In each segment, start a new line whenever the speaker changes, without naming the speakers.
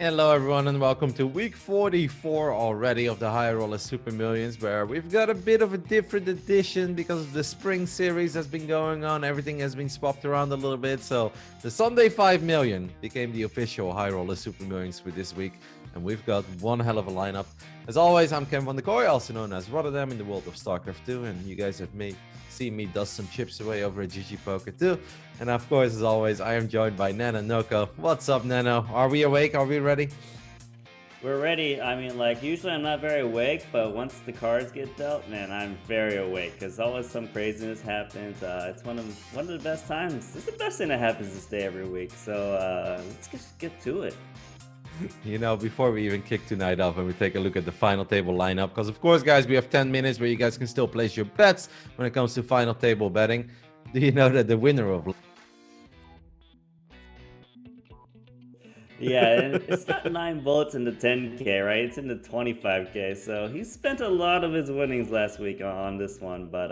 Hello everyone and welcome to week 44 already of the High Roller Super Millions, where we've got a bit of a different edition because the spring series has been going on. Everything has been swapped around a little bit, so the Sunday 5 million became the official High Roller Super Millions for this week, and we've got one hell of a lineup. As always, I'm Ken van der Kooi, also known as Rotterdam in the world of StarCraft 2, and you guys have seen me dust some chips away over at GGPoker too. And of course, as always, I am joined by Nanonoko. What's up, Nano? Are we awake? Are we ready?
We're ready. I mean, like, usually I'm not very awake, but once the cards get dealt, man, I'm very awake because always some craziness happens. It's one of the best times. It's the best thing that happens this day every week. So let's just get to it.
You know, before we even kick tonight off and we take a look at the final table lineup, because of course, guys, we have 10 minutes where you guys can still place your bets when it comes to final table betting. Do you know that the winner of...
Yeah, and it's not 9 bullets in the 10K, right? It's in the 25K. So he spent a lot of his winnings last week on this one. But,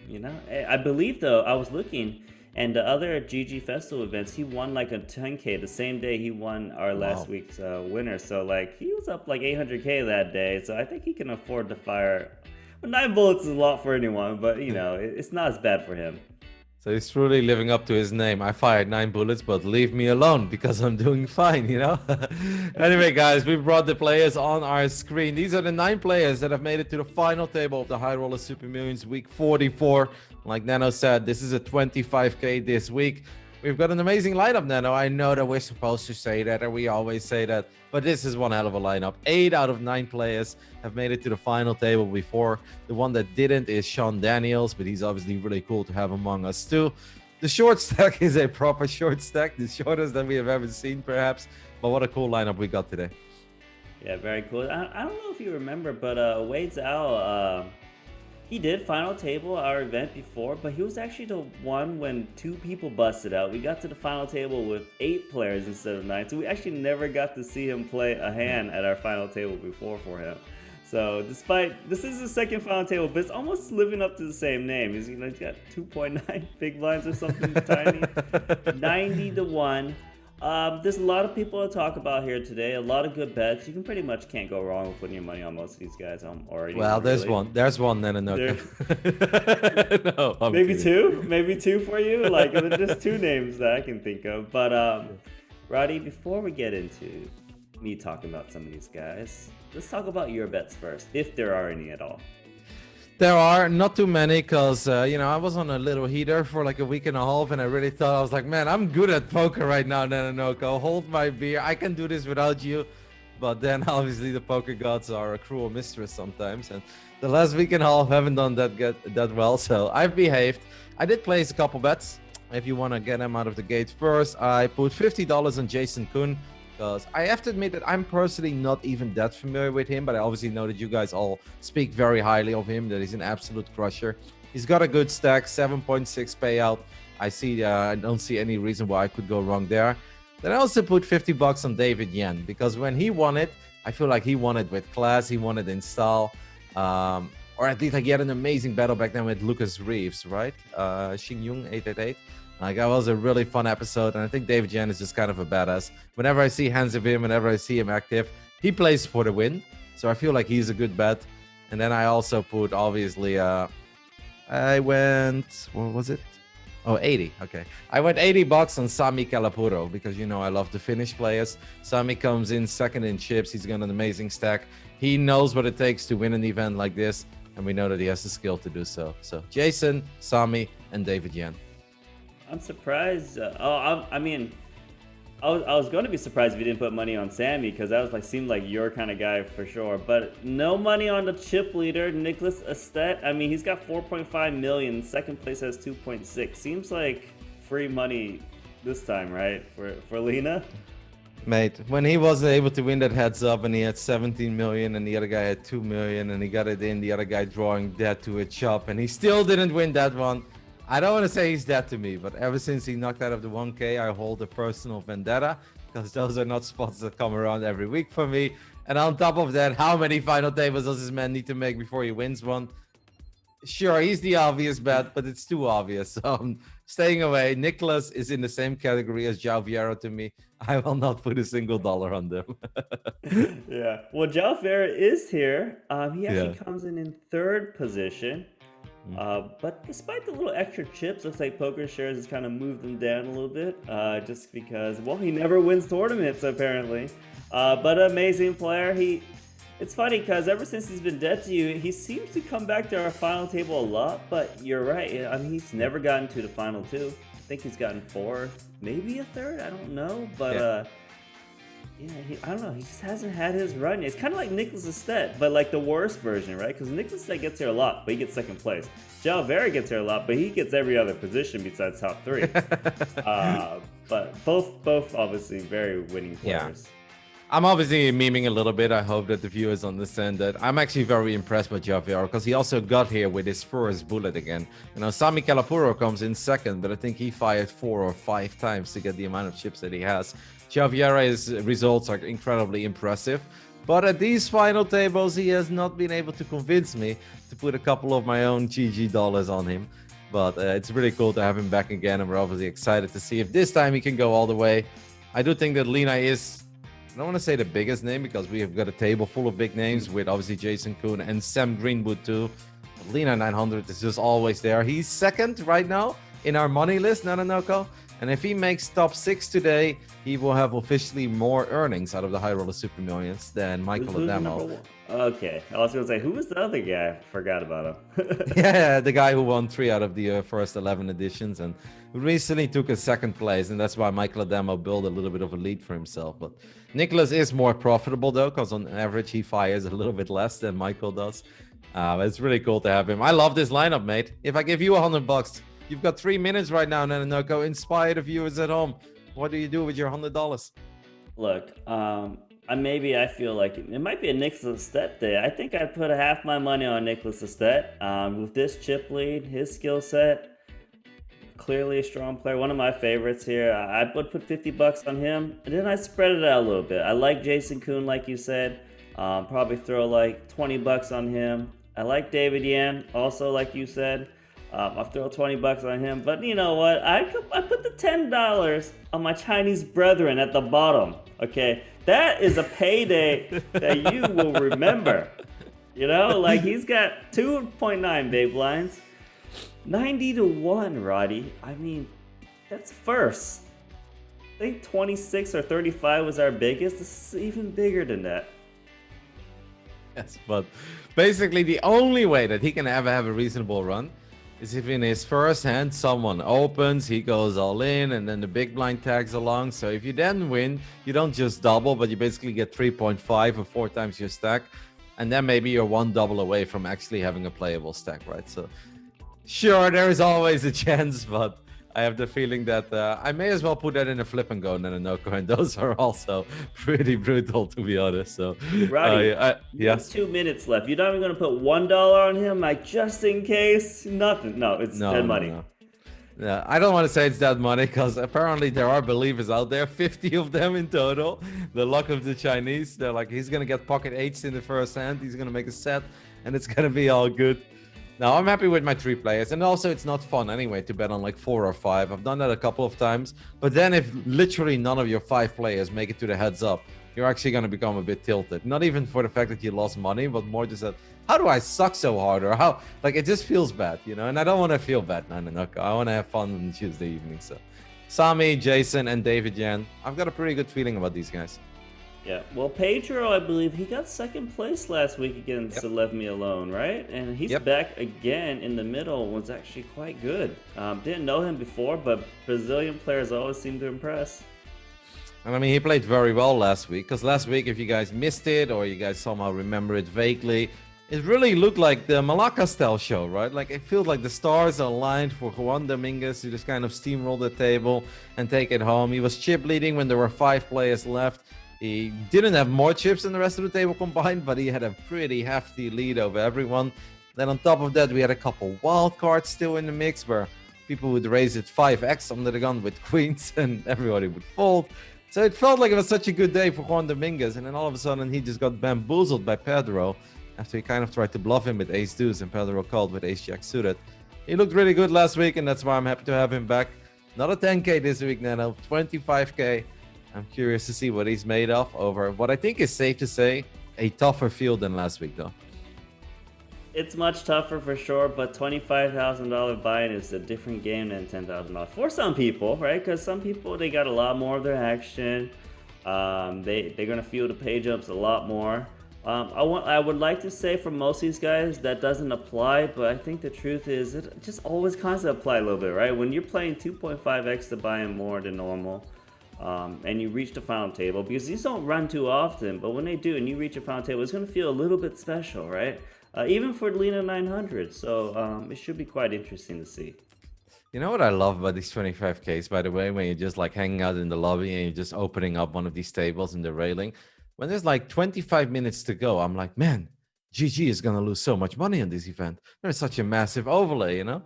you know, I believe, though, I was looking, and the other GG Festival events, he won like a 10K the same day he won our last week's winner. So, like, he was up like 800K that day. So I think he can afford to fire. Well, 9 bullets is a lot for anyone, but, you know, it's not as bad for him.
So he's truly living up to his name. I fired 9 bullets, but leave me alone because I'm doing fine, you know? Anyway, guys, we brought the players on our screen. These are the 9 players that have made it to the final table of the High Roller Super Millions week 44. Like Nano said, this is a 25K this week. We've got an amazing lineup, Nano. I know that we're supposed to say that, and we always say that, but this is one hell of a lineup. 8 out of 9 players have made it to the final table before. The one that didn't is Sean Daniels, but he's obviously really cool to have among us too. The short stack is a proper short stack, the shortest that we have ever seen, perhaps. But what a cool lineup we got today.
Yeah, very cool. I don't know if you remember, but Wade Zhao, he did final table our event before, but he was actually the one when 2 people busted out. We got to the final table with 8 players instead of 9, so we actually never got to see him play a hand at our final table before for him. So despite, this is the second final table, but it's almost living up to the same name. He's got 2.9 big blinds or something tiny. 90 to 1. There's a lot of people to talk about here today. A lot of good bets. You can pretty much can't go wrong with putting your money on most of these guys.
Well, there's one. There's one. Nanonoko.
No, maybe kidding. 2. Maybe 2 for you. Like there's 2 names that I can think of. But Roddy, before we get into me talking about some of these guys, let's talk about your bets first, if there are any at all.
There are not too many because, you know, I was on a little heater for like a week and a half and I really thought, I was like, man, I'm good at poker right now, Nanonoko. Hold my beer. I can do this without you. But then obviously the poker gods are a cruel mistress sometimes. And the last week and a half haven't done that well. So I've behaved. I did place a couple bets. If you want to get them out of the gate first, I put $50 on Jason Koon. Because I have to admit that I'm personally not even that familiar with him, but I obviously know that you guys all speak very highly of him, that he's an absolute crusher. He's got a good stack, 7.6 payout. I don't see any reason why I could go wrong there. Then I also put $50 on David Yan, because when he won it, I feel like he won it with class, he won it in style. Or at least like he had an amazing battle back then with Lucas Reeves, right? Xing Yung 888. Like, that was a really fun episode, and I think David Yan is just kind of a badass. Whenever I see hands of him, whenever I see him active, he plays for the win. So I feel like he's a good bet. And then I also put, obviously, I went, what was it? Oh, 80. Okay. I went $80 on Sami Calapuro because, you know, I love the Finnish players. Sami comes in second in chips. He's got an amazing stack. He knows what it takes to win an event like this, and we know that he has the skill to do so. So Jason, Sami, and David Yan.
I'm surprised. I mean, I was going to be surprised if you didn't put money on Sami because that was like seemed like your kind of guy for sure. But no money on the chip leader, Niklas Astedt. I mean, he's got 4.5 million. Second place has 2.6. Seems like free money this time, right? For Lena.
Mate, when he wasn't able to win that heads up and he had 17 million and the other guy had 2 million and he got it in, the other guy drawing dead to a chop and he still didn't win that one. I don't want to say he's dead to me, but ever since he knocked out of the 1K, I hold a personal vendetta because those are not spots that come around every week for me. And on top of that, how many final tables does this man need to make before he wins one? Sure, he's the obvious bet, but it's too obvious. So I'm staying away. Niklas is in the same category as Vieira to me. I will not put a single dollar on them.
Yeah. Well, Jalfair is here. He actually
Yeah.
comes in third position. But despite the little extra chips, looks like Poker Shares has kind of moved him down a little bit. Just because, well, he never wins tournaments apparently. But an amazing player. It's funny because ever since he's been dead to you, he seems to come back to our final table a lot. But you're right. I mean, he's never gotten to the final two. I think he's gotten fourth, maybe a third. I don't know. But yeah, I don't know. He just hasn't had his run yet. It's kind of like Niklas Astedt, but like the worst version, right? Because Niklas Astedt gets here a lot, but he gets second place. Jalfair gets here a lot, but he gets every other position besides top three. But both obviously very winning players.
Yeah. I'm obviously memeing a little bit. I hope that the viewers understand that. I'm actually very impressed by Jalfair because he also got here with his first bullet again. You know, Sami Calapuro comes in second, but I think he fired 4 or 5 times to get the amount of chips that he has. Jalfair's results are incredibly impressive. But at these final tables, he has not been able to convince me to put a couple of my own GG dollars on him. But it's really cool to have him back again, and we're obviously excited to see if this time he can go all the way. I do think that Lena is, I don't want to say the biggest name because we have got a table full of big names with obviously Jason Koon and Sam Greenwood too. But Lena 900 is just always there. He's second right now in our money list, Nanonoko. And if he makes top 6 today, he will have officially more earnings out of the High Roller Super Millions than Michael Adamo.
Okay, I was going to say, who was the other guy? I forgot about him.
Yeah, the guy who won 3 out of the first 11 editions and recently took a second place. And that's why Michael Adamo built a little bit of a lead for himself. But Niklas is more profitable, though, because on average, he fires a little bit less than Michael does. It's really cool to have him. I love this lineup, mate. If I give you $100, you've got 3 minutes right now, Nanonoko. Inspire the viewers at home. What do you do with your $100?
Look, maybe I feel like it might be a Niklas Astedt day. I think I'd put half my money on Niklas Astedt. With this chip lead, his skill set, clearly a strong player. One of my favorites here. I would put $50 on him, and then I spread it out a little bit. I like Jason Koon, like you said. Probably throw like $20 on him. I like David Yan, also like you said. I'll throw $20 on him, but you know what? I put the $10 on my Chinese brethren at the bottom. Okay, that is a payday that you will remember. You know, like he's got 2.9 big blinds, 90-1, Roddy. I mean, that's first. I think 26 or 35 was our biggest. This is even bigger than that.
Yes, but basically the only way that he can ever have a reasonable run is if in his first hand someone opens, he goes all in, and then the big blind tags along. So if you then win, you don't just double, but you basically get 3.5 or 4 times your stack, and then maybe you're 1 double away from actually having a playable stack, right? So sure, there is always a chance, but I have the feeling that I may as well put that in a flip and go, Nanonoko, and those are also pretty brutal, to be honest. So,
Roddy,
yes,
2 minutes left. You're not even going to put $1 on him, like just in case? Nothing. No, it's dead money.
No. Yeah, I don't want to say it's that money because apparently there are believers out there, 50 of them in total. The luck of the Chinese. They're like, he's going to get pocket 8s in the first hand. He's going to make a set, and it's going to be all good. Now, I'm happy with my 3 players, and also it's not fun anyway to bet on like 4 or 5. I've done that a couple of times, but then if literally none of your 5 players make it to the heads up, you're actually going to become a bit tilted. Not even for the fact that you lost money, but more just that, how do I suck so hard? Or how, like, it just feels bad, you know? And I don't want to feel bad, Nanonoko. I want to have fun on Tuesday evening. So, Sami, Jason, and David Yan, I've got a pretty good feeling about these guys.
Yeah, well, Pedro, I believe he got second place last week against Leave Me Alone, right? And he's back again in the middle. Was actually quite good. Didn't know him before, but Brazilian players always seem to impress.
And I mean, he played very well last week, because last week, if you guys missed it or you guys somehow remember it vaguely, it really looked like the Malacca style show, right? Like, it feels like the stars are aligned for Juan Dominguez to just kind of steamroll the table and take it home. He was chip leading when there were 5 players left. He didn't have more chips than the rest of the table combined, but he had a pretty hefty lead over everyone. Then on top of that, we had a couple wild cards still in the mix where people would raise it 5x under the gun with queens and everybody would fold. So it felt like it was such a good day for Juan Dominguez, and then all of a sudden he just got bamboozled by Pedro. after he kind of tried to bluff him with ace deuce and Pedro called with ace jack suited. He looked really good last week, and that's why I'm happy to have him back. Not a 10K this week, Nano, 25K. I'm curious to see what he's made of over what I think is safe to say a tougher field than last week, though.
It's much tougher for sure, but $25,000 buy-in is a different game than $10,000 for some people, right? Because some people, they got a lot more of their action. They're gonna feel the page ups a lot more. I would like to say for most of these guys that doesn't apply, but I think the truth is it just always constantly apply a little bit, right? When you're playing 2.5x to buy-in more than normal, and you reach the final table, because these don't run too often, but when they do and you reach a final table, it's gonna feel a little bit special, right? Even for Lena 900, so it should be quite interesting to see.
You know what I love about these 25Ks, by the way, when you're just like hanging out in the lobby and you're just opening up one of these tables in the railing. When there's like 25 minutes to go, I'm like, man, GG is going to lose so much money on this event. There's such a massive overlay, you know?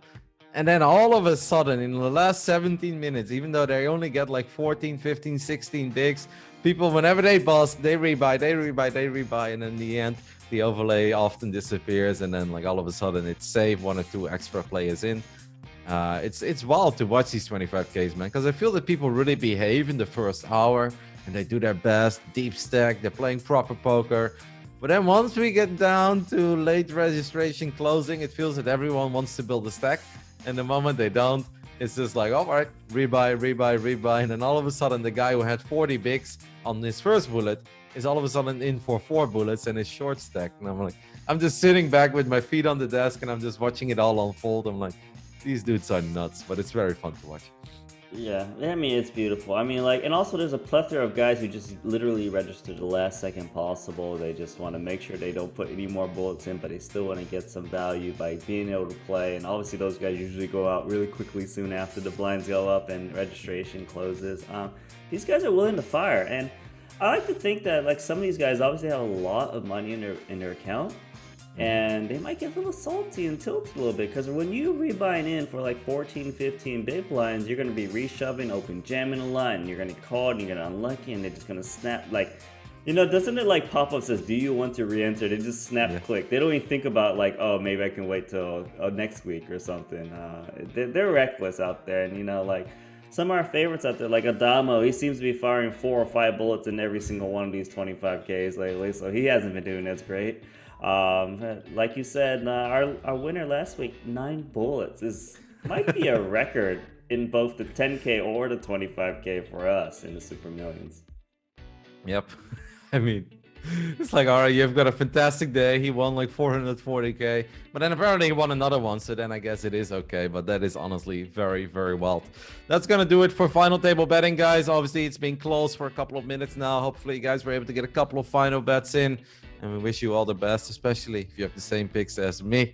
And then all of a sudden, in the last 17 minutes, even though they only get like 14, 15, 16 bigs, people, whenever they bust, they rebuy, they rebuy, they rebuy. And in the end, the overlay often disappears. And then like all of a sudden, it's safe, 1 or 2 extra players in. It's wild to watch these 25Ks, man, because I feel that people really behave in the first hour. And they do their best, deep stack, they're playing proper poker. But then once we get down to late registration closing, it feels that everyone wants to build a stack. And the moment they don't, it's just like, all right, rebuy, rebuy, rebuy. And then all of a sudden, the guy who had 40 bigs on his first bullet is all of a sudden in for 4 bullets and is short stack. And I'm like, I'm just sitting back with my feet on the desk and I'm just watching it all unfold. I'm like, these dudes are nuts, but it's very fun to watch.
Yeah, I mean, it's beautiful. I mean, like, and also there's a plethora of guys who just literally register the last second possible. They just want to make sure they don't put any more bullets in, but they still want to get some value by being able to play. And obviously those guys usually go out really quickly soon after the blinds go up and registration closes. These guys are willing to fire. And I like to think that, like, some of these guys obviously have a lot of money in their account. And they might get a little salty and tilted a little bit, because when you rebuying in for like 14, 15 big blinds, you're going to be reshoving, open jamming a lot, and you're going to call and you're going to unlucky, and they're just going to snap. Like, you know, doesn't it like pop up says, do you want to re-enter? They just snap click. They don't even think about like, oh, maybe I can wait till next week or something. They're reckless out there. And, you know, like some of our favorites out there, like Adamo, he seems to be firing 4 or 5 bullets in every single one of these 25Ks lately, so he hasn't been doing as great. Like you said, our winner last week, 9 bullets, might be a record in both the 10K or the 25K for us in the Super Millions.
Yep. I mean, it's like, all right, you've got a fantastic day. He won like 440K, but then apparently he won another one. So then I guess it is okay. But that is honestly very, very wild. That's going to do it for final table betting, guys. Obviously, it's been closed for a couple of minutes now. Hopefully, you guys were able to get a couple of final bets in. And we wish you all the best, especially if you have the same picks as me.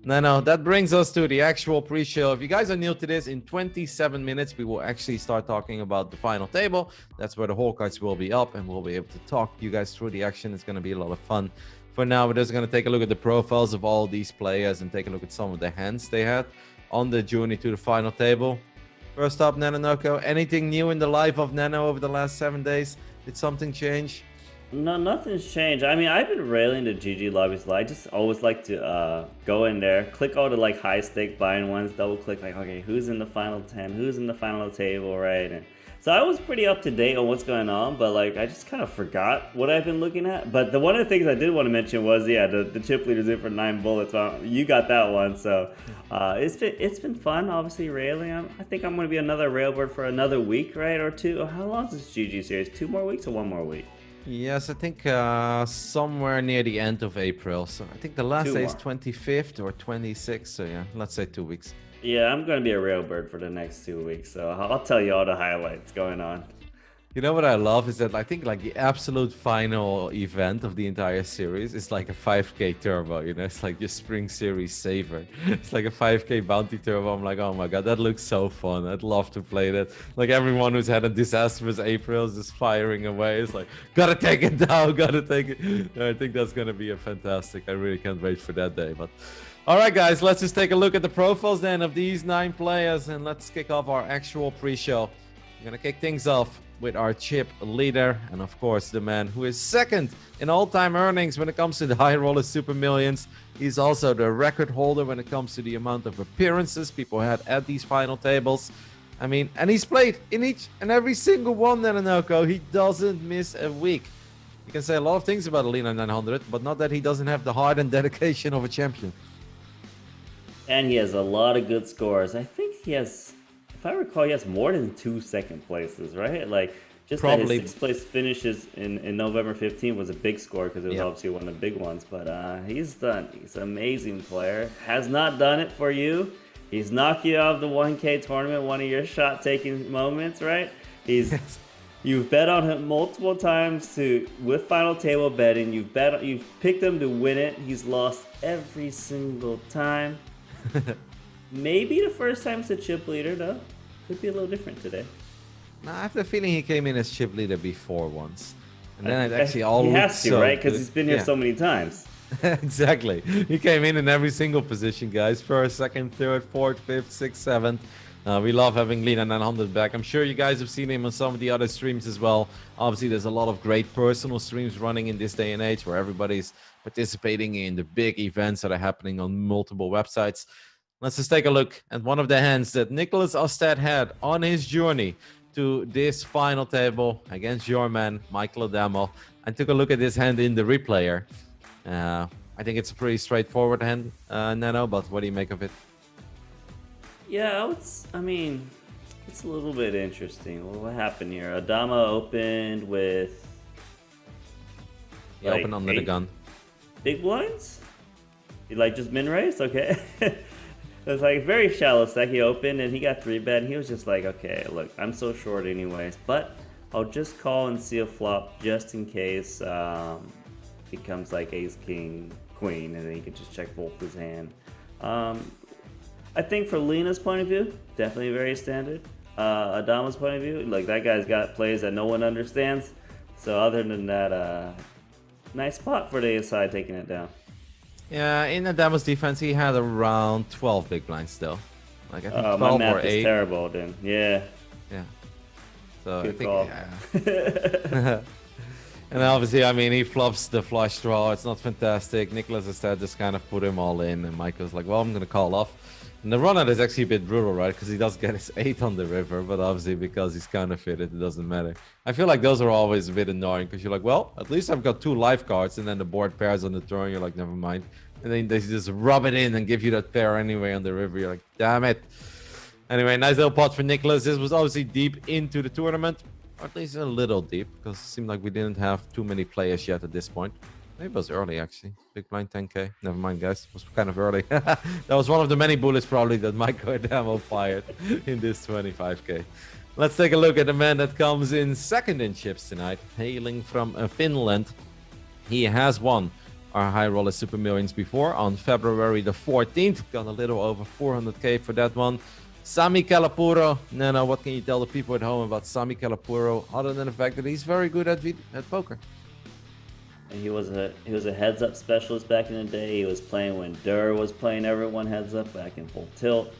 No, that brings us to the actual pre-show. If you guys are new to this, in 27 minutes, we will actually start talking about the final table. That's where the whole cards will be up, and we'll be able to talk you guys through the action. It's going to be a lot of fun. For now, we're just going to take a look at the profiles of all these players and take a look at some of the hands they had on the journey to the final table. First up, Nanonoko. Anything new in the life of Nano over the last 7 days? Did something change?
No, nothing's changed. I mean, I've been railing the GG lobbies. I just always like to go in there, click all the like high stake buying ones, double click like, okay, who's in the final 10, who's in the final table, right? And so I was pretty up to date on what's going on, but like I just kind of forgot what I've been looking at. But one of the things I did want to mention was, the chip leader's in for 9 bullets. You got that one, so it's been fun. Obviously railing. I think I'm going to be another railbird for another week, right, or 2. How long is this GG series? 2 more weeks or 1 more week?
Yes, I think somewhere near the end of April. So I think the last day is 25th or 26th. So yeah, let's say 2 weeks.
Yeah, I'm going to be a railbird for the next 2 weeks. So I'll tell you all the highlights going on.
You know what I love is that I think like the absolute final event of the entire series is like a 5K turbo, you know, it's like your spring series saver. It's like a 5K bounty turbo. I'm like, oh my God, that looks so fun. I'd love to play that. Like everyone who's had a disastrous April is just firing away. It's like, gotta take it down, gotta take it. I think that's going to be a fantastic. I really can't wait for that day. But all right, guys, let's just take a look at the profiles then of these 9 players and let's kick off our actual pre-show. I'm going to kick things off with our chip leader, and of course the man who is second in all-time earnings when it comes to the high roller Super Millions. He's also the record holder when it comes to the amount of appearances people had at these final tables. I mean, and he's played in each and every single one, Nanonoko. He doesn't miss a week. You can say a lot of things about Alina 900, but not that he doesn't have the heart and dedication of a champion.
And he has a lot of good scores. I think he has, if I recall, he has more than 2 second places, right? Like, just probably that his 6th place finishes in November 15 was a big score because it was obviously one of the big ones. But he's done. He's an amazing player. Has not done it for you. He's knocked you out of the 1K tournament, one of your shot-taking moments, right? You've bet on him multiple times with final table betting. You've picked him to win it. He's lost every single time. Maybe the first time as a chip leader, though. Could be a little different today.
No, I have the feeling he came in as chip leader before once. And then it actually all
he
looked
has to,
so
right? Because he's been here so many times.
Exactly. He came in every single position, guys. First, second, third, fourth, fifth, sixth, seventh. We love having Lina 900 back. I'm sure you guys have seen him on some of the other streams as well. Obviously, there's a lot of great personal streams running in this day and age where everybody's participating in the big events that are happening on multiple websites. Let's just take a look at one of the hands that Niklas Astedt had on his journey to this final table against your man, Michael Adamo. I took a look at this hand in the replayer. I think it's a pretty straightforward hand, Nano, but what do you make of it?
Yeah, I mean, it's a little bit interesting. Well, what happened here? Adamo opened with...
He opened under the gun.
Big blinds? He just min-raised? Okay. It was like very shallow stack. He opened and he got 3-bet and he was just like, okay, look, I'm so short anyways, but I'll just call and see a flop just in case he comes like ace, king, queen, and then he can just check both his hand. I think for Lina's point of view, definitely very standard. Adamo's point of view, like that guy's got plays that no one understands. So other than that, nice spot for the side taking it down.
Yeah, in Adamo's defense, he had around 12 big blinds still. Like I think 12
my math
or 8.
Is terrible then. Yeah.
Yeah. So
good
I think,
call.
Yeah. And obviously, I mean, he flops the flush draw. It's not fantastic. Niklas instead just kind of put him all in, and Michael's like, well, I'm going to call off. And the run-out is actually a bit brutal, right? Because he does get his 8 on the river, but obviously because he's kind of fitted, it doesn't matter. I feel like those are always a bit annoying because you're like, well, at least I've got 2 live cards, and then the board pairs on the turn, you're like, never mind. And then they just rub it in and give you that pair anyway on the river. You're like, damn it. Anyway, nice little pot for Niklas. This was obviously deep into the tournament, or at least a little deep, because it seemed like we didn't have too many players yet at this point. Maybe it was early, actually. Big blind 10K. Never mind, guys. It was kind of early. That was one of the many bullets, probably, that Michael Adamo fired in this 25K. Let's take a look at the man that comes in second in chips tonight, hailing from Finland. He has won our high roller Super Millions before on February the 14th. Got a little over 400K for that one. Sami Calapuro. Nano, what can you tell the people at home about Sami Calapuro, other than the fact that he's very good at poker?
And he was a heads-up specialist back in the day. He was playing when Durr was playing everyone heads-up back in full tilt.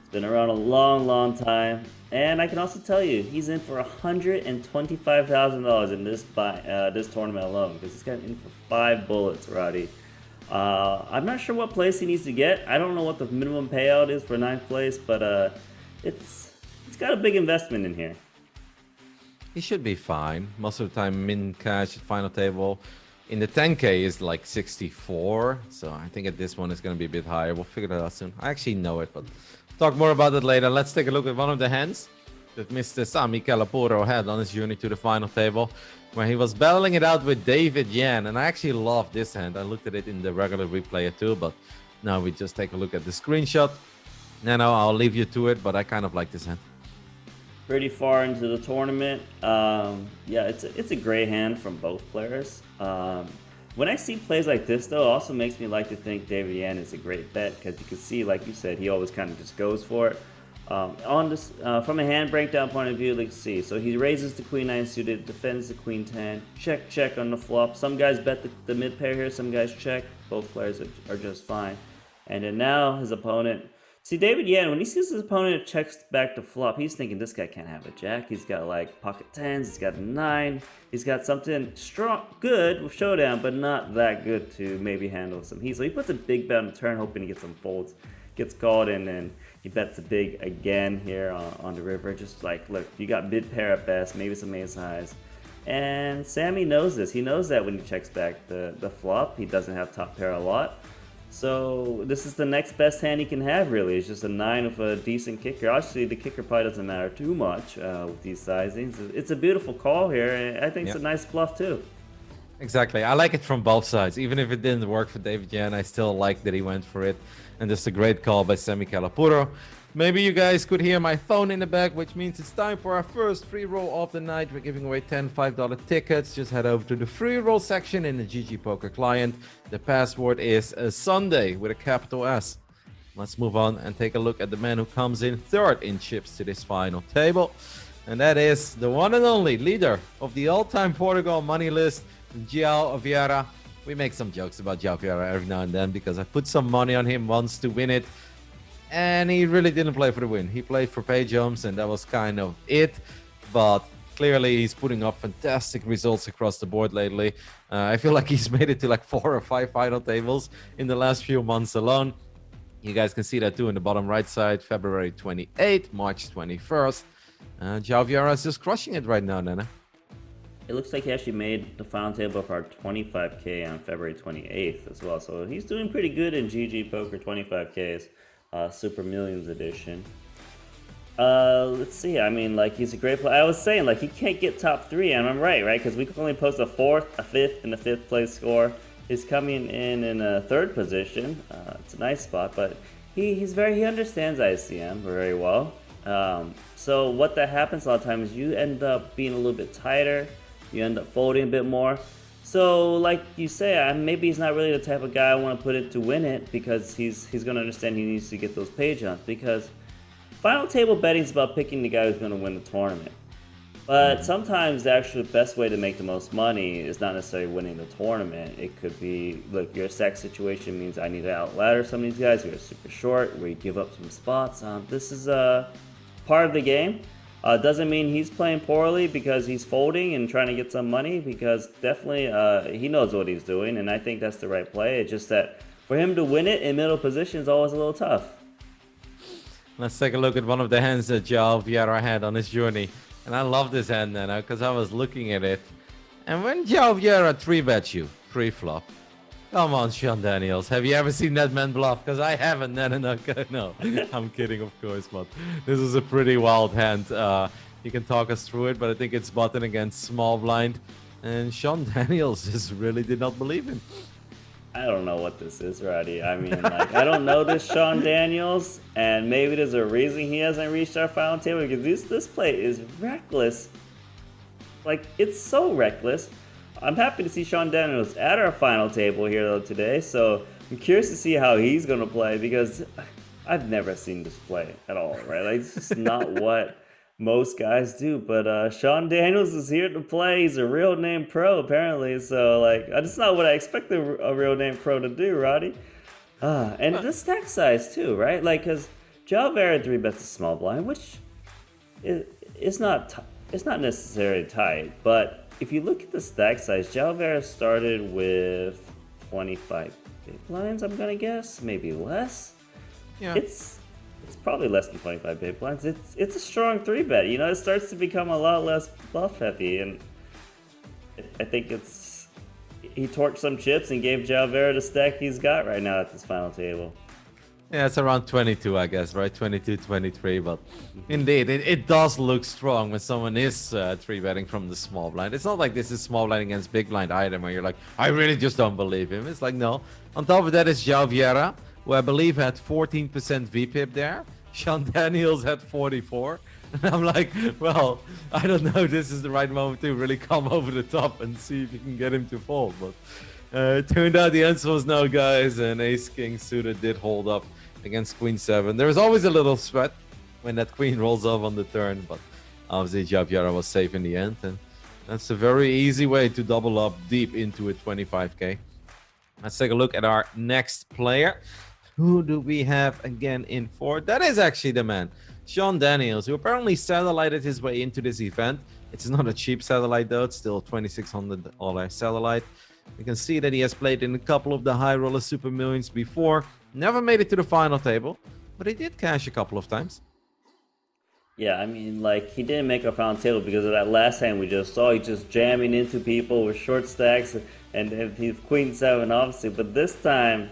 He's been around a long, long time. And I can also tell you, he's in for $125,000 in this tournament alone, because he's got in for 5 bullets, Roddy. I'm not sure what place he needs to get. I don't know what the minimum payout is for 9th place, but it's got a big investment in here.
He should be fine. Most of the time, min cash at final table. In the 10K is like 64, so I think at this one it's going to be a bit higher. We'll figure that out soon. I actually know it, but talk more about it later. Let's take a look at one of the hands that Mr. Sami Calapuro had on his journey to the final table, where he was battling it out with David Yan. And I actually love this hand. I looked at it in the regular replayer too, but now we just take a look at the screenshot. Nano, I'll leave you to it, but I kind of like this hand.
Pretty far into the tournament. Yeah, it's a great hand from both players. When I see plays like this, though, it also makes me like to think David Yan is a great bet, because you can see, like you said, he always kind of just goes for it. On this, from a hand breakdown point of view, let's see. So he raises the queen 9 suited, defends the queen 10, check on the flop. Some guys bet the mid pair here, some guys check. Both players are just fine. And then now his opponent See, David Yan, when he sees his opponent checks back to flop, he's thinking this guy can't have a jack. He's got like pocket tens, he's got a 9, he's got something strong, good with showdown, but not that good to maybe handle some heat. So he puts a big bet on the turn, hoping to get some folds, gets called, and then he bets a big again here on the river. Just like, look, you got mid pair at best, maybe some ace highs. And Sami knows this. He knows that when he checks back the flop, he doesn't have top pair a lot. So this is the next best hand he can have, really. It's just a 9 with a decent kicker. Obviously, the kicker probably doesn't matter too much with these sizings. It's a beautiful call here, and I think it's a nice bluff, too.
Exactly. I like it from both sides. Even if it didn't work for David Yan, I still like that he went for it. And just a great call by Sami Calapuro. Maybe you guys could hear my phone in the back, which means it's time for our first free roll of the night. We're giving away 10 $5 tickets. Just head over to the free roll section in the GGPoker client. The password is Sunday with a capital S. Let's move on and take a look at the man who comes in third in chips to this final table. And that is the one and only leader of the all-time Portugal money list, Vieira. We make some jokes about Vieira every now and then because I put some money on him once to win it. And he really didn't play for the win. He played for pay jumps, and that was kind of it. But clearly, he's putting up fantastic results across the board lately. I feel like he's made it to like 4 or 5 final tables in the last few months alone. You guys can see that too in the bottom right side. February 28th, March 21st. Vieira is just crushing it right now, Nana.
It looks like he actually made the final table for our 25K on February 28th as well. So he's doing pretty good in GGPoker 25Ks. Super Millions edition. Let's see. I mean, like, he's a great player. I was saying, like, he can't get top 3, and I'm right? Because we can only post a 4th, a 5th, and a 5th place score. He's coming in a 3rd position. It's a nice spot, but he understands ICM very well. So what that happens a lot of times is you end up being a little bit tighter. You end up folding a bit more. So, like you say, maybe he's not really the type of guy I want to put it to win it, because he's going to understand he needs to get those pay jumps, because final table betting is about picking the guy who's going to win the tournament. But sometimes the actual best way to make the most money is not necessarily winning the tournament. It could be, look, your stack situation means I need to outladder some of these guys who are super short, where you give up some spots. This is part of the game. Doesn't mean he's playing poorly because he's folding and trying to get some money, because definitely he knows what he's doing, and I think that's the right play. It's just that for him to win it in middle position is always a little tough.
Let's take a look at one of the hands that Vieira had on his journey. And I love this hand, Nana, because I was looking at it. And when Vieira 3-bets you pre-flop, come on, Koon and Daniels. Have you ever seen that man bluff? Because I haven't. No, I'm kidding, of course. But this is a pretty wild hand. You can talk us through it, but I think it's button against small blind. And Koon and Daniels just really did not believe him.
I don't know what this is, Roddy. I mean, like, I don't know this Koon and Daniels, and maybe there's a reason he hasn't reached our final table, because this play is reckless. Like, it's so reckless. I'm happy to see Koon and Daniels at our final table here, though, today, so I'm curious to see how he's going to play, because I've never seen this play at all, right? Like, it's just not what most guys do. But Koon and Daniels is here to play. He's a real name pro, apparently, so, like, that's not what I expect a real name pro to do, Roddy. And the stack size, too, right? Like, because Vieira 3-bets a small blind, which it's not necessarily tight, but if you look at the stack size, Vieira started with 25 big blinds, I'm gonna guess, maybe less. Yeah, it's probably less than 25 big blinds. It's a strong 3-bet. You know, it starts to become a lot less bluff heavy, and I think he torched some chips and gave Vieira the stack he's got right now at this final table.
Yeah, it's around 22, I guess, right? 22, 23, but indeed, it does look strong when someone is 3-betting from the small blind. It's not like this is small blind against big blind either, where you're like, I really just don't believe him. It's like, no. On top of that is Vieira, who I believe had 14% VPIP there. Koon and Daniels had 44. And I'm like, well, I don't know if this is the right moment to really come over the top and see if you can get him to fold. But it turned out the answer was no, guys, and ace-king suited did hold up against queen 7. There's always a little sweat when that queen rolls off on the turn, but obviously Vieira was safe in the end, and that's a very easy way to double up deep into a 25K. Let's take a look at our next player. Who do we have again in fourth? That is actually the man, Sean Daniels, who apparently satellited his way into this event. It's not a cheap satellite though, it's still $2,600 satellite. You can see that he has played in a couple of the high roller super millions before. Never made it to the final table, but he did cash a couple of times.
Yeah, I mean, like, he didn't make a final table because of that last hand we just saw. He just jamming into people with short stacks, and he's queen 7, obviously. But this time,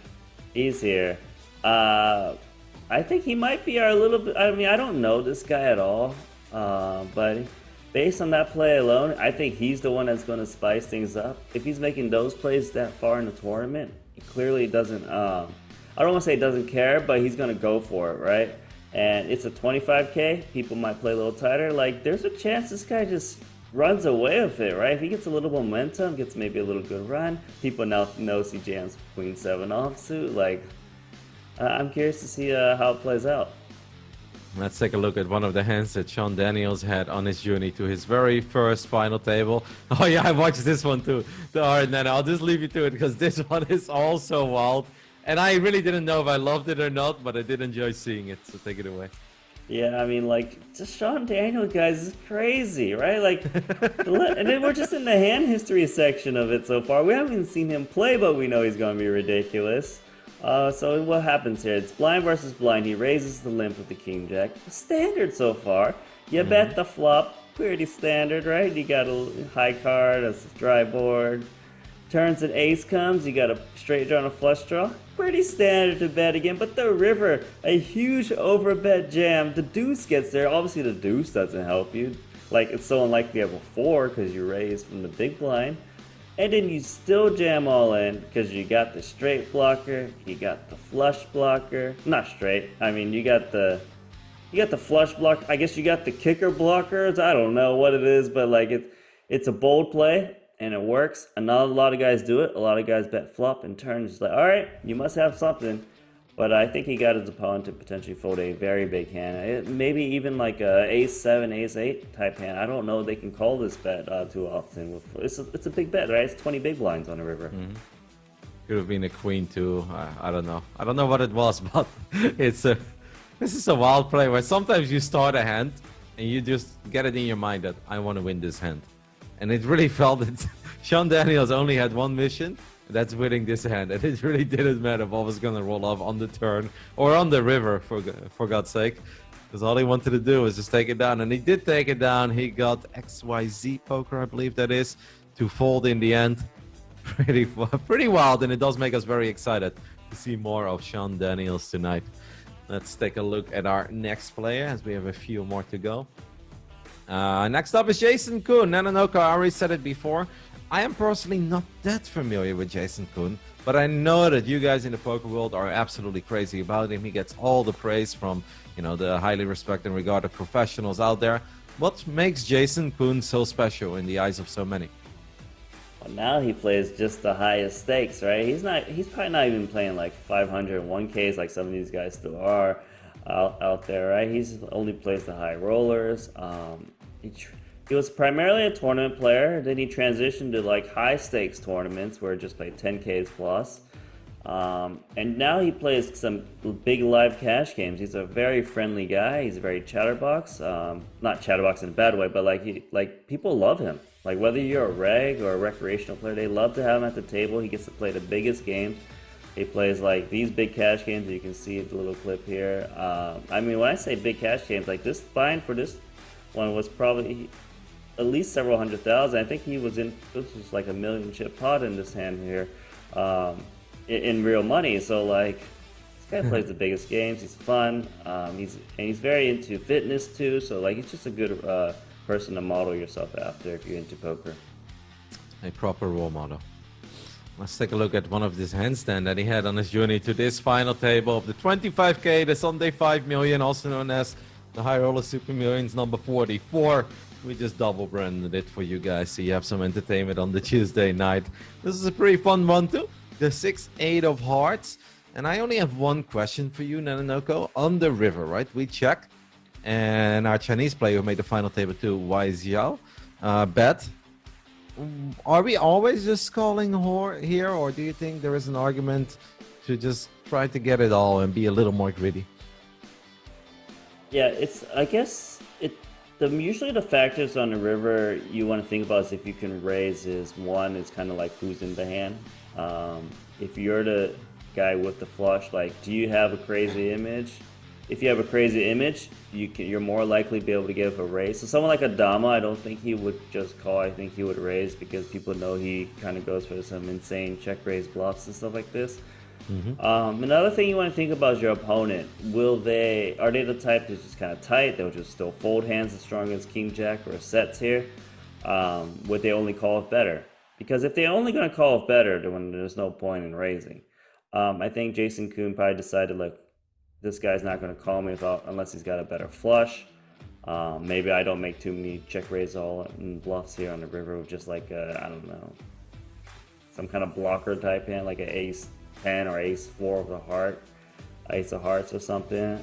he's here. I think he might be our little bit. I mean, I don't know this guy at all, but based on that play alone, I think he's the one that's going to spice things up. If he's making those plays that far in the tournament, he clearly doesn't. I don't want to say he doesn't care, but he's going to go for it, right? And it's a 25K. People might play a little tighter. Like, there's a chance this guy just runs away with it, right? If he gets a little momentum, gets maybe a little good run, people now knows he jams queen 7 offsuit. Like, I'm curious to see how it plays out.
Let's take a look at one of the hands that Sean Daniels had on his journey to his very first final table. Oh yeah, I watched this one too. Alright, Nana, I'll just leave you to it because this one is also wild. And I really didn't know if I loved it or not, but I did enjoy seeing it, so take it away.
Yeah, I mean, like, just Sean Daniels, guys, is crazy, right? Like, and then we're just in the hand history section of it so far. We haven't even seen him play, but we know he's going to be ridiculous. So what happens here? It's blind versus blind. He raises the limp with the king jack. Standard so far. You bet the flop. Pretty standard, right? You got a high card, a dry board. Turns an ace comes, you got a straight draw and a flush draw. Pretty standard to bet again, but the river, a huge overbet jam. The deuce gets there. Obviously the deuce doesn't help you. Like, it's so unlikely you have a 4 because you raise from the big blind. And then you still jam all in because you got the straight blocker, you got the flush blocker. Not straight, I mean you got the flush block. I guess you got the kicker blockers. I don't know what it is, but like it's a bold play. And it works, and not a lot of guys do it. A lot of guys bet flop and turn. It's like, all right, you must have something. But I think he got his opponent to potentially fold a very big hand. Maybe even like a ace 7, ace 8 type hand. I don't know if they can call this bet too often. It's a big bet, right? It's 20 big blinds on the river.
Could have been a queen too. I don't know. I don't know what it was, but this is a wild play where sometimes you start a hand and you just get it in your mind that I want to win this hand. And it really felt that Sean Daniels only had one mission, that's winning this hand. And it really didn't matter what was going to roll off on the turn or on the river, for God's sake. Because all he wanted to do was just take it down. And he did take it down. He got XYZ Poker, I believe that is, to fold in the end. Pretty wild, and it does make us very excited to see more of Sean Daniels tonight. Let's take a look at our next player as we have a few more to go. Next up is Jason Koon. Nanonoko, I already said it before. I am personally not that familiar with Jason Koon, but I know that you guys in the poker world are absolutely crazy about him. He gets all the praise from, the highly respected and regarded professionals out there. What makes Jason Koon so special in the eyes of so many?
Well, now he plays just the highest stakes, right? He's probably not even playing like 500 1Ks like some of these guys still are out there, right? He's only plays the high rollers. He was primarily a tournament player, then he transitioned to like high stakes tournaments where he just played 10Ks plus. And now he plays some big live cash games. He's a very friendly guy. He's a very chatterbox. Not chatterbox in a bad way, but like people love him. Like whether you're a reg or a recreational player, they love to have him at the table. He gets to play the biggest games. He plays like these big cash games. You can see the little clip here. I mean, when I say big cash games, like this bind for this one was probably at least several $100,000. I think he was in, this was like a $1 million chip pot in this hand here, in real money. So like, this guy plays the biggest games. He's fun. He's very into fitness too. So like, he's just a good person to model yourself after if you're into poker.
A proper role model. Let's take a look at one of these handstand that he had on his journey to this final table of the 25K, the Sunday 5 million, also known as the High Roller Super Millions number 44. We just double branded it for you guys so you have some entertainment on the Tuesday night. This is a pretty fun one too. The 6-8 of hearts. And I only have one question for you, Nanonoko. On the river, right? We check. And our Chinese player who made the final table too, Wai Xiao, bet. Are we always just calling here, or do you think there is an argument to just try to get it all and be a little more greedy.
Yeah, I guess usually the factors on the river you want to think about is if you can raise is one, it's kind of like who's in the hand. If you're the guy with the flush, like, do you have a crazy image? If you have a crazy image, you're more likely to be able to give a raise. So someone like a Dama, I don't think he would just call. I think he would raise because people know he kind of goes for some insane check raise bluffs and stuff like this. Another thing you want to think about is your opponent. Are they the type that's just kind of tight? They'll just still fold hands as strong as King Jack or sets here. Would they only call if better? Because if they're only going to call if better, then there's no point in raising. I think Jason Koon probably decided, like, this guy's not going to call me unless he's got a better flush. Maybe I don't make too many check raise all and bluffs here on the river with just like I don't know, some kind of blocker type hand, like an ace 10 or ace 4 of the heart, ace of hearts or something.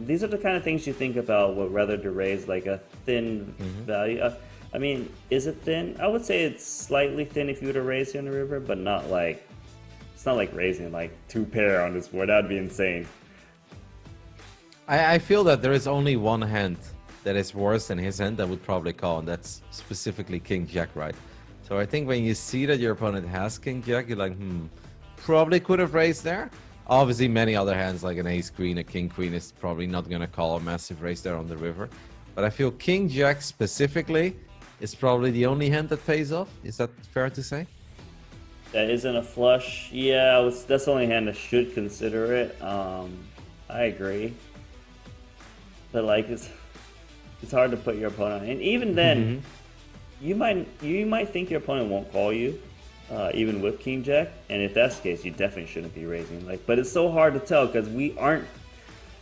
These are the kind of things you think about whether to raise like a thin value. I mean, is it thin? I would say it's slightly thin if you were to raise here on the river, but not like, it's not like raising like 2 pair on this board. That'd be insane.
I feel that there is only one hand that is worse than his hand that would probably call, and that's specifically King Jack, right? So I think when you see that your opponent has King Jack, you're like, probably could have raised there. Obviously, many other hands like an Ace Queen, a King Queen is probably not going to call a massive raise there on the river. But I feel King Jack specifically is probably the only hand that pays off. Is that fair to say?
That isn't a flush. Yeah, that's the only hand that should consider it. I agree. But like it's hard to put your opponent on. And even then, you might think your opponent won't call you, even with King Jack. And if that's the case, you definitely shouldn't be raising. But it's so hard to tell because we aren't,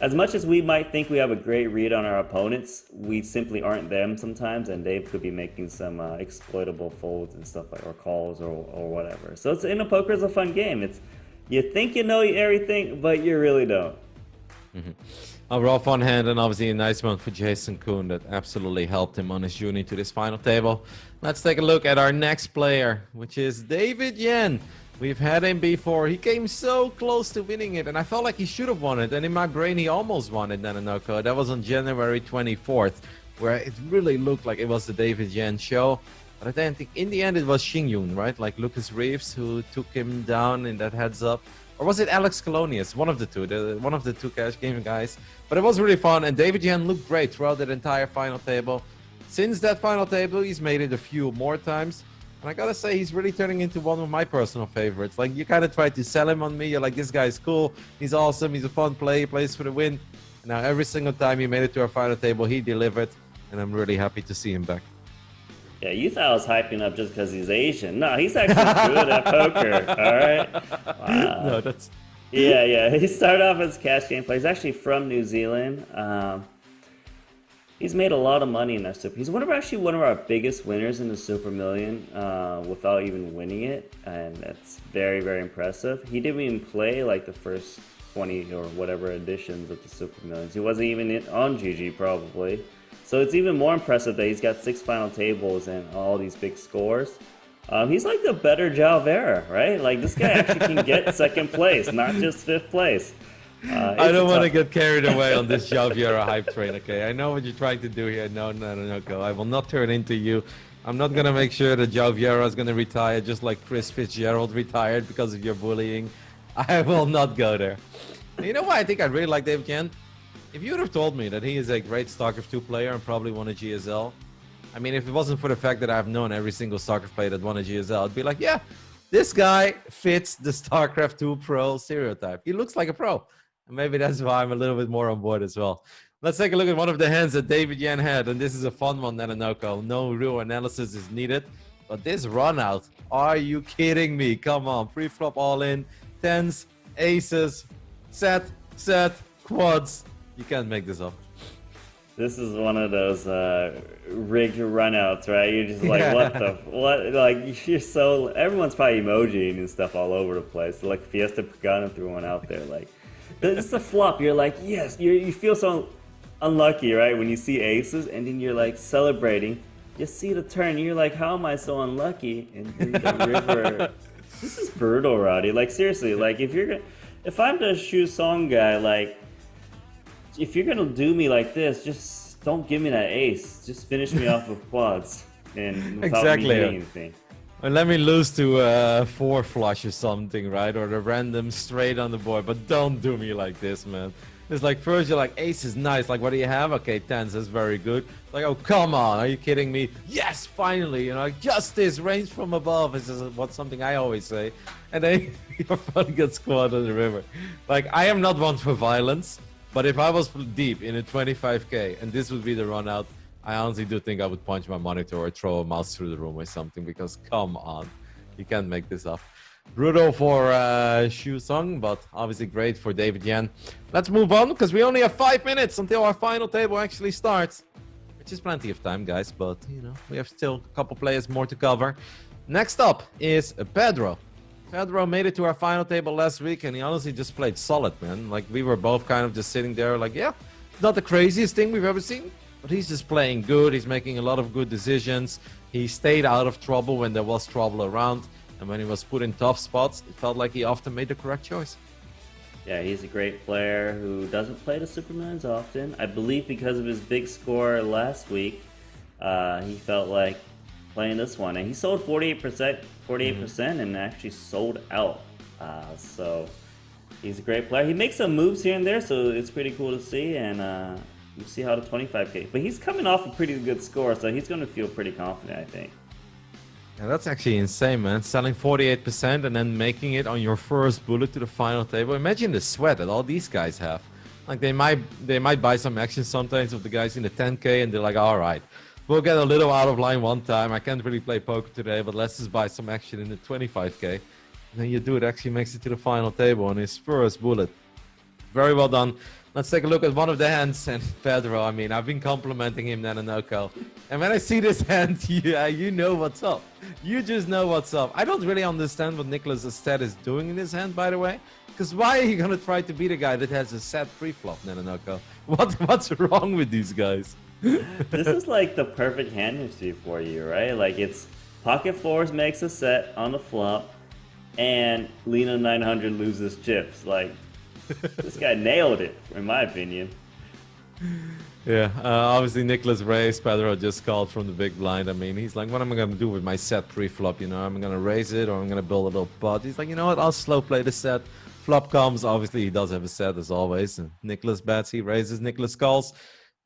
as much as we might think we have a great read on our opponents, we simply aren't them sometimes, and they could be making some exploitable folds and stuff like, or calls or whatever. So poker is a fun game. You think you know everything, but you really don't.
Overall fun hand, and obviously a nice one for Jason Koon that absolutely helped him on his journey to this final table. Let's take a look at our next player, which is David Yan. We've had him before. He came so close to winning it, and I felt like he should have won it. And in my brain, he almost won it, Nanonoko. That was on January 24th, where it really looked like it was the David Yan show. But I then think in the end it was Xingyun, right? Like Lucas Reeves, who took him down in that heads up. Or was it Alex Colonius? One of the two. One of the two cash game guys. But it was really fun, and David Yan looked great throughout that entire final table. Since that final table, he's made it a few more times. And I gotta say, he's really turning into one of my personal favorites. Like, you kind of tried to sell him on me. You're like, this guy's cool. He's awesome. He's a fun player. He plays for the win. And now every single time he made it to our final table, he delivered. And I'm really happy to see him back.
Yeah, you thought I was hyping up just because he's Asian. No, he's actually good at poker, all right? Wow.
No, that's...
Yeah. He started off as cash game player. He's actually from New Zealand. He's made a lot of money in that super. He's one of our biggest winners in the Super Million without even winning it, and that's very, very impressive. He didn't even play like the first 20 or whatever editions of the Super Millions. He wasn't even on GG probably. So it's even more impressive that he's got 6 final tables and all these big scores. He's like the better Vieira, right? Like, this guy actually can get second place, not just 5th place.
I don't want to get carried away on this Vieira hype train, okay? I know what you're trying to do here. No, go. I will not turn into you. I'm not going to make sure that Vieira is going to retire just like Chris Fitzgerald retired because of your bullying. I will not go there. You know why I think I really like David Yan? If you would have told me that he is a great StarCraft 2 player and probably won a GSL, I mean, if it wasn't for the fact that I've known every single StarCraft player that won a GSL, I'd be like, yeah, this guy fits the StarCraft 2 pro stereotype. He looks like a pro. And maybe that's why I'm a little bit more on board as well. Let's take a look at one of the hands that David Yan had, and this is a fun one, Nanonoko. No real analysis is needed, but this run out, are you kidding me? Come on, pre-flop all in, 10s, aces, set, quads. You can't make this up.
This is one of those rigged runouts, right? You're just like, what? Like, you're so... Everyone's probably emojiing and stuff all over the place. Like, Fiesta Pagano threw one out there. Like, it's a flop. You're like, yes. You feel so unlucky, right? When you see aces, and then you're like celebrating. You see the turn. You're like, how am I so unlucky? And then the river This is brutal, Roddy. Like seriously, like if I'm the Shu Song guy, like if you're gonna do me like this, just don't give me that ace. Just finish me off with quads and without me hitting anything.
And let me lose to 4 flush or something, right? Or the random straight on the board. But don't do me like this, man. It's like first you're like, ace is nice. Like, what do you have? Okay, tens is very good. Like, oh, come on. Are you kidding me? Yes, finally. You know, like, justice, range from above. This is what's something I always say. And then your fun gets caught on the river. Like, I am not one for violence. But if I was deep in a 25K and this would be the run out, I honestly do think I would punch my monitor or throw a mouse through the room or something, because come on, you can't make this up. Brutal for Shu Sung, but obviously great for David Yan. Let's move on, because we only have 5 minutes until our final table actually starts, which is plenty of time, guys, but, you know, we have still a couple players more to cover. Next up is Pedro. Pedro made it to our final table last week, and he honestly just played solid, man. Like, we were both kind of just sitting there like, yeah, not the craziest thing we've ever seen, but he's just playing good. He's making a lot of good decisions. He stayed out of trouble when there was trouble around. And when he was put in tough spots, it felt like he often made the correct choice.
Yeah, he's a great player who doesn't play the Super Millions often. I believe because of his big score last week, he felt like playing this one. And he sold 48%, and actually sold out. So he's a great player. He makes some moves here and there, so it's pretty cool to see. And you see how the 25K. But he's coming off a pretty good score, so he's going to feel pretty confident, I think.
Yeah, that's actually insane, man. Selling 48% and then making it on your first bullet to the final table. Imagine the sweat that all these guys have. Like, they might buy some action sometimes of the guys in the 10K, and they're like, all right, we'll get a little out of line one time. I can't really play poker today, but let's just buy some action in the 25K. And then your dude actually makes it to the final table on his first bullet. Very well done. Let's take a look at one of the hands. And Pedro, I mean, I've been complimenting him, Nanonoko. And when I see this hand, you know what's up. You just know what's up. I don't really understand what Niklas Astedt is doing in this hand, by the way. Because why are you going to try to beat a guy that has a set pre-flop, Nanonoko? What's wrong with these guys?
This is like the perfect hand history for you, right? Like, it's pocket fours makes a set on the flop, and Lena 900 loses chips. Like, this guy nailed it, in my opinion.
Yeah, obviously Niklas raised. Pedro just called from the big blind. I mean, he's like, what am I going to do with my set pre-flop? You know, I'm going to raise it or I'm going to build a little pot. He's like, you know what, I'll slow play the set. Flop comes. Obviously, he does have a set as always. And Niklas bets, he raises, Niklas calls,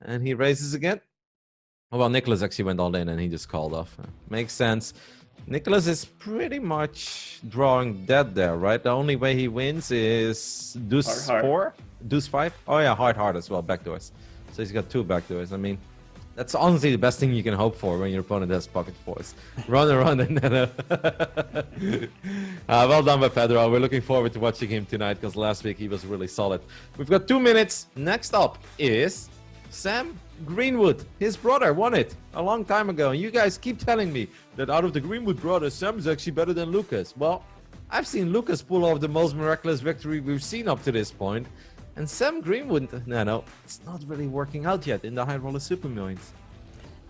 and he raises again. Well, Niklas actually went all in and he just called off. Makes sense. Niklas is pretty much drawing dead there, right? The only way he wins is deuce
Heart.
4, deuce 5. Oh yeah, heart as well, backdoors. So he's got 2 backdoors. I mean, that's honestly the best thing you can hope for when your opponent has pocket fours. Run around and then. Well done by Pedro. We're looking forward to watching him tonight, because last week he was really solid. We've got 2 minutes. Next up is Sam Greenwood. His brother won it a long time ago. And you guys keep telling me that out of the Greenwood brothers, Sam is actually better than Lucas. Well, I've seen Lucas pull off the most miraculous victory we've seen up to this point. And Sam Greenwood, no, it's not really working out yet in the high roller Super Millions.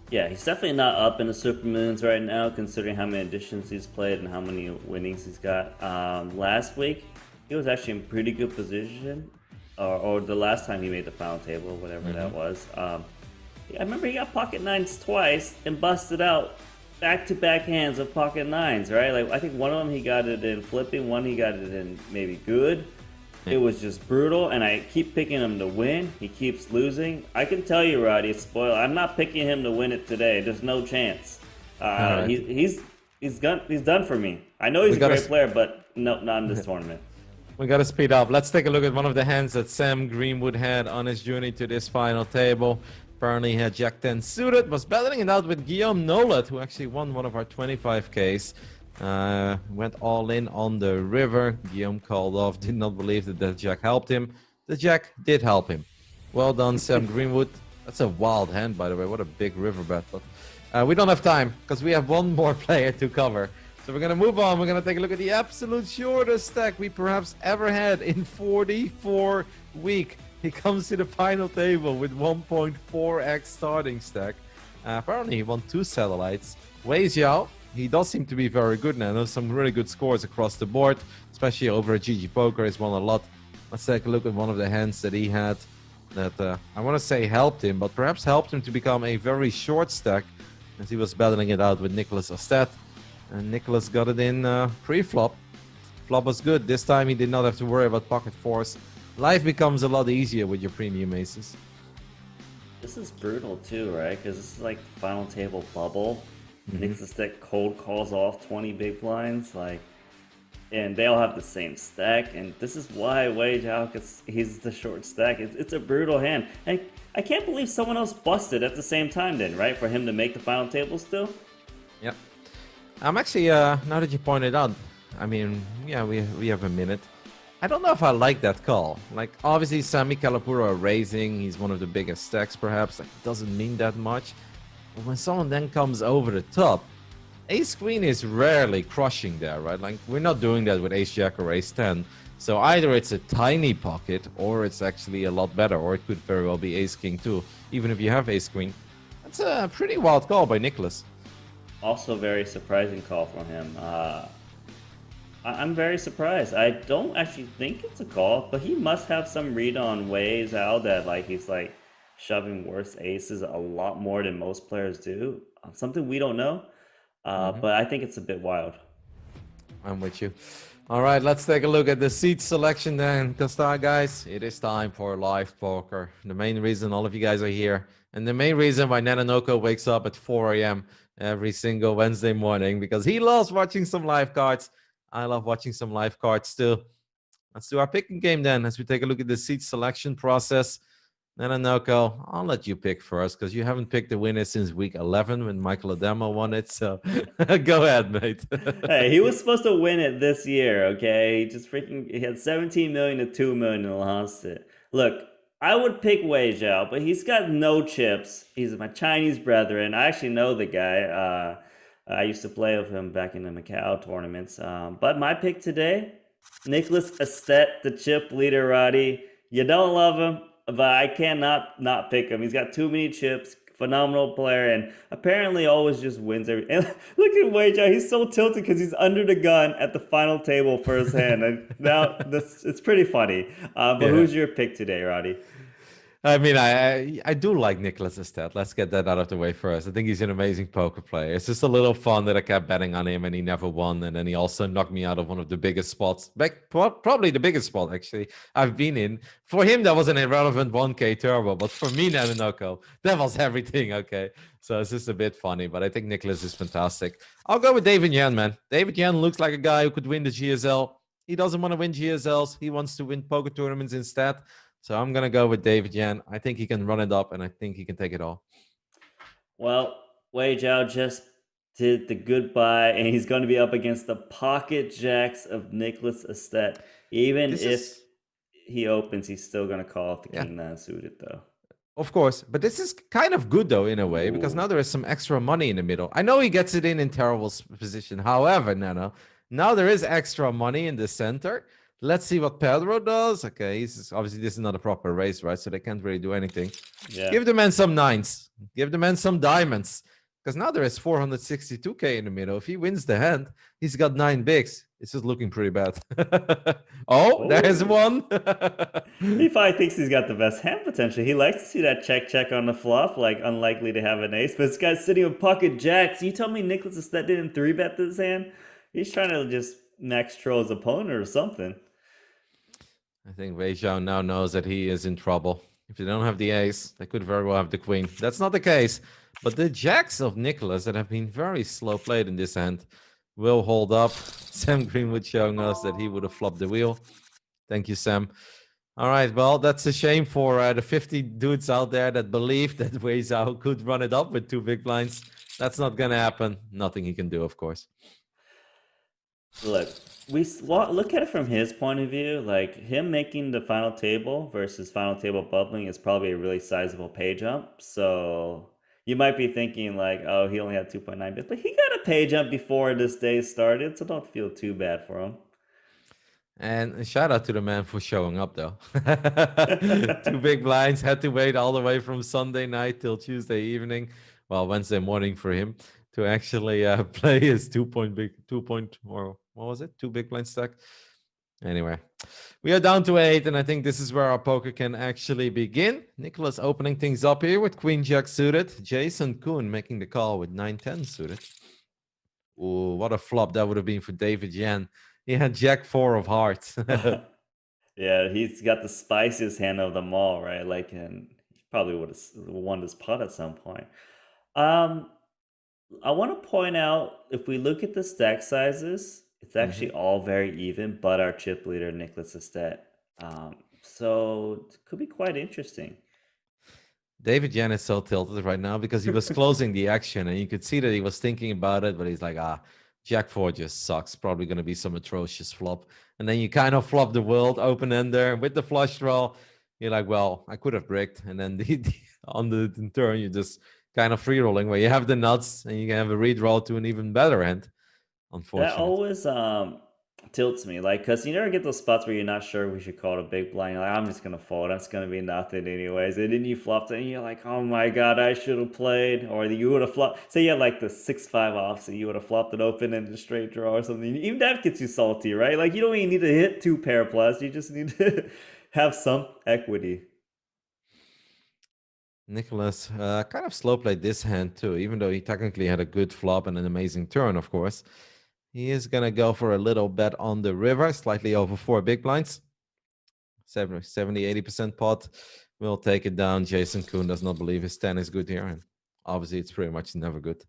Yeah, he's definitely not up in the Super Millions right now, considering how many additions he's played and how many winnings he's got. Last week, he was actually in pretty good position, or the last time he made the final table, whatever that was. I remember he got pocket nines twice and busted out back-to-back hands of pocket nines, right? Like, I think one of them he got it in flipping, one he got it in maybe good. It was just brutal, and I keep picking him to win. He keeps losing. I can tell you, Roddy, spoiler, I'm not picking him to win it today. There's no chance.
Right.
He's done for me. I know he's a great player, but no, not in this tournament.
We got to speed up. Let's take a look at one of the hands that Sam Greenwood had on his journey to this final table. Apparently he had Jack 10 suited, was battling it out with Guillaume Nolet, who actually won one of our 25Ks. Went all in on the river. Guillaume called off, did not believe that the Jack helped him. The Jack did help him. Well done, Sam Greenwood. That's a wild hand, by the way. What a big river bet. But we don't have time, because we have one more player to cover. So we're going to move on. We're going to take a look at the absolute shortest stack we perhaps ever had in 44 week. He comes to the final table with 1.4x starting stack. Apparently he won 2 satellites. Wei Xiao he does seem to be very good now. There's some really good scores across the board, especially over at GGPoker. He's won a lot. Let's take a look at one of the hands that he had that I want to say helped him, but perhaps helped him to become a very short stack as he was battling it out with Niklas Astedt. And Niklas got it in pre-flop. Flop was good. This time he did not have to worry about pocket fours. Life becomes a lot easier with your premium aces.
This is brutal too, right? Because this is like the final table bubble. Niklas Astedt cold calls off 20 big blinds, like, and they all have the same stack. And this is why Wei Zhao, because he's the short stack. It's a brutal hand, and I can't believe someone else busted at the same time. Then, right, for him to make the final table still.
Yep. I'm actually now that you pointed out, I mean, yeah, we have a minute. I don't know if I like that call. Like, obviously, Sami Calapuro are raising. He's one of the biggest stacks, perhaps. Like, it doesn't mean that much. But when someone then comes over the top, ace queen is rarely crushing there, right? Like, we're not doing that with ace jack or ace 10. So either it's a tiny pocket, or it's actually a lot better, or it could very well be ace king too, even if you have ace queen. That's a pretty wild call by Niklas.
Also, very surprising call from him. I'm very surprised. I don't actually think it's a call, but he must have some read on Wei Zhao that like he's like shoving worse aces a lot more than most players do. Something we don't know, but I think it's a bit wild.
I'm with you. All right, let's take a look at the seat selection then. Because, guys, it is time for live poker. The main reason all of you guys are here, and the main reason why Nanonoko wakes up at 4 a.m. every single Wednesday morning, because he loves watching some live cards. I love watching some live cards too. Let's do our picking game then as we take a look at the seat selection process. Nanonoko, I'll let you pick first because you haven't picked the winner since week 11 when Michael Ademo won it. So go ahead, mate.
Hey, he was supposed to win it this year, okay? He had 17 million to 2 million and lost it. Look, I would pick Wei Zhao, but he's got no chips. He's my Chinese brethren. I actually know the guy. I used to play with him back in the Macau tournaments. But my pick today, Niklas Astedt, the chip leader, Roddy. You don't love him, but I cannot not pick him. He's got too many chips. Phenomenal player, and apparently always just wins every. And look at Wei Zhao. He's so tilted because he's under the gun at the final table first hand. And now it's pretty funny. But who's your pick today, Roddy?
I mean, I do like Niklas Astedt. Let's get that out of the way first. I think he's an amazing poker player. It's just a little fun that I kept betting on him and he never won. And then he also knocked me out of one of the biggest spots, probably the biggest spot actually I've been in. For him, that was an irrelevant 1K turbo, but for me, Nanonoko, that was everything. Okay, so it's just a bit funny, but I think Niklas is fantastic. I'll go with David Yan, man. David Yan looks like a guy who could win the GSL. He doesn't want to win GSLs. He wants to win poker tournaments instead. So I'm going to go with David Yan. I think he can run it up, and I think he can take it all.
Well, Wei Zhao just did the goodbye, and he's going to be up against the pocket jacks of Niklas Astedt. Even if he opens, he's still going to call off the king nine suited, though.
Of course, but this is kind of good, though, in a way, because now there is some extra money in the middle. I know he gets it in terrible position. However, now there is extra money in the center. Let's see what Pedro does. Okay, obviously this is not a proper race, right? So they can't really do anything. Yeah. Give the man some nines. Give the man some diamonds. Because now there is 462K in the middle. If he wins the hand, he's got 9 bigs. It's just looking pretty bad. There's one.
He probably thinks he's got the best hand potential. He likes to see that check on the flop, like unlikely to have an ace. But this guy's sitting with pocket jacks. You tell me Niklas Astedt didn't 3-bet this hand? He's trying to just max troll his opponent or something.
I think Wei Zhao now knows that he is in trouble. If they don't have the ace, they could very well have the queen. That's not the case. But the jacks of Niklas that have been very slow played in this hand will hold up. Sam Greenwood showing us that he would have flopped the wheel. Thank you, Sam. All right, well, that's a shame for the 50 dudes out there that believe that Wei Zhao could run it up with 2 big blinds. That's not going to happen. Nothing he can do, of course.
Look, we look at it from his point of view. Like, him making the final table versus final table bubbling is probably a really sizable pay jump. So you might be thinking like, oh, he only had 2.9 bits, but he got a pay jump before this day started, so don't feel too bad for him.
And a shout out to the man for showing up, though. 2 big blinds, had to wait all the way from Sunday night till Tuesday evening, well, Wednesday morning for him to actually play his 2 point or what was it? 2 big blind stack. Anyway, we are down to 8, and I think this is where our poker can actually begin. Niklas opening things up here with Queen Jack suited. Jason Koon making the call with 9-10 suited. Ooh, what a flop that would have been for David Yan. He had Jack 4 of hearts.
Yeah, he's got the spiciest hand of them all, right? Like, and he probably would have won this pot at some point. I want to point out, if we look at the stack sizes, it's actually all very even, but our chip leader, Niklas Astedt. So it could be quite interesting.
David Yan is so tilted right now because he was closing the action, and you could see that he was thinking about it, but he's like, Jack 4 just sucks. Probably going to be some atrocious flop. And then you kind of flop the world open ender with the flush draw. You're like, well, I could have bricked. And then on the turn, you just kind of free rolling where you have the nuts and you can have a redraw to an even better hand.
That
Unfortunately.
always tilts me, like, because you never get those spots where you're not sure we should call it a big blind. You're like, I'm just gonna fold. That's gonna be nothing anyways. And then you flopped it, and you're like, oh my god, I should have played. Or you would have flopped. Say you had like the 6-5 off, so you would have flopped it open and a straight draw or something. Even that gets you salty, right? Like, you don't even need to hit 2 pair plus. You just need to have some equity.
Niklas kind of slow played this hand too, even though he technically had a good flop and an amazing turn, of course. He is going to go for a little bet on the river, slightly over 4 big blinds. 70, 80% pot. We'll take it down. Jason Koon does not believe his 10 is good here. And obviously, it's pretty much never good.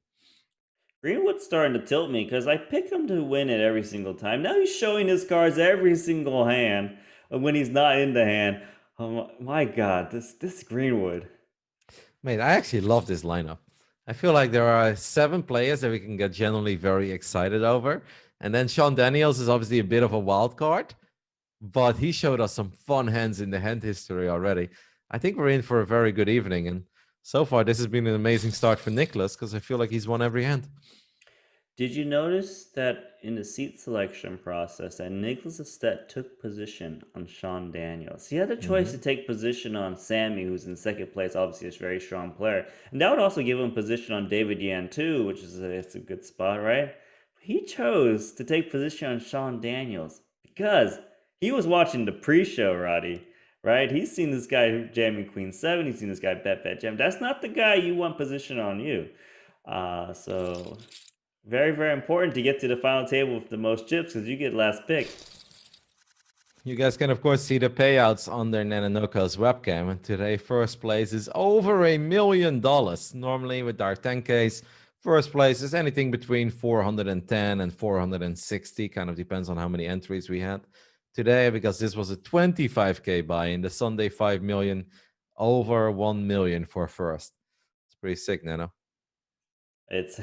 Greenwood's starting to tilt me because I pick him to win it every single time. Now he's showing his cards every single hand when he's not in the hand. Oh my god, this Greenwood.
Mate, I actually love this lineup. I feel like there are 7 players that we can get generally very excited over. And then Sean Daniels is obviously a bit of a wild card, but he showed us some fun hands in the hand history already. I think we're in for a very good evening. And so far, this has been an amazing start for Niklas because I feel like he's won every hand.
Did you notice that in the seat selection process that Niklas Astedt took position on Sean Daniels? He had the choice to take position on Sami, who's in second place, obviously a very strong player. And that would also give him position on David Yan too, which is it's a good spot, right? He chose to take position on Sean Daniels because he was watching the pre-show, Roddy, right? He's seen this guy jamming Queen 7. He's seen this guy bet jam. That's not the guy you want position on you. So very, very important to get to the final table with the most chips because you get last pick.
You guys can, of course, see the payouts on their Nanonoko's webcam. And today, first place is over $1 million. Normally, with our 10Ks, first place is anything between 410 and 460. Kind of depends on how many entries we had. Today, because this was a 25K buy-in, the Sunday 5 million, over 1 million for first. It's pretty sick, Nano.
It's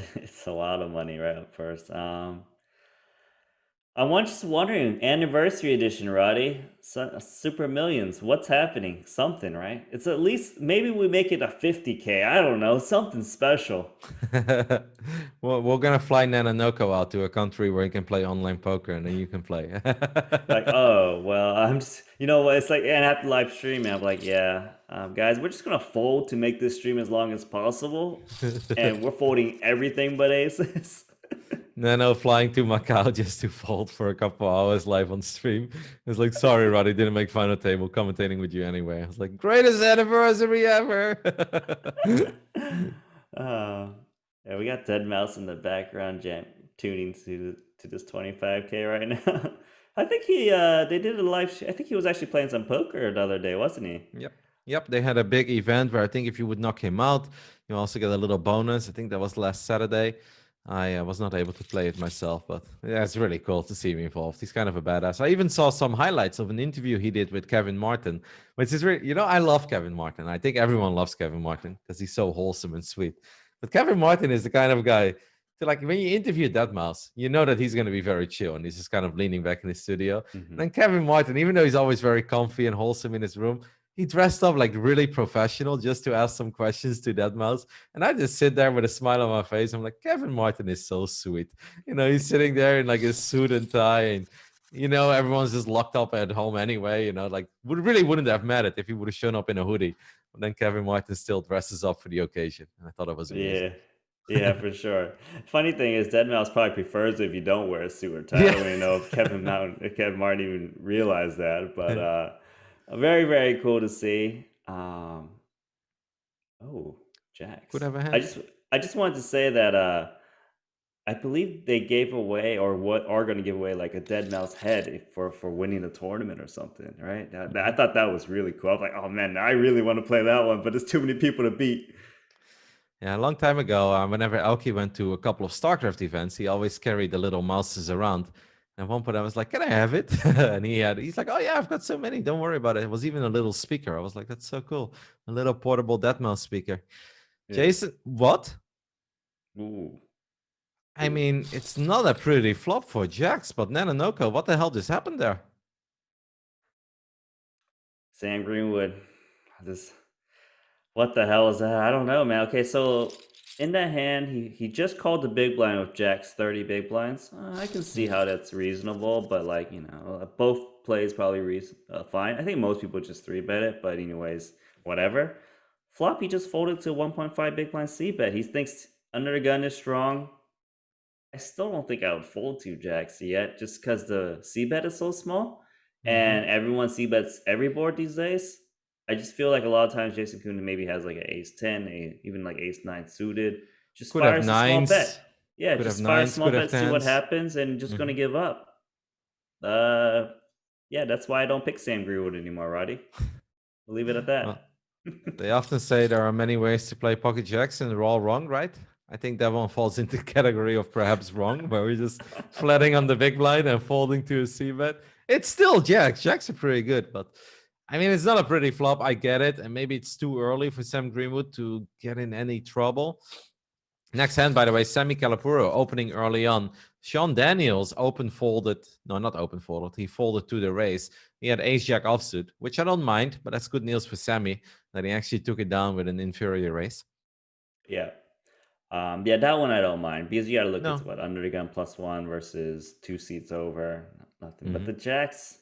a lot of money right up first. I'm just wondering, anniversary edition, Roddy, Super Millions. What's happening? Something, right? It's at least maybe we make it a 50K. I don't know, something special.
Well, we're gonna fly Nanonoko out to a country where he can play online poker, and then you can play.
Like, oh well, I'm just, you know what? It's like, and after live stream, I'm like, yeah, guys, we're just gonna fold to make this stream as long as possible, and we're folding everything but aces.
Nano flying to Macau just to fold for a couple hours live on stream. It's like, sorry, Roddy, didn't make final table, commentating with you anyway. I was like, greatest anniversary ever.
Yeah, we got Dead Mouse in the background tuning to this 25K right now. I think they did a live. I think he was actually playing some poker the other day, wasn't he?
Yep. They had a big event where I think if you would knock him out, you also get a little bonus. I think that was last Saturday. I was not able to play it myself, but yeah, it's really cool to see him involved. He's kind of a badass. I even saw some highlights of an interview he did with Kevin Martin, which is really, I love Kevin Martin. I think everyone loves Kevin Martin because he's so wholesome and sweet. But Kevin Martin is the kind of guy to, like, when you interview that mouse, you know that he's going to be very chill and he's just kind of leaning back in his studio. And then Kevin Martin, even though he's always very comfy and wholesome in his room, he dressed up like really professional just to ask some questions to that mouse. And I just sit there with a smile on my face. I'm like, Kevin Martin is so sweet. He's sitting there in like his suit and tie, and everyone's just locked up at home anyway. Like, we really wouldn't have mattered if he would have shown up in a hoodie. But then Kevin Martin still dresses up for the occasion. And I thought it was amazing.
Yeah. Yeah, for sure. Funny thing is, Deadmau5 probably prefers if you don't wear a suit or tie. I
Yeah.
don't even know if Kevin Martin even realized that, but very, very cool to see. Oh,
Could
Jax.
have a
I
hand.
just I just wanted to say that I believe they gave away or what are going to give away like a dead mouse head for winning the tournament or something, right? I
Mhm.
thought that was really cool. I was like, oh man, I really want to play that one, but there's too many people to beat.
Yeah, a long time ago, whenever Elkie went to a couple of StarCraft events, he always carried the little mouses around. And at one point, I was like, "Can I have it?" And he's like, "Oh yeah, I've got so many. Don't worry about it." It was even a little speaker. I was like, "That's so cool, a little portable dead mouse speaker."
Yeah.
Jason, what?
Ooh.
I
Ooh.
mean, it's not a pretty flop for Jax, but Nanonoko, what the hell just happened there?
Sam Greenwood. This What the hell is that? I don't know, man. Okay, so in that hand, he just called the big blind with Jack's 30 big blinds. I can see how that's reasonable, but like, both plays probably fine. I think most people just 3-bet it, but anyways, whatever. Flop, he just folded to 1.5 big blind C-bet. He thinks under the gun is strong. I still don't think I would fold 2 jacks yet, just because the C-bet is so small,
Mm-hmm.
and everyone C-bets every board these days. I just feel like a lot of times Jason Koon maybe has like an ace 10, even like ace 9 suited. Just
Could have
fires a small bet.
nines,
Yeah,
could have
just fire a
nines,
small
could have
bet, see what
tens.
happens, and just gonna
Mm-hmm.
give up. Uh, yeah, that's why I don't pick Sam Greenwood anymore, Roddy. We'll leave it at
Well,
that.
they often say there are many ways to play pocket jacks, and they're all wrong, right? I think that one falls into the category of perhaps wrong, where we're just flatting on the big blind and folding to a C bet. It's still jacks. Jacks are pretty good, but I mean, it's not a pretty flop. I get it, and maybe it's too early for Sam Greenwood to get in any trouble. Next hand, by the way, Sami Calapuro opening early on. Sean Daniels open folded. No, not open folded. He folded to the raise. He had ace jack offsuit, which I don't mind, but that's good news for Sami that he actually took it down with an inferior raise.
Yeah. Yeah, that one I don't mind because you got to look at
No.
what under the gun +1 versus 2 seats over, nothing. But
Mm-hmm.
the jacks,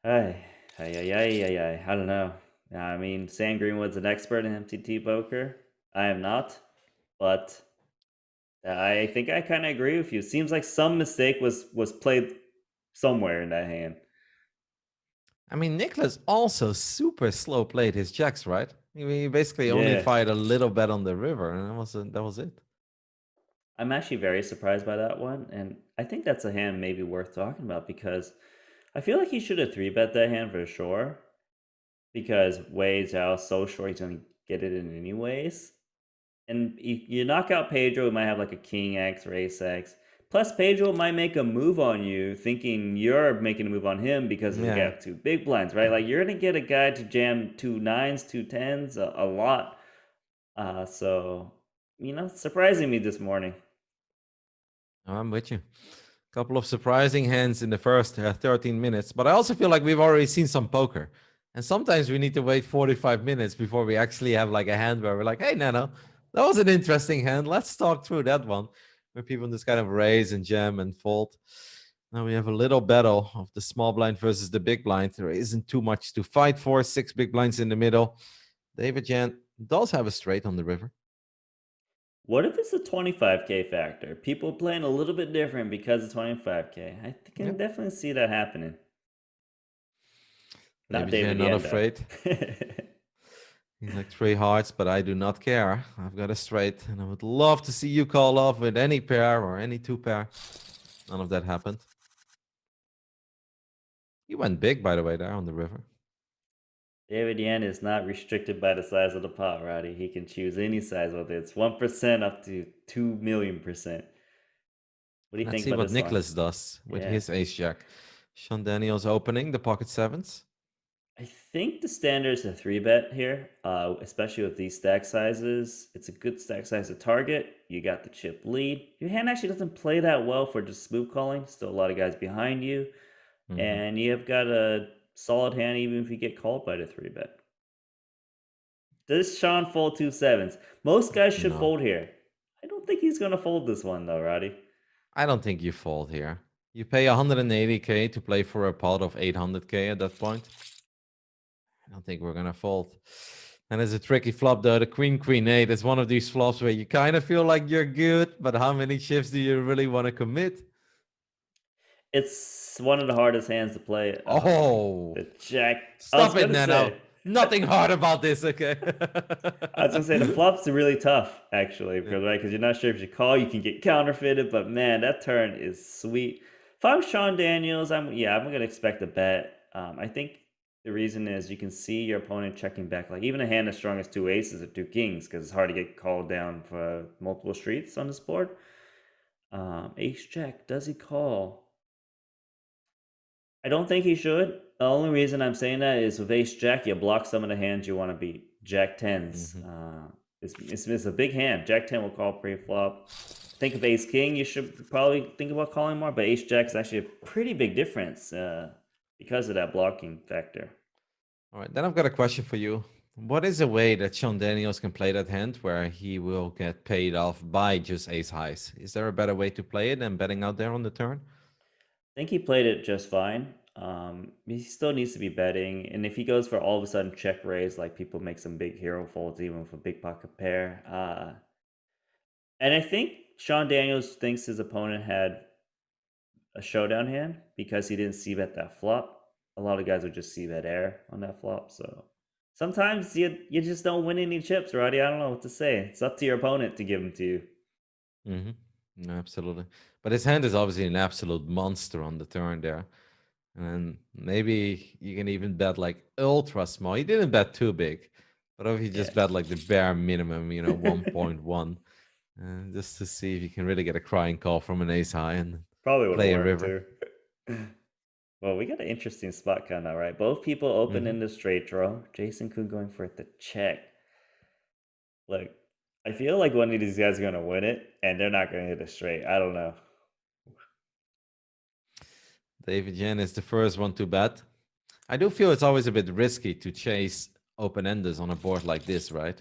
I don't know. I mean, Sam Greenwood's an expert in MTT poker. I am not, but I think I kind of agree with you. Seems like some mistake was played somewhere in that hand.
I mean, Niklas also super slow played his jacks, right? He basically only
Yeah,
fired a little bet on the river, and that was it.
I'm actually very surprised by that one, and I think that's a hand maybe worth talking about because I feel like he should have 3-bet that hand for sure. Because Wei Zhao's so short, he's gonna get it in anyways. And you knock out Pedro, who might have like a King X or Ace X. Plus, Pedro might make a move on you, thinking you're making a move on him because he's
Yeah.
got 2 big blinds, right? Like you're gonna get a guy to jam 2 9s, 2 10s, a lot. So surprising me this morning.
I'm with you. Couple of surprising hands in the first 13 minutes, but I also feel like we've already seen some poker. And sometimes we need to wait 45 minutes before we actually have like a hand where we're like, hey, Nano, that was an interesting hand. Let's talk through that one. Where people just kind of raise and jam and fold. Now we have a little battle of the small blind versus the big blind. There isn't too much to fight for. 6 big blinds in the middle. David Yan does have a straight on the river.
What if it's a 25K factor? People playing a little bit different because of 25K. I can
Yep.
definitely see that happening. Not
David Yan
David
not
Yan, though.
afraid. He's like 3 hearts, but I do not care. I've got a straight, and I would love to see you call off with any pair or any 2 pair. None of that happened. He went big, by the way, there on the river.
David Yan is not restricted by the size of the pot, Roddy. He can choose any size, whether it's 1% up to 2,000,000%. What do you
Let's
think
see
about
what
this one?
Niklas does with
Yeah.
his ace jack. Sean Daniels opening the pocket sevens.
I think the standard is a 3-bet here, especially with these stack sizes. It's a good stack size to target. You got the chip lead. Your hand actually doesn't play that well for just smooth calling. Still a lot of guys behind you.
Mm-hmm.
And you have got a solid hand even if you get called by the 3-bet. Does Sean fold 2 7s? Most guys should
No,
fold here. I don't think he's going to fold this one, though, Roddy.
I don't think you fold here. You pay 180K to play for a pot of 800K at that point. I don't think we're gonna fold. And it's a tricky flop though. The queen eight is one of these flops where you kind of feel like you're good, but how many chips do you really want to commit?
It's one of the hardest hands to play.
Oh,
The jack. I was
stop it,
gonna
Nano.
say.
Nothing hard about this, okay?
I was gonna say the flops are really tough, actually,
Yeah.
because you're not sure if you call, you can get counterfeited, but man, that turn is sweet. If I'm Sean Daniels, I'm gonna expect a bet. I think the reason is you can see your opponent checking back, like even a hand as strong as two aces or two kings, because it's hard to get called down for multiple streets on this board. Ace jack, does he call? I don't think he should. The only reason I'm saying that is with ace jack, you block some of the hands you want to beat. Jack tens.
Mhm.
It's a big hand. Jack 10 will call pre-flop. Think of ace king, you should probably think about calling more, but ace jack is actually a pretty big difference because of that blocking factor.
All right, then I've got a question for you. What is a way that Sean Daniels can play that hand where he will get paid off by just ace highs? Is there a better way to play it than betting out there on the turn?
I think he played it just fine. He still needs to be betting, and if he goes for all of a sudden check raise, like people make some big hero folds even with a big pocket pair. And I think Sean Daniels thinks his opponent had a showdown hand because he didn't see bet that flop. A lot of guys would just see bet air on that flop. So sometimes you just don't win any chips, Roddy. I don't know what to say. It's up to your opponent to give them to you.
Mm-hmm. Absolutely. But his hand is obviously an absolute monster on the turn there. And maybe you can even bet like ultra small. He didn't bet too big, but if you just
Yeah.
bet like the bare minimum, 1.1, just to see if you can really get a crying call from an ace high and
Probably would have
play a
worked
river.
too. Well, we got an interesting spot kind of right. Both people open
Mm-hmm.
in the straight draw. Jason Koon going for it to check. Like, I feel like one of these guys is gonna win it, and they're not gonna hit a straight. I don't know.
David Yan is the first one to bet. I do feel it's always a bit risky to chase open-enders on a board like this, right?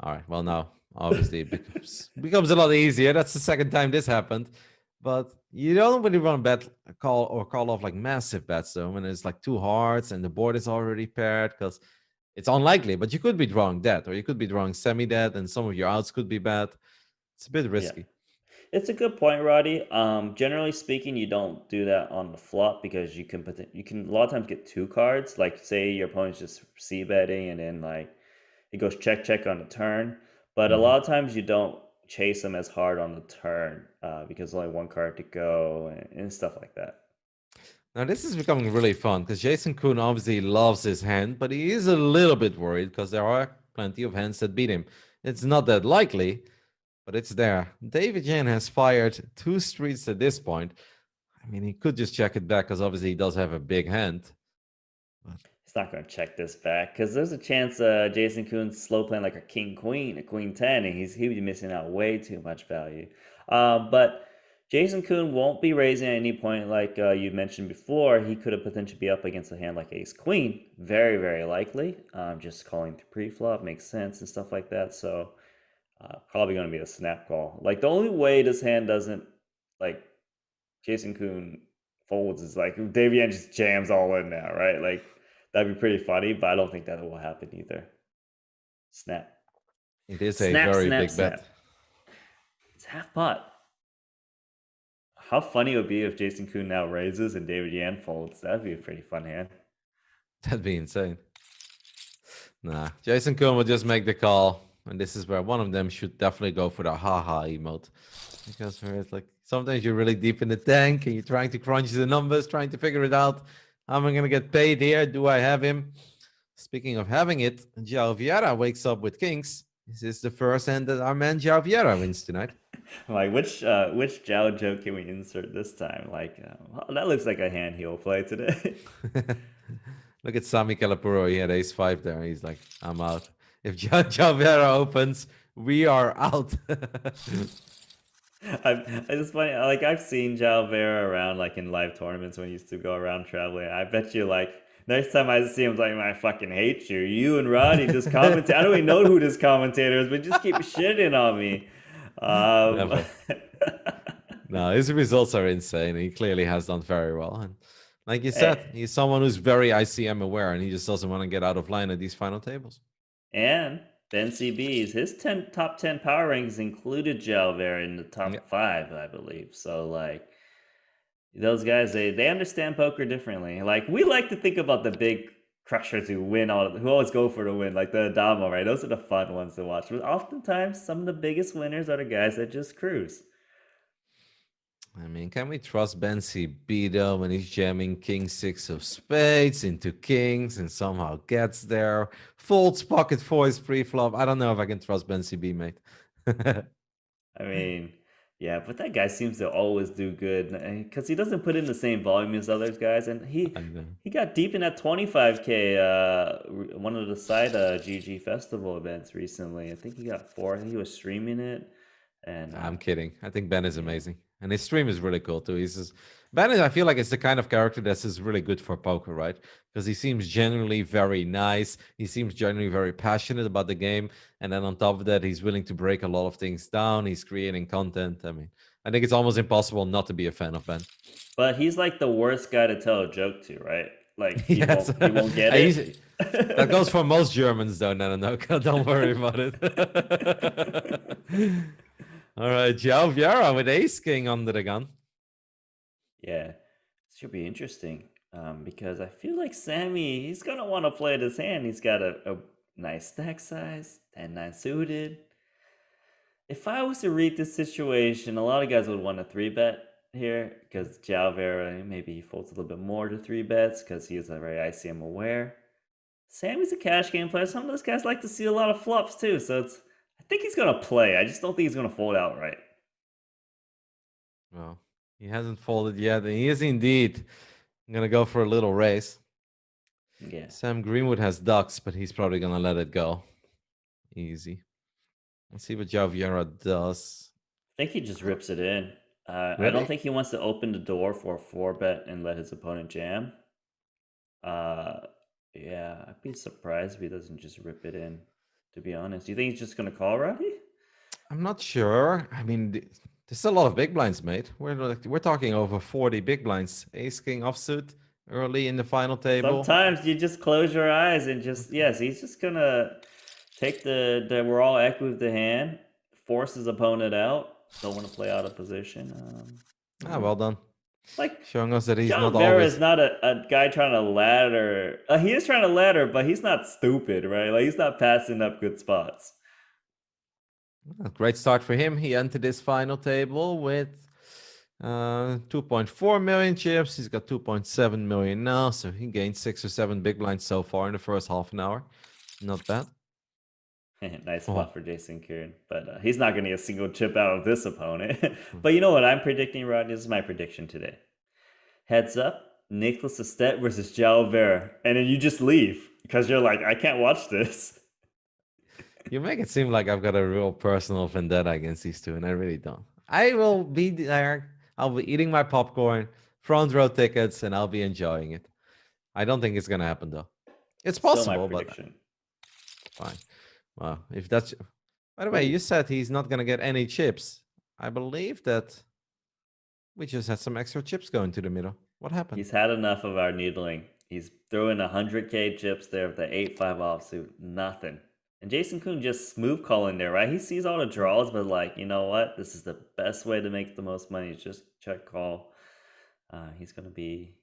All right, well now, obviously it becomes a lot easier. That's the second time this happened. But you don't really want to bet call off like massive bets though when it's like two hearts and the board is already paired because it's unlikely, but you could be drawing dead or you could be drawing semi-dead and some of your outs could be bad. It's a bit
Yeah.
risky.
It's a good point, Roddy. Generally speaking, you don't do that on the flop because you can a lot of times get two cards. Like say your opponent's just c betting and then like it goes check check on the turn. But a
Mhm.
lot of times you don't chase them as hard on the turn because there's only one card to go and stuff like that.
Now this is becoming really fun because Jason Koon obviously loves his hand, but he is a little bit worried because there are plenty of hands that beat him. It's not that likely, but it's there. David Yan has fired two streets at this point. I mean, he could just check it back because obviously he does have a big hand. But
He's not going to check this back because there's a chance Jason Koon's slow playing like a king queen, a queen 10, and he'd be missing out way too much value. But Jason Koon won't be raising at any point, like you mentioned before. He could have potentially be up against a hand like ace queen, very very likely. Just calling the pre-flop makes sense and stuff like that. So probably going to be a snap call. Like the only way this hand doesn't like Jason Koon folds is like Davian just jams all in now, right? Like that'd be pretty funny, but I don't think that will happen either. Snap.
it is a
Snap,
very
snap,
big bet.
snap. It's half pot. How funny it would be if Jason Koon now raises and David Yan folds. That'd be a pretty fun hand.
That'd be insane. Nah, Jason Koon will just make the call. And this is where one of them should definitely go for the haha emote. Because where it's like sometimes you're really deep in the tank and you're trying to crunch the numbers, trying to figure it out. How am I going to get paid here? Do I have him? Speaking of having it, João Vieira wakes up with kings. This is the first hand that our man João Vieira wins tonight.
Like which Jao joke can we insert this time? Like that looks like a hand he'll play today.
Look at Sami Calapuro. He had ace 5 there. He's like, I'm out. If João Vieira opens, we are out.
It's funny. Like I've seen Jao Vera around, like in live tournaments when he used to go around traveling. I bet you, like next time I see him, like I fucking hate you. You and Roddy just commentate. I don't even know who this commentator is, but just keep shitting on me.
Never. No, his results are insane. He clearly has done very well. And like you said, he's someone who's very ICM aware and he just doesn't want to get out of line at these final tables.
And Ben CB's his top 10 power rankings included Jalver in the
Yeah.
top 5, I believe. So like those guys, they understand poker differently. Like we like to think about the big crushers who who always go for the win, like the Adamo, right? Those are the fun ones to watch. But oftentimes, some of the biggest winners are the guys that just cruise.
I mean, can we trust Ben CB though when he's jamming king six of spades into kings and somehow gets there? Folds pocket four is pre-flop. I don't know if I can trust Ben CB, mate.
I mean, yeah, but that guy seems to always do good because he doesn't put in the same volume as other guys, and
I know.
he got deep in that 25K one of the side GG festival events recently. I think he got 4. I think he was streaming it, and
I'm kidding. I think Ben is
yeah.
amazing. And his stream is really cool too. He's just, Ben is, I feel like it's the kind of character that's just really good for poker, right? Because he seems genuinely very nice. He seems genuinely very passionate about the game. And then on top of that, he's willing to break a lot of things down. He's creating content. I mean, I think it's almost impossible not to be a fan of Ben.
But he's like the worst guy to tell a joke to, right? Like
Yes.
he won't get
He's-
it.
that goes for most Germans, though, Nanonoko. Don't worry about it. All right, Joe Vieira with ace king under the gun.
Yeah, this should be interesting because I feel like Sammy, he's gonna want to play this hand. He's got a nice stack size, 10-9 suited. If I was to read this situation, a lot of guys would want to 3-bet here because Jalvera, maybe he folds a little bit more to 3-bets because he is a very ICM aware. Sammy's a cash game player. Some of those guys like to see a lot of flops too, so I think he's gonna play. I just don't think he's gonna fold outright.
Well, he hasn't folded yet, and he is indeed going to go for a little race.
Yeah.
Sam Greenwood has ducks, but he's probably going to let it go. Easy. Let's see what Joe Vieira does.
I think he just rips it in. I
Really?
don't think he wants to open the door for a 4-bet and let his opponent jam. Yeah, I'd be surprised if he doesn't just rip it in, to be honest. Do you think he's just going to call Roddy?
I'm not sure. I mean, there's a lot of big blinds, mate. We're talking over 40 big blinds. Ace king offsuit early in the final table.
Sometimes you just close your eyes and just, yes, he's just going to take the we're all equity with the hand, force his opponent out. Don't want to play out of position.
Well done.
Like,
showing us that he's
John
not
Vera
always.
is not a guy trying to ladder. He is trying to ladder, but he's not stupid, right? Like, he's not passing up good spots.
Great start for him. He entered this final table with 2.4 million chips. He's got 2.7 million now, so he gained 6 or 7 big blinds so far in the first half an hour. Not bad.
Nice spot for Jason Kieran, but he's not going to get a single chip out of this opponent. But you know what I'm predicting, Rodney? This is my prediction today. Heads up, Niklas Astedt versus Jalver, and then you just leave because you're like, I can't watch this.
You make it seem like I've got a real personal vendetta against these two, and I really don't. I will be there. I'll be eating my popcorn, front row tickets, and I'll be enjoying it. I don't think it's gonna happen though. It's possible, but fine. Well, if that's. By the way, you said he's not gonna get any chips. I believe that we just had some extra chips going to the middle. What happened?
He's had enough of our needling. He's throwing 100K chips there with the 8-5 offsuit. Nothing. And Jason Koon just smooth calling there, right? He sees all the draws, but like, you know what? This is the best way to make the most money. Just check call. He's going to be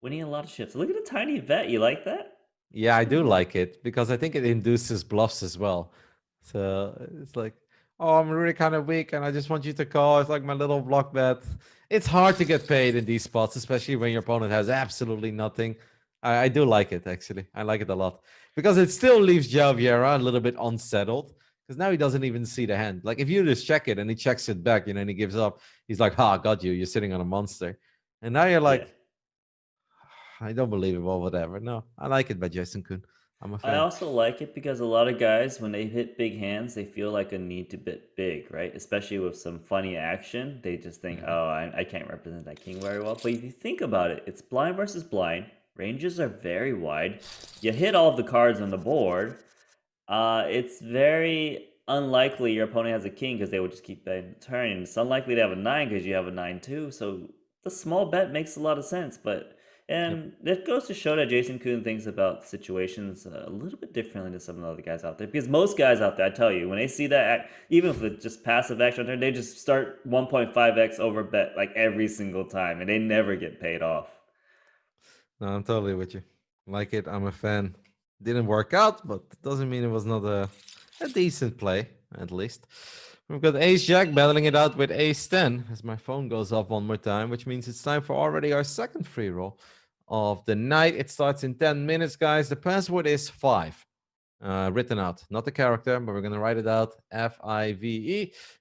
winning a lot of chips. Look at the tiny bet. You like that?
Yeah, I do like it because I think it induces bluffs as well. So it's like, oh, I'm really kind of weak and I just want you to call. It's like my little block bet. It's hard to get paid in these spots, especially when your opponent has absolutely nothing. I do like it, actually. I like it a lot because it still leaves Joe Vieira a little bit unsettled because now he doesn't even see the hand. Like if you just check it and he checks it back, and he gives up, he's like, ha, got you. You're sitting on a monster. And now you're like, I don't believe it, or whatever. No, I like it by Jason Koon. I'm a fan.
I also like it because a lot of guys, when they hit big hands, they feel like a need to bet big, right? Especially with some funny action. They just think, oh, I can't represent that king very well. But if you think about it, it's blind versus blind. Ranges are very wide. You hit all of the cards on the board. It's very unlikely your opponent has a king because they would just keep betting the turn. It's unlikely to have a 9 because you have a 9 too. So the small bet makes a lot of sense. But
Yep.
And that goes to show that Jason Koon thinks about situations a little bit differently than some of the other guys out there. Because most guys out there, I tell you, when they see that, even if it's just passive action, they just start 1.5x over bet like every single time, and they never get paid off.
No, I'm totally with you. Like it, I'm a fan. Didn't work out, but doesn't mean it was not a decent play, at least. We've got Ace Jack battling it out with Ace 10 as my phone goes off one more time, which means it's time for already our second free roll of the night. It starts in 10 minutes, guys. The password is 5. Written out, not the character, but we're going to write it out. FIVE.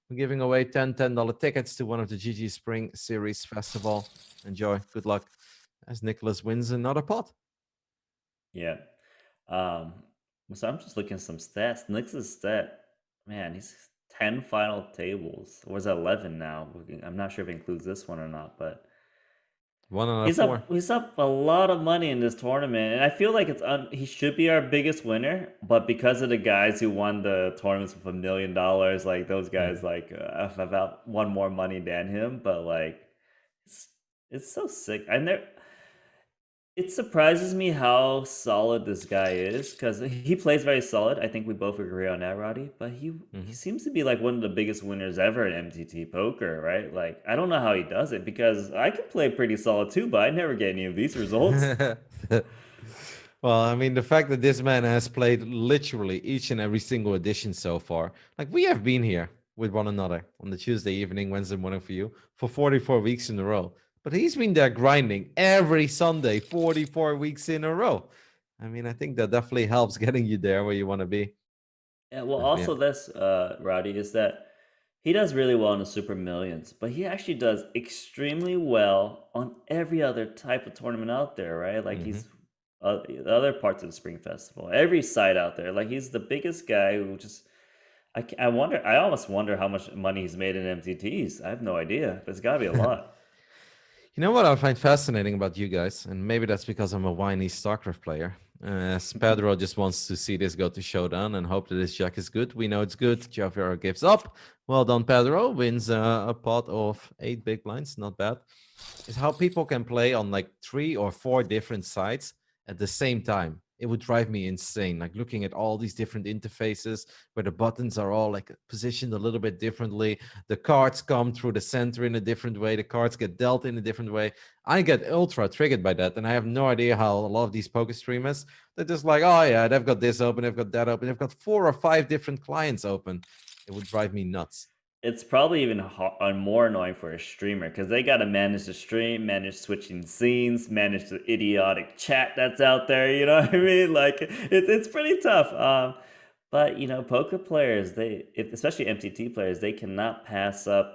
We're giving away 10 $10 tickets to one of the GG Spring Series Festival. Enjoy. Good luck as Niklas wins another pot.
Yeah. Um, so I'm just looking at some stats. Nick's stat, man, he's 10 final tables. Or is it 11 now? I'm not sure if it includes this one or not, but
1 out of 4.
He's up a lot of money in this tournament, and I feel like he should be our biggest winner, but because of the guys who won the tournaments with $1 million, like those guys, like have won more money than him. But like, it's so sick. It surprises me how solid this guy is because he plays very solid. I think we both agree on that, Roddy. But he seems to be like one of the biggest winners ever in MTT poker, right? Like I don't know how he does it because I can play pretty solid too, but I never get any of these results.
Well, I mean, the fact that this man has played literally each and every single edition so far, like we have been here with one another on the Tuesday evening, Wednesday morning for you, for 44 weeks in a row. But he's been there grinding every Sunday, 44 weeks in a row. I mean, I think that definitely helps getting you there where you want to be.
Yeah, well,
But yeah.
also this, Roddy, is that he does really well in the Super Millions, but he actually does extremely well on every other type of tournament out there, right? Like he's the other parts of the Spring Festival, every site out there. Like he's the biggest guy who just. I wonder. I almost wonder how much money he's made in MTTs. I have no idea, but it's got to be a lot.
You know what I find fascinating about you guys, and maybe that's because I'm a whiny StarCraft player. Pedro just wants to see this go to showdown and hope that this jack is good. We know it's good. Javier gives up. Well done, Pedro. Wins a pot of 8 big blinds. Not bad. Is how people can play on like 3 or 4 different sites at the same time. It would drive me insane. Like looking at all these different interfaces where the buttons are all like positioned a little bit differently. The cards come through the center in a different way. The cards get dealt in a different way. I get ultra triggered by that. And I have no idea how a lot of these poker streamers, they're just like, oh yeah, they've got this open, they've got that open. They've got 4 or 5 different clients open. It would drive me nuts.
It's probably even more annoying for a streamer because they got to manage the stream, manage switching scenes, manage the idiotic chat that's out there. You know what I mean? Like it's pretty tough. But poker players, especially MTT players, they cannot pass up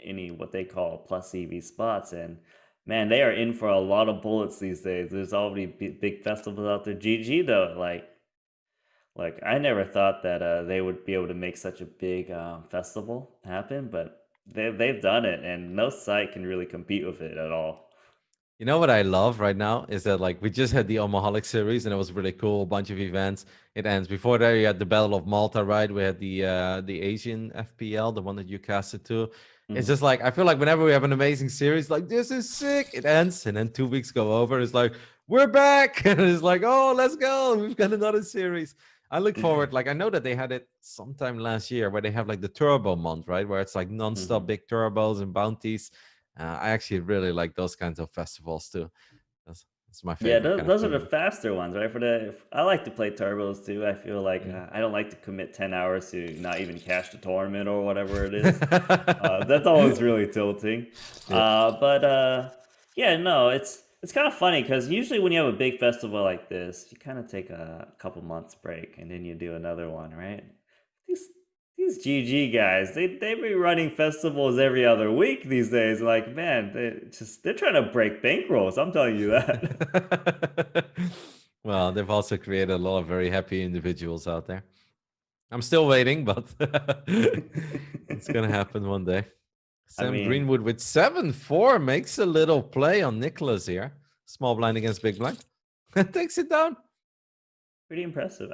any what they call plus EV spots, and man, they are in for a lot of bullets these days. There's already big festivals out there. GG though, like I never thought that they would be able to make such a big festival happen, but they've done it, and no site can really compete with it at all.
You know what I love right now is that like we just had the Omaholic series and it was really cool, a bunch of events. It ends. Before that, you had the Battle of Malta, right? We had the Asian FPL, the one that you casted to. It's just like I feel like whenever we have an amazing series, like this is sick, it ends, and then 2 weeks go over. It's like we're back, and it's like oh, let's go, we've got another series. I look forward. Like I know that they had it sometime last year where they have like the Turbo month, right? Where it's like nonstop big turbos and bounties. I actually really like those kinds of festivals too. That's my
Yeah,
favorite kind of
those are the
tournament.
faster ones, right? I like to play turbos too. I feel like I don't like to commit 10 hours to not even cash the tournament or whatever it is. That's always really tilting.
Yep.
Yeah, no, it's kind of funny because usually when you have a big festival like this, you kind of take a couple months break and then you do another one, right? These these GG guys, they be running festivals every other week these days. Like, man, they're trying to break bankrolls. I'm telling you that.
Well, they've also created a lot of very happy individuals out there. I'm still waiting, but it's gonna happen one day.
I
Sam
mean,
Greenwood with 7-4 makes a little play on Niklas here. Small blind against big blind. Takes it down.
pretty impressive.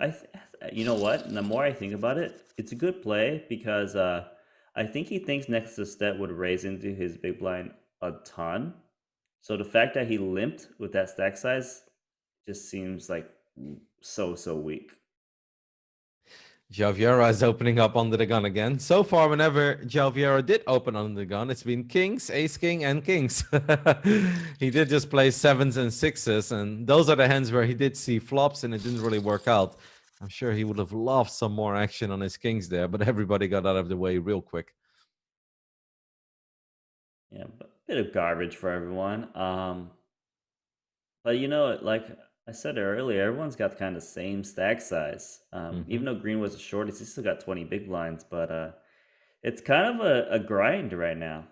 You know what? And the more I think about it, it's a good play because I think he thinks next to Astedt would raise into his big blind a ton, So the fact that he limped with that stack size just seems like so weak.
Vieira is opening up under the gun again. So far, whenever Vieira did open under the gun, it's been kings, ace king, and kings. He did just play 7s and 6s, and those are the hands where he did see flops, and it didn't really work out. I'm sure he would have loved some more action on his kings there, but everybody got out of the way real quick.
Yeah, a bit of garbage for everyone. But you know, like I said earlier, everyone's got kind of same stack size. Even though Greenwood's the shortest, he's still got 20 big blinds, but it's kind of a grind right now.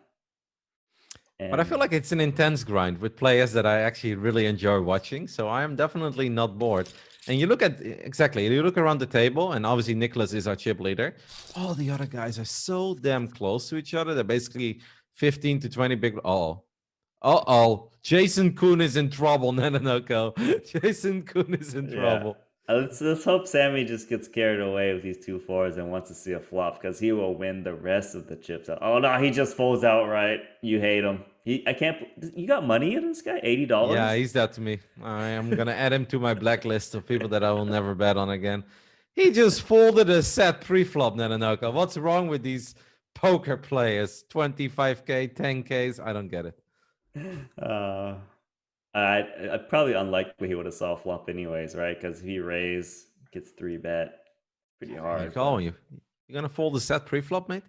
But I feel like it's an intense grind with players that I actually really enjoy watching. So I am definitely not bored. And you look at you look around the table, and obviously Niklas is our chip leader. All the other guys are so damn close to each other. They're basically 15 to 20 big. Uh-oh. Jason Koon is in trouble, Nanonoko. Jason Koon is in trouble.
Let's hope Sami just gets carried away with these 2-4s and wants to see a flop, because he will win the rest of the chips. Oh no, he just folds outright. You hate him. I can't. You got money in this guy? $80?
Yeah, he's that to me. I am gonna add him to my blacklist of people that I will never bet on again. He just folded a set pre-flop, Nanonoko. What's wrong with these poker players? 25K, 10Ks. I don't get it.
I probably unlikely he would have saw a flop anyways, right? Because if he raise, gets 3-bet pretty hard.
You gonna fold a set pre-flop, mate?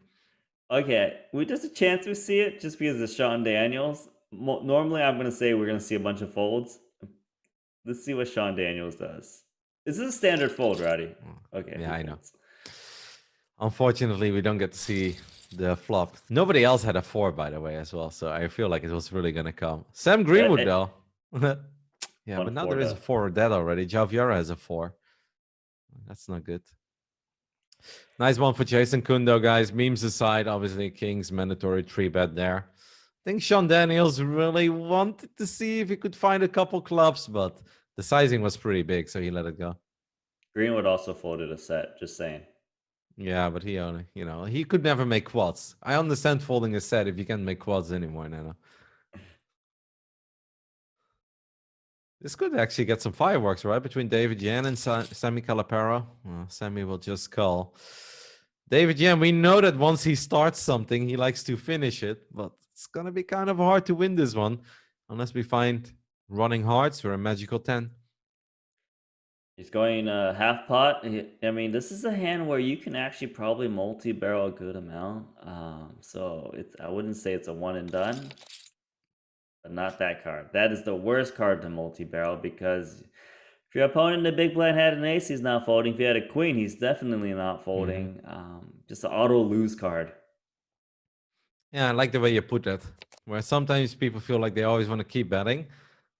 Okay, there's a chance we see it just because of Sean Daniels. Normally, I'm gonna say we're gonna see a bunch of folds. Let's see what Sean Daniels does. This is a standard fold, Roddy. Okay.
Yeah, I know. Unfortunately, we don't get to see the flop. Nobody else had a 4, by the way, as well. So I feel like it was really gonna come. Sam Greenwood, though. Yeah, but now there is a 4 dead already. Vieira has a 4. That's not good. Nice one for Jason Koon, though, guys. Memes aside, obviously, King's mandatory 3-bet there. I think Sean Daniels really wanted to see if he could find a couple clubs, but the sizing was pretty big, so he let it go.
Greenwood also folded a set, just saying.
Yeah, but he only, he could never make quads. I understand folding a set if you can't make quads anymore, Nano. This could actually get some fireworks, right? Between David Yan and Sami Calapuro. Well, Sami will just call. David Yan, we know that once he starts something, he likes to finish it, but it's going to be kind of hard to win this one unless we find running hearts or a magical 10.
He's going half pot. I mean, this is a hand where you can actually probably multi-barrel a good amount. So I wouldn't say it's a one and done. But not that card. That is the worst card to multi-barrel, because if your opponent in the big blind had an ace, he's not folding. If he had a queen, he's definitely not folding. Just an auto lose card.
Yeah, I like the way you put that. Where sometimes people feel like they always want to keep betting,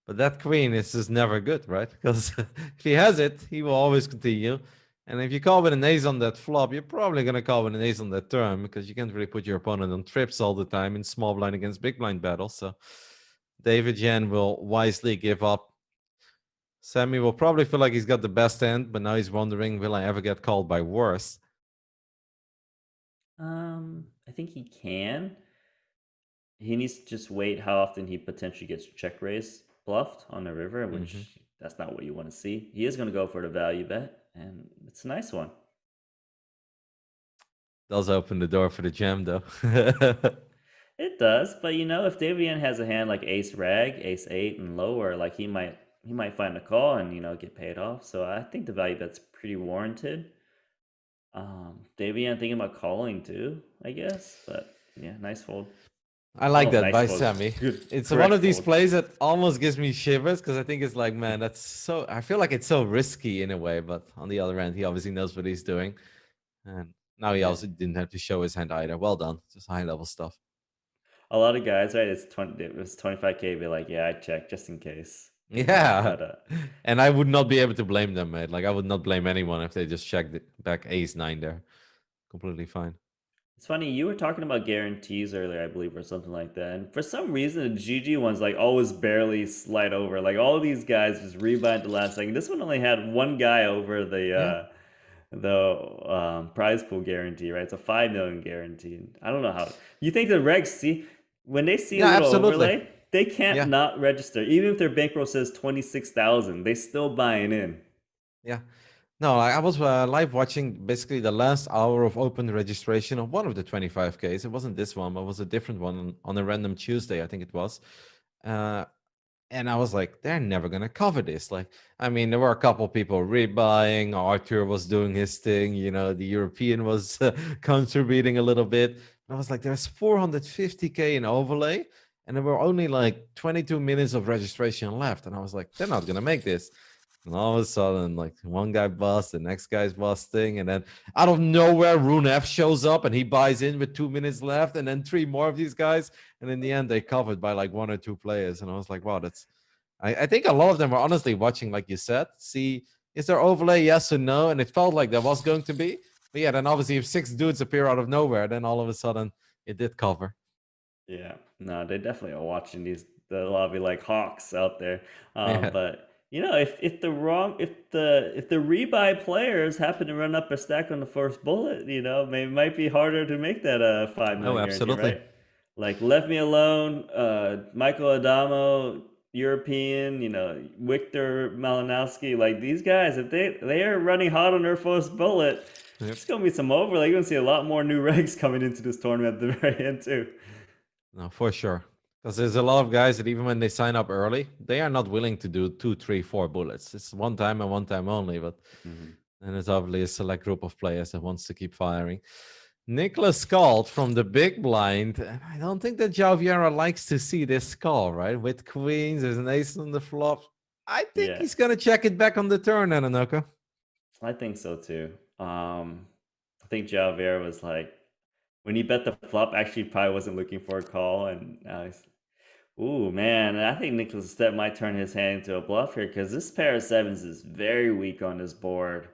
but that queen is just never good, right? Because if he has it, he will always continue. And if you call with an ace on that flop, you're probably going to call with an ace on that turn, because you can't really put your opponent on trips all the time in small blind against big blind battles. So David Yan will wisely give up. Sami will probably feel like he's got the best hand, but now he's wondering, will I ever get called by worse?
I think he can. He needs to just wait how often he potentially gets check raised bluffed on the river, which that's not what you want to see. He is going to go for the value bet, and it's a nice one.
Does open the door for the jam, though.
It does, but if David Yan has a hand like ace rag, ace 8 and lower, like he might find a call and get paid off. So I think the value bet's pretty warranted. David Yan thinking about calling too, I guess, but yeah, nice fold.
I like that by Sami. It's one of these plays that almost gives me shivers, because I think it's like, man, I feel like it's so risky in a way, but on the other hand, he obviously knows what he's doing. And now he also didn't have to show his hand either. Well done. Just high level stuff.
A lot of guys, right? It was 25K, be like, yeah, I checked just in case.
Yeah. And I would not be able to blame them, mate. Like, I would not blame anyone if they just checked it back ace 9 there. Completely fine.
It's funny, you were talking about guarantees earlier, I believe, or something like that. And for some reason, the GG ones like always barely slide over. Like all these guys just rebind the last second. This one only had one guy over the prize pool guarantee, right? It's a 5 million guarantee. I don't know how you think the regs see when they see a little overlay. they can't
Yeah.
not register. Even if their bankroll says 26,000, they still buying in.
Yeah. No, I was live watching basically the last hour of open registration of one of the 25Ks. It wasn't this one, but it was a different one on a random Tuesday, I think it was. And I was like, they're never gonna cover this. Like, I mean, there were a couple people rebuying. Arthur was doing his thing. You know, the European was contributing a little bit. And I was like, there's 450K in overlay, and there were only like 22 minutes of registration left. And I was like, they're not gonna make this. And all of a sudden, like one guy busts, the next guy's busting, and then out of nowhere, Rune F shows up and he buys in with 2 minutes left, and then three more of these guys, and in the end, they covered by like one or two players. And I was like, wow, that's. I think a lot of them were honestly watching, like you said, see is there overlay, yes or no, and it felt like there was going to be. But yeah, then obviously if six dudes appear out of nowhere, then all of a sudden it did cover.
Yeah, no, they definitely are watching the lobby like hawks out there.
Yeah.
But you know, if the rebuy players happen to run up a stack on the first bullet, you know, it might be harder to make that 5 million guarantee,
absolutely.
right? Like Left Me Alone, Michael Adamo, European, you know, Victor Malinowski, like these guys, if they are running hot on their first bullet, it's gonna be some overlay. You're gonna see a lot more new regs coming into this tournament at the very end too.
No, for sure. Because there's a lot of guys that even when they sign up early, they are not willing to do 2, 3, 4 bullets. It's one time and one time only. But then it's obviously a select group of players that wants to keep firing. Niklas called from the big blind. And I don't think that Vieira likes to see this call, right? With queens, there's an ace on the flop. I think
Yeah.
he's going to check it back on the turn, Nanonoko.
I think so too. I think Javert was like, when he bet the flop, actually probably wasn't looking for a call, and now he's, ooh man, I think Niklas Step might turn his hand into a bluff here because this pair of sevens is very weak on this board.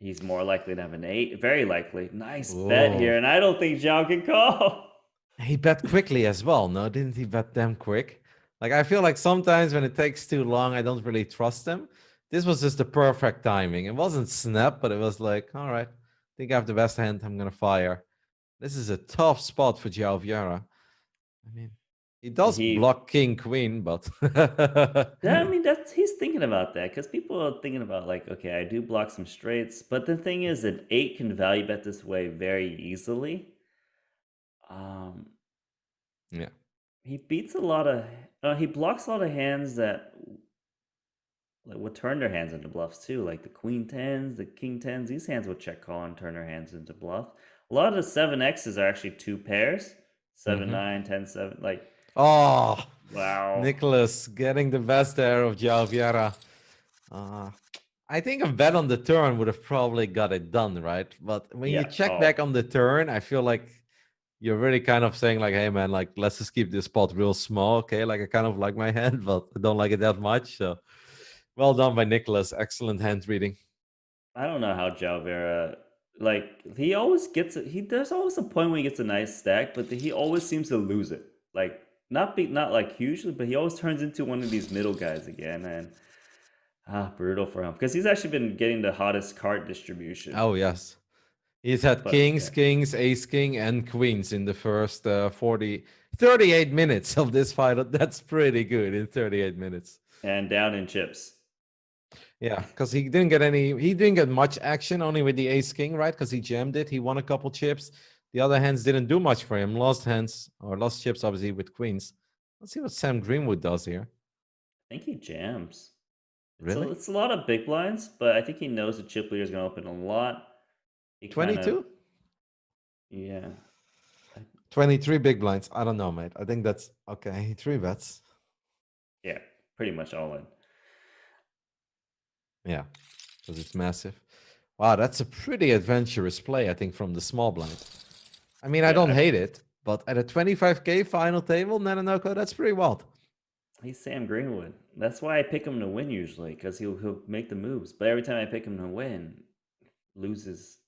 He's more likely to have an 8, very likely. Nice bet here, and I don't think Zhao can call.
He bet quickly as well, no? Didn't he bet damn quick? Like, I feel like sometimes when it takes too long, I don't really trust him. This was just the perfect timing. It wasn't snap, but it was like, all right, I think I have the best hand. I'm going to fire. This is a tough spot for João Vieira. I mean, he does block king, queen, but...
Yeah, I mean, he's thinking about that because people are thinking about like, okay, I do block some straights, but the thing is that 8 can value bet this way very easily.
Yeah.
He beats a lot of... he blocks a lot of hands that would turn their hands into bluffs too, like the queen 10s, the king 10s. These hands would check call and turn their hands into bluff. A lot of the 7x's are actually 2 pairs. 7, 9, 10, 7, like...
Oh,
wow.
Niklas getting the best there of João Vieira. I think a bet on the turn would have probably got it done, right? But when you check back on the turn, I feel like you're really kind of saying like, hey man, like let's just keep this spot real small, okay? Like I kind of like my hand, but I don't like it that much. So well done by Niklas. Excellent hand reading.
I don't know how Vieira, like he always gets it. There's always a point when he gets a nice stack, but he always seems to lose it. Like not like hugely, but he always turns into one of these middle guys again, and brutal for him because he's actually been getting the hottest card distribution.
Oh yes. He's had kings, ace king, and queens in the first 38 minutes of this fight. That's pretty good in 38 minutes.
And down in chips.
Yeah, because he didn't get much action, only with the ace king, right? Because he jammed it. He won a couple chips. The other hands didn't do much for him. Lost chips, obviously, with queens. Let's see what Sam Greenwood does here.
I think he jams.
Really?
It's a lot of big blinds, but I think he knows the chip leader is going to open a lot.
22?
Yeah.
23 big blinds. I don't know, mate. I think that's okay. 3 bets.
Yeah, pretty much all in.
Yeah, because it's massive. Wow, that's a pretty adventurous play, I think, from the small blind. I mean, I don't hate it, but at a 25K final table, Nanonoko, that's pretty wild.
He's Sam Greenwood. That's why I pick him to win usually, because he'll make the moves. But every time I pick him to win, loses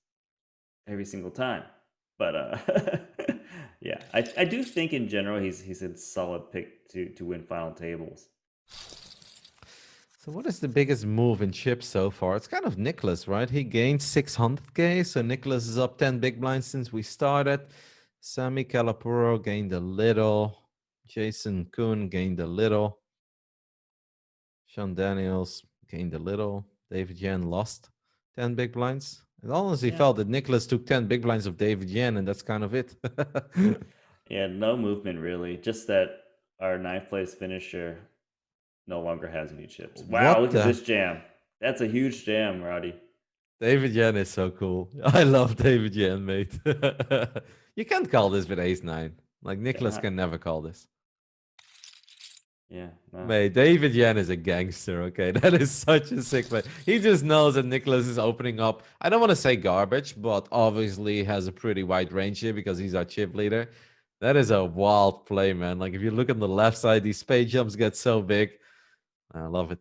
every single time. But yeah, I do think in general he's a solid pick to win final tables.
So what is the biggest move in chips so far? It's kind of Niklas, right? He gained 600K, so Niklas is up 10 big blinds since we started. Sami Calapuro gained a little. Jason Koon gained a little. Sean Daniels gained a little. David Yan lost 10 big blinds. It honestly
Yeah.
felt that Niklas took 10 big blinds of David Yan, and that's kind of it.
Yeah, no movement really. Just that our ninth place finisher no longer has any chips. Wow,
What
look at
the?
this jam. That's a huge jam, Roddy.
David Yan is so cool. I love David Yan, mate. You can't call this with ace nine. Like, Niklas
Cannot.
can never call this.
Yeah, no.
Mate, David Yan is a gangster, okay? That is such a sick play. He just knows that Niklas is opening up. I don't want to say garbage, but obviously has a pretty wide range here because he's our chip leader. That is a wild play, man. Like, if you look on the left side, these spade jumps get so big. I love it.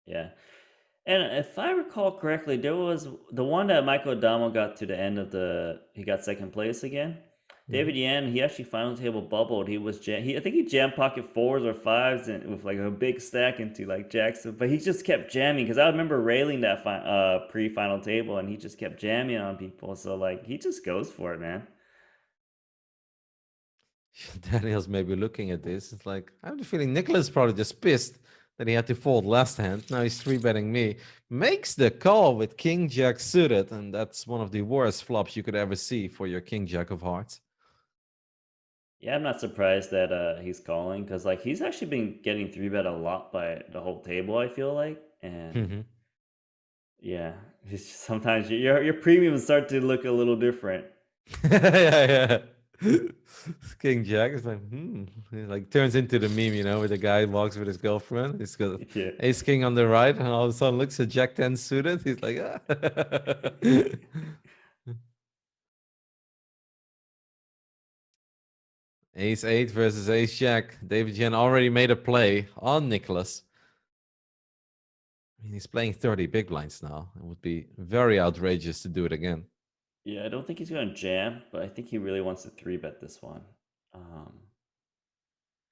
Yeah. And if I recall correctly, there was the one that Michael Adamo got to the end of he got second place again. David Yan, he actually final table bubbled. I think he jammed pocket fours or fives and with like a big stack into like Jackson, but he just kept jamming because I remember railing that pre-final table and he just kept jamming on people. So like he just goes for it, man.
Daniel's maybe looking at this. It's like, I have the feeling Niklas probably just pissed that he had to fold last hand. Now he's 3-betting me. Makes the call with King Jack suited, and that's one of the worst flops you could ever see for your King Jack of hearts.
Yeah, I'm not surprised that he's calling because like he's actually been getting 3-bet a lot by the whole table, I feel like. And yeah, sometimes your premiums start to look a little different.
Yeah. King Jack is like, It like turns into the meme, where the guy walks with his girlfriend. He's got
Yeah.
ace king on the right, and all of a sudden looks at Jack 10 suited. He's like, ah. Ace 8 versus Ace Jack. David Yan already made a play on Niklas. I mean, he's playing 30 big blinds now. It would be very outrageous to do it again.
Yeah, I don't think he's going to jam, but I think he really wants to 3-bet this one.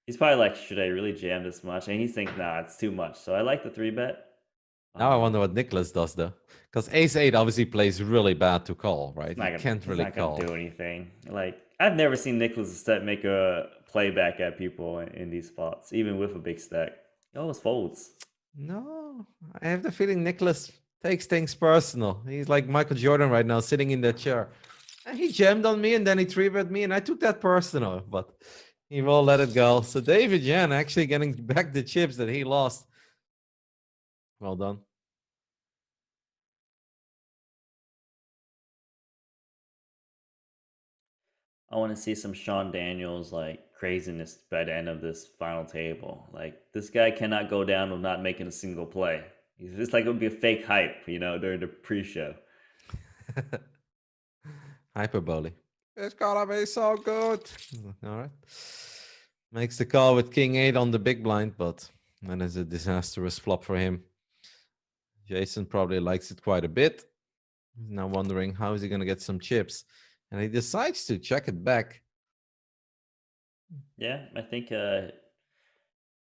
He's probably like, should I really jam this much? And he's thinking, nah, it's too much. So I like the 3-bet.
Now I wonder what Niklas does though, because Ace 8 obviously plays really bad to call, right? He can't really
he's not
call.
gonna do anything. Like I've never seen Niklas Astedt make a playback at people in these spots, even with a big stack. He always folds.
No, I have the feeling Niklas takes things personal. He's like Michael Jordan right now, sitting in that chair. And he jammed on me, and then he 3-bet me, and I took that personal. But he will let it go. So David Yan actually getting back the chips that he lost. Well done.
I want to see some Sean Daniels like craziness by the end of this final table. Like this guy cannot go down with not making a single play. He's just like it would be a fake hype, during the pre-show.
Hyperbole. It's gonna be so good. All right. Makes the call with King 8 on the big blind, but that is a disastrous flop for him. Jason probably likes it quite a bit. He's now wondering how is he going to get some chips. And he decides to check it back.
Yeah, I think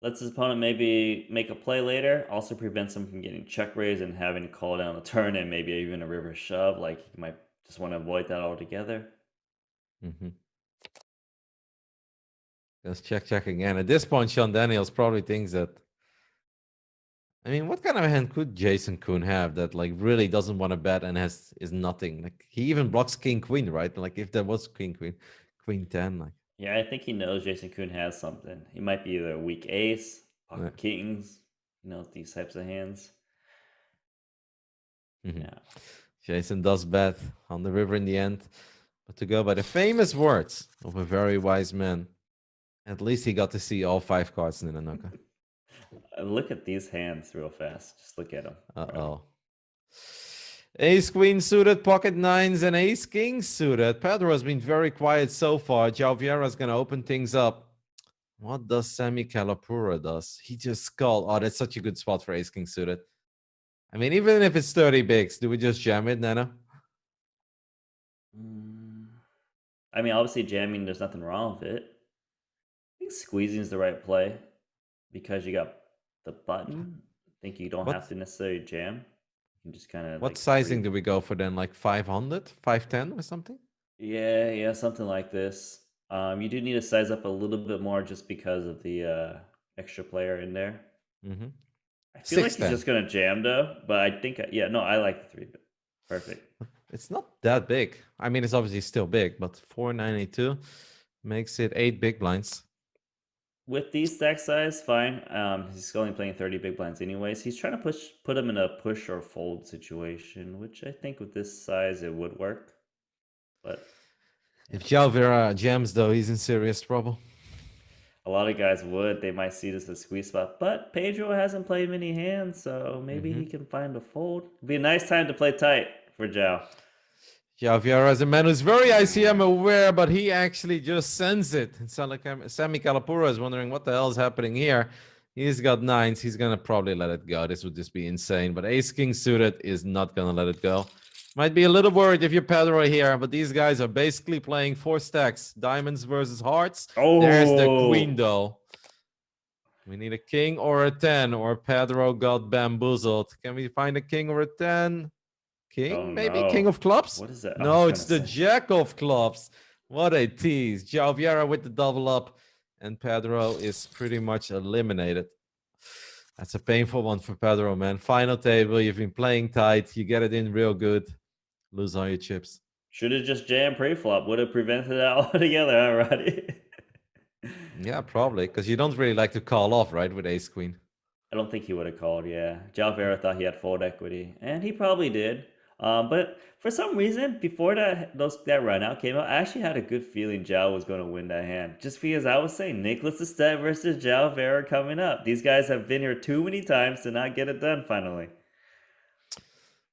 lets his opponent maybe make a play later. Also prevents him from getting check raised and having to call down a turn and maybe even a river shove. Like he might just want to avoid that altogether.
Let's check again. At this point, Sean Daniels probably thinks that. I mean, what kind of hand could Jason Koon have that like really doesn't want to bet and is nothing? Like he even blocks King Queen, right? Like if there was King Queen, Queen 10, like.
Yeah, I think he knows Jason Koon has something. He might be either a weak ace, pocket kings, these types of hands. Yeah.
Jason does bet on the river in the end. But to go by the famous words of a very wise man, at least he got to see all 5 cards in Nanonoko.
Look at these hands real fast. Just look at them.
Uh-oh. Ace Queen suited, pocket nines, and Ace King suited. Pedro has been very quiet so far. Vieira is going to open things up. What does Sami Calapuro does? He just called. Oh, that's such a good spot for Ace King suited. I mean, even if it's 30 bigs, do we just jam it, Nano?
I mean, obviously jamming, there's nothing wrong with it. I think squeezing is the right play because you got the button. I think you don't have to necessarily jam. You can just kind of.
What sizing do we go for then? Like 500, 510 or something?
Yeah, something like this. You do need to size up a little bit more just because of the extra player in there.
Mm-hmm.
I feel like he's
610.
just gonna jam though, but I think yeah, no, I like the 3-bet. Perfect.
It's not that big. I mean, it's obviously still big, but 492 makes it 8 big blinds.
With these stack size, fine. He's only playing 30 big blinds anyways. He's trying to put him in a push or fold situation, which I think with this size it would work. But
If Vieira jams, though, he's in serious trouble.
a lot of guys would. They might see this as a squeeze spot. But Pedro hasn't played many hands, so maybe he can find a fold. It'd be a nice time to play tight for Zhao.
Vieira is a man who's very ICM aware, but he actually just sends it. Sami Calapuro is wondering what the hell is happening here. He's got 9s. He's going to probably let it go. This would just be insane. But ace-king suited is not going to let it go. Might be a little worried if you're Pedro here, but these guys are basically playing 4 stacks. Diamonds versus hearts.
Oh,
There's the queen, though. We need a king or a 10, or Pedro got bamboozled. Can we find a king or a 10? King,
oh,
maybe?
no.
King of clubs?
What is that?
No, it's the jack of clubs. What a tease. Vieira with the double up, and Pedro is pretty much eliminated. That's a painful one for Pedro, man. Final table, you've been playing tight. You get it in real good. Lose all your chips.
Should have just jammed pre-flop. Would have prevented that altogether, huh, Roddy?
Yeah, probably, because you don't really like to call off, right, with ace queen.
I don't think he would have called, yeah. Vera thought he had fold equity, and he probably did. But for some reason, before that run out came out, I actually had a good feeling Zhao was going to win that hand. Just because I was saying Niklas Astedt versus Vera coming up. These guys have been here too many times to not get it done finally.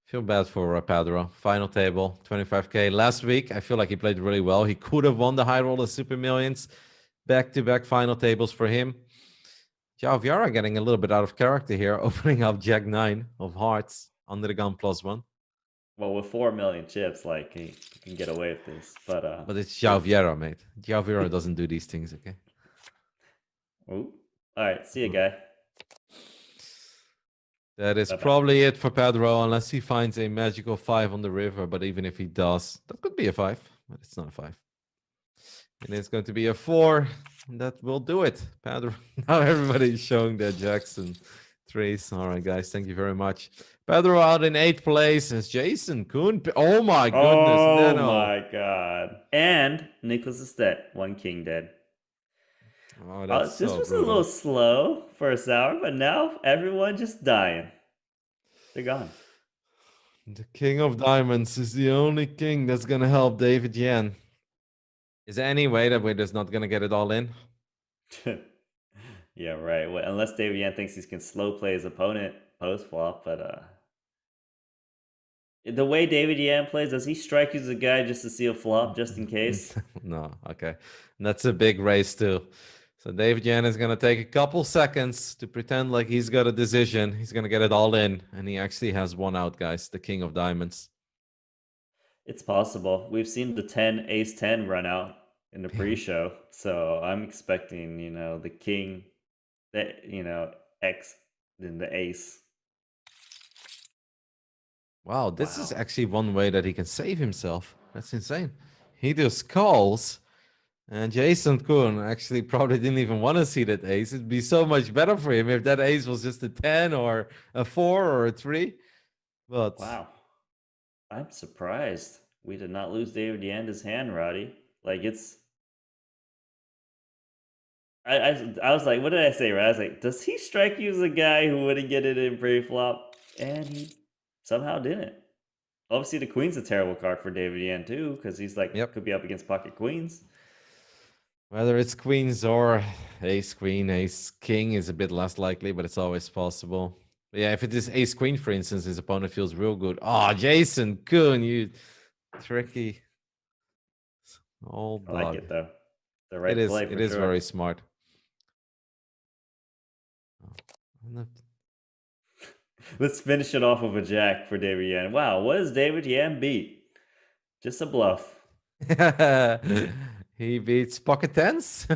Feel bad for Pedro. Final table, 25K. Last week, I feel like he played really well. He could have won the high roller Super Millions. Back-to-back final tables for him. Vieira getting a little bit out of character here, opening up Jack 9 of hearts under the gun +1.
Well, with 4 million chips, like he can get away with this, but
it's Vieira, mate. Vieira doesn't do these things, okay?
Ooh. All right, see you, guy.
That is probably it for Pedro, unless he finds a magical 5 on the river. But even if he does, that could be a 5, but it's not a 5. And it's going to be a 4. That will do it, Pedro. Now everybody's showing their Jackson threes. All right, guys, thank you very much. Pedro out in 8th place. It's Jason Koon. Oh my goodness,
oh
Nano.
My god. And Niklas Astedt, 1 king dead.
Oh, that's
this
so
was
brutal.
a little slow for a hour, but now everyone just dying. They're gone.
The king of diamonds is the only king that's going to help David Yan. Is there any way that we're just not going to get it all in?
Yeah, right. Well, unless David Yan thinks he can slow play his opponent post-flop, but the way David Yan plays, does he strike you as a guy just to see a flop just in case?
No, okay. And that's a big race too. So David Yan is going to take a couple seconds to pretend like he's got a decision. He's going to get it all in. And he actually has 1 out, guys. The king of diamonds.
It's possible. We've seen the 10, ace 10 run out in the pre-show. So I'm expecting, the king, X, then the ace.
Wow, this is actually one way that he can save himself. That's insane. He just calls. And Jason Koon actually probably didn't even want to see that ace. It'd be so much better for him if that ace was just a 10 or a 4 or a 3. But
wow. I'm surprised we did not lose David Yanda's hand, Roddy. Like, it's... I was like, what did I say, right? I was like, does he strike you as a guy who wouldn't get it in pre-flop? And he somehow didn't. Obviously, the queen's a terrible card for David Yan, too, because he's like, could be up against pocket queens.
Whether it's queens or ace queen, ace king is a bit less likely, but it's always possible. But yeah, if it is ace queen, for instance, his opponent feels real good. Oh, Jason Koon, you tricky old dog.
I like it, though. The right play for
It is very smart.
Let's finish it off with a jack for David Yan. Wow, what does David Yan beat? Just a bluff.
He beats pocket tens.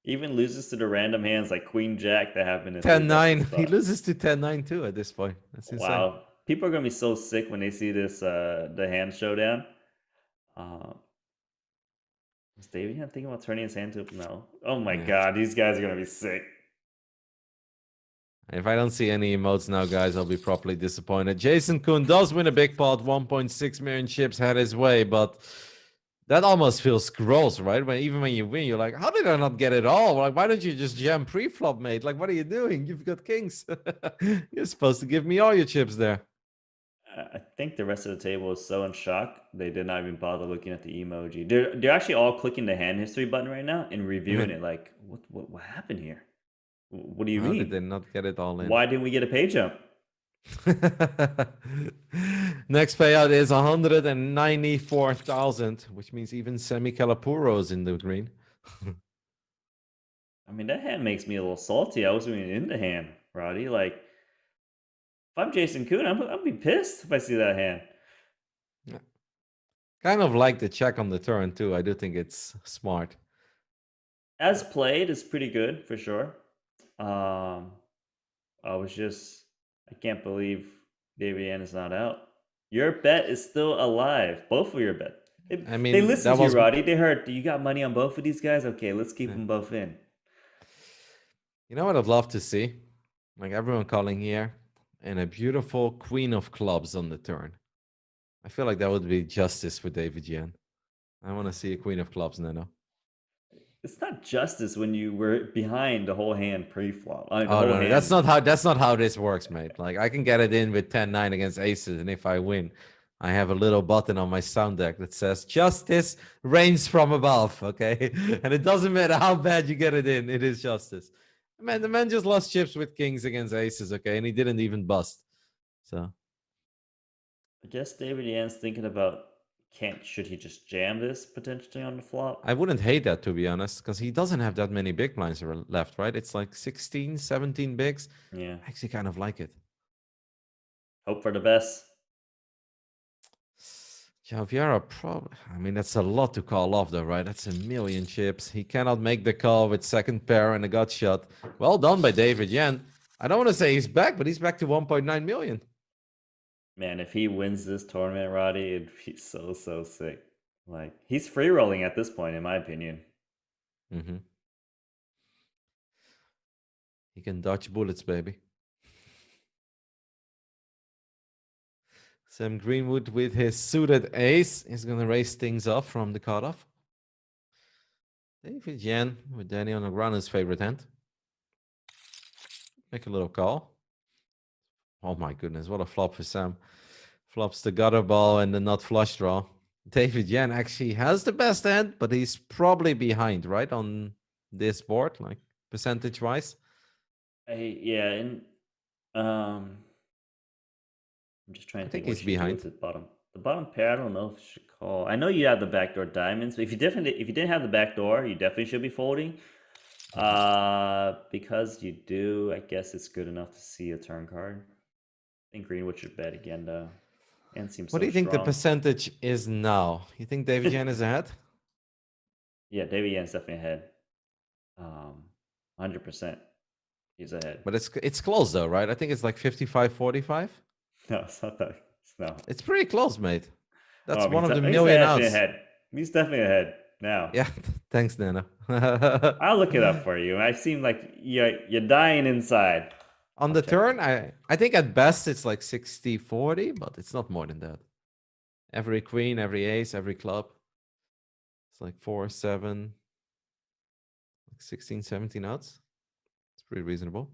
Even loses to the random hands like Queen Jack that happen in
10-9. He loses to 10-9 too at this point. That's insane.
Wow. People are gonna be so sick when they see this the hand showdown. Was David Yan thinking about turning his hand to no? Oh my
Yeah.
god, these guys are gonna be sick.
If I don't see any emotes now, guys, I'll be properly disappointed. Jason Koon does win a big pot. 1.6 million chips head his way, but that almost feels gross, right? Even when you win, you're like, how did I not get it all? Like, why don't you just jam pre-flop, mate? Like, what are you doing? You've got kings. You're supposed to give me all your chips there.
I think the rest of the table is so in shock they did not even bother looking at the emoji. They're actually all clicking the hand history button right now and reviewing it. Like, what happened here? What do you
How
mean?
did they not get it all in?
Why didn't we get a pay jump?
Next payout is 194,000, which means even Sami Calapuro is in the green.
I mean, that hand makes me a little salty. I wasn't even in the hand, Roddy. Like, if I'm Jason Koon, I'll be pissed if I see that hand.
Kind of like the check on the turn, too. I do think it's smart.
As played, is pretty good, for sure. I can't believe David Yan is not out. Your bet is still alive. Both of your bets.
I mean,
they listened to you, Roddy. They heard, you got money on both of these guys? Okay, let's keep them both in.
You know what I'd love to see? Like everyone calling here, and a beautiful queen of clubs on the turn. I feel like that would be justice for David Yan. I want to see a queen of clubs, Nano.
It's not justice when you were behind the whole hand pre-flop.
No, that's not how this works, mate. Like I can get it in with 10-9 against aces, and if I win, I have a little button on my sound deck that says "Justice reigns from above." Okay, and it doesn't matter how bad you get it in; it is justice. Man, the man just lost chips with kings against aces, okay, and he didn't even bust. So
I guess David Yan's thinking about should he just jam this potentially on the flop?
I wouldn't hate that, to be honest, because he doesn't have that many big blinds left, right? It's like 16, 17 bigs.
Yeah.
I actually kind of like it.
Hope for the best.
Vieira probably, I mean, that's a lot to call off though, right? That's a million chips. He cannot make the call with second pair and a gut shot. Well done by David Yan. I don't want to say he's back, but he's back to 1.9 million.
Man, if he wins this tournament, Roddy, it'd be so sick. Like, he's free rolling at this point, in my opinion.
Mm-hmm. He can dodge bullets, baby. Sam Greenwood with his suited ace is going to raise things up from the cutoff. David Yan with Danny on the ground, his favorite hand. Make a little call. Oh my goodness, what a flop for Sam. Flops the gutter ball and the nut flush draw. David Yan actually has the best hand, but he's probably behind, right, on this board, like percentage-wise.
Yeah, and I'm just trying to think
he's behind.
The bottom pair, I don't know if you should call. I know you have the backdoor diamonds, but if you didn't have the backdoor, you definitely should be folding. Because you do, I guess it's good enough to see a turn card. I think Greenwood should bet again though. And seems.
What do you think the percentage is now? You think David Yan is ahead?
Yeah, David Yan's definitely ahead. 100%. He's ahead.
But it's close though, right? I think it's like 55-45.
No, it's not that. No.
It's pretty close, mate. That's one of the million outs.
He's definitely ahead now.
Yeah, thanks, Nana.
I'll look it up for you. I seem like you're dying inside.
On the turn, I think at best it's like 60-40, but it's not more than that. Every queen, every ace, every club. It's like 4, 7, like 16, 17 outs. It's pretty reasonable.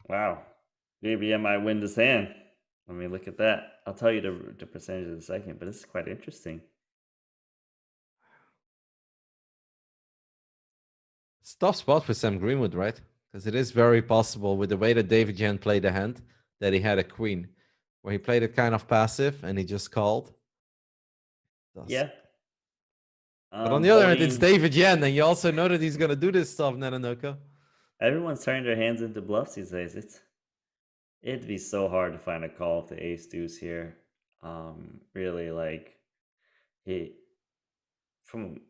Wow. Maybe I might win this hand. Let me look at that. I'll tell you the percentage in a second, but this is quite interesting.
It's a tough spot for Sam Greenwood, right? Because it is very possible with the way that David Yan played the hand that he had a queen, where he played it kind of passive and he just called.
Yeah.
But on the other hand, it's David Yan, and you also know that he's going to do this stuff, Nanonoko.
Everyone's turning their hands into bluffs these days. It'd be so hard to find a call with the ace deuce here. Really, like, from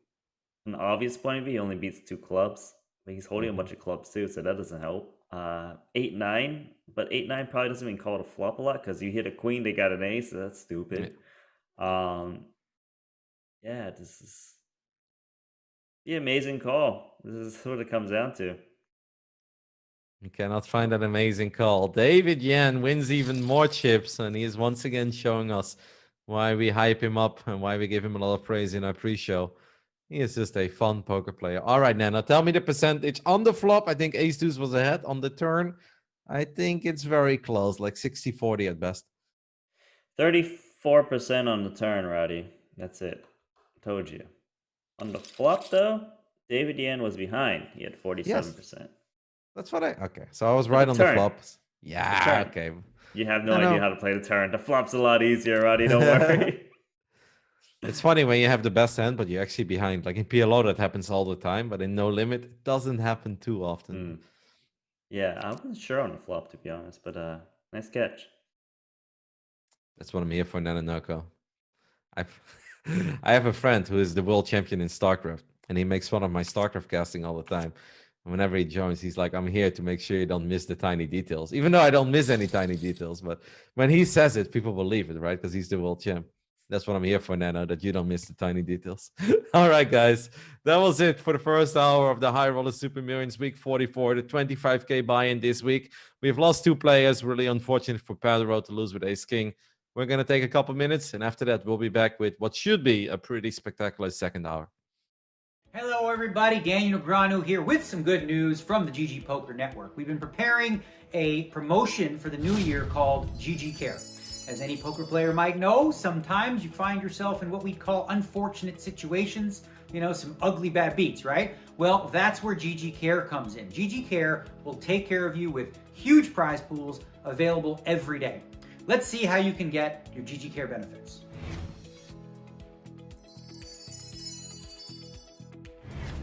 an obvious point of view, he only beats 2 clubs. But he's holding a bunch of clubs too, so that doesn't help. 8-9, but 8-9 probably doesn't even call it a flop a lot because you hit a queen, they got an ace, so that's stupid. Yeah, this is the amazing call. This is what it comes down to.
You cannot find that amazing call. David Yan wins even more chips, and he is once again showing us why we hype him up and why we give him a lot of praise in our pre-show. He is just a fun poker player. All right, Nana, tell me the percentage. On the flop, I think Ace Deuce was ahead. On the turn, I think it's very close, like 60-40 at best.
34% on the turn, Roddy. That's it. Told you. On the flop, though, David Yan was behind. He had 47%.
Yes. That's what okay. So I was right on the flops. Yeah, okay.
You have no idea how to play the turn. The flop's a lot easier, Roddy. Don't worry.
It's funny when you have the best hand, but you're actually behind. Like in PLO, that happens all the time, but in No Limit, it doesn't happen too often.
Yeah, I wasn't sure on the flop, to be honest, but nice catch.
That's what I'm here for, Nanonoko. I have a friend who is the world champion in StarCraft, and he makes fun of my StarCraft casting all the time. And whenever he joins, he's like, I'm here to make sure you don't miss the tiny details. Even though I don't miss any tiny details, but when he says it, people believe it, right? Because he's the world champ. That's what I'm here for, Nano, that you don't miss the tiny details. All right, guys. That was it for the first hour of the High Roller Super Millions Week 44, the 25K buy-in this week. We've lost 2 players. Really unfortunate for Pedro to lose with Ace King. We're going to take a couple minutes, and after that, we'll be back with what should be a pretty spectacular second hour.
Hello, everybody. Daniel Negreanu here with some good news from the GG Poker Network. We've been preparing a promotion for the new year called GG Care. As any poker player might know, sometimes you find yourself in what we call unfortunate situations, some ugly bad beats, right? Well, that's where GG Care comes in. GG Care will take care of you with huge prize pools available every day. Let's see how you can get your GG Care benefits.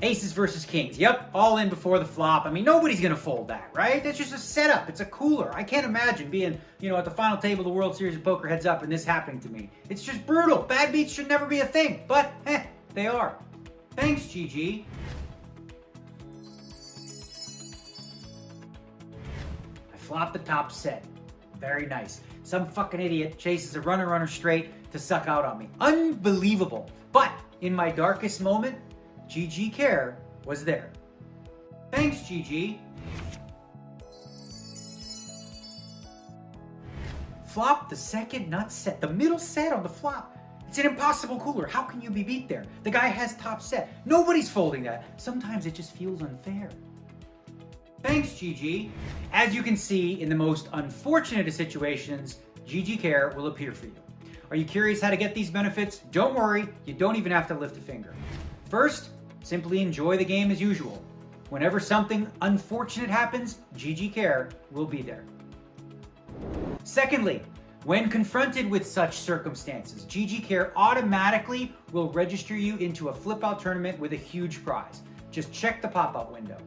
Aces versus kings. Yep, all in before the flop. I mean, nobody's going to fold that, right? That's just a setup. It's a cooler. I can't imagine being, at the final table of the World Series of Poker heads up and this happening to me. It's just brutal. Bad beats should never be a thing, but they are. Thanks, GG. I flopped the top set. Very nice. Some fucking idiot chases a runner straight to suck out on me. Unbelievable. But in my darkest moment, GG Care was there. Thanks, GG. Flop the second nut set, the middle set on the flop. It's an impossible cooler. How can you be beat there? The guy has top set. Nobody's folding that. Sometimes it just feels unfair. Thanks, GG. As you can see, in the most unfortunate of situations, GG Care will appear for you. Are you curious how to get these benefits? Don't worry, you don't even have to lift a finger. First, simply enjoy the game as usual. Whenever something unfortunate happens, GG Care will be there. Secondly, when confronted with such circumstances, GG Care automatically will register you into a flip-out tournament with a huge prize. Just check the pop-up window.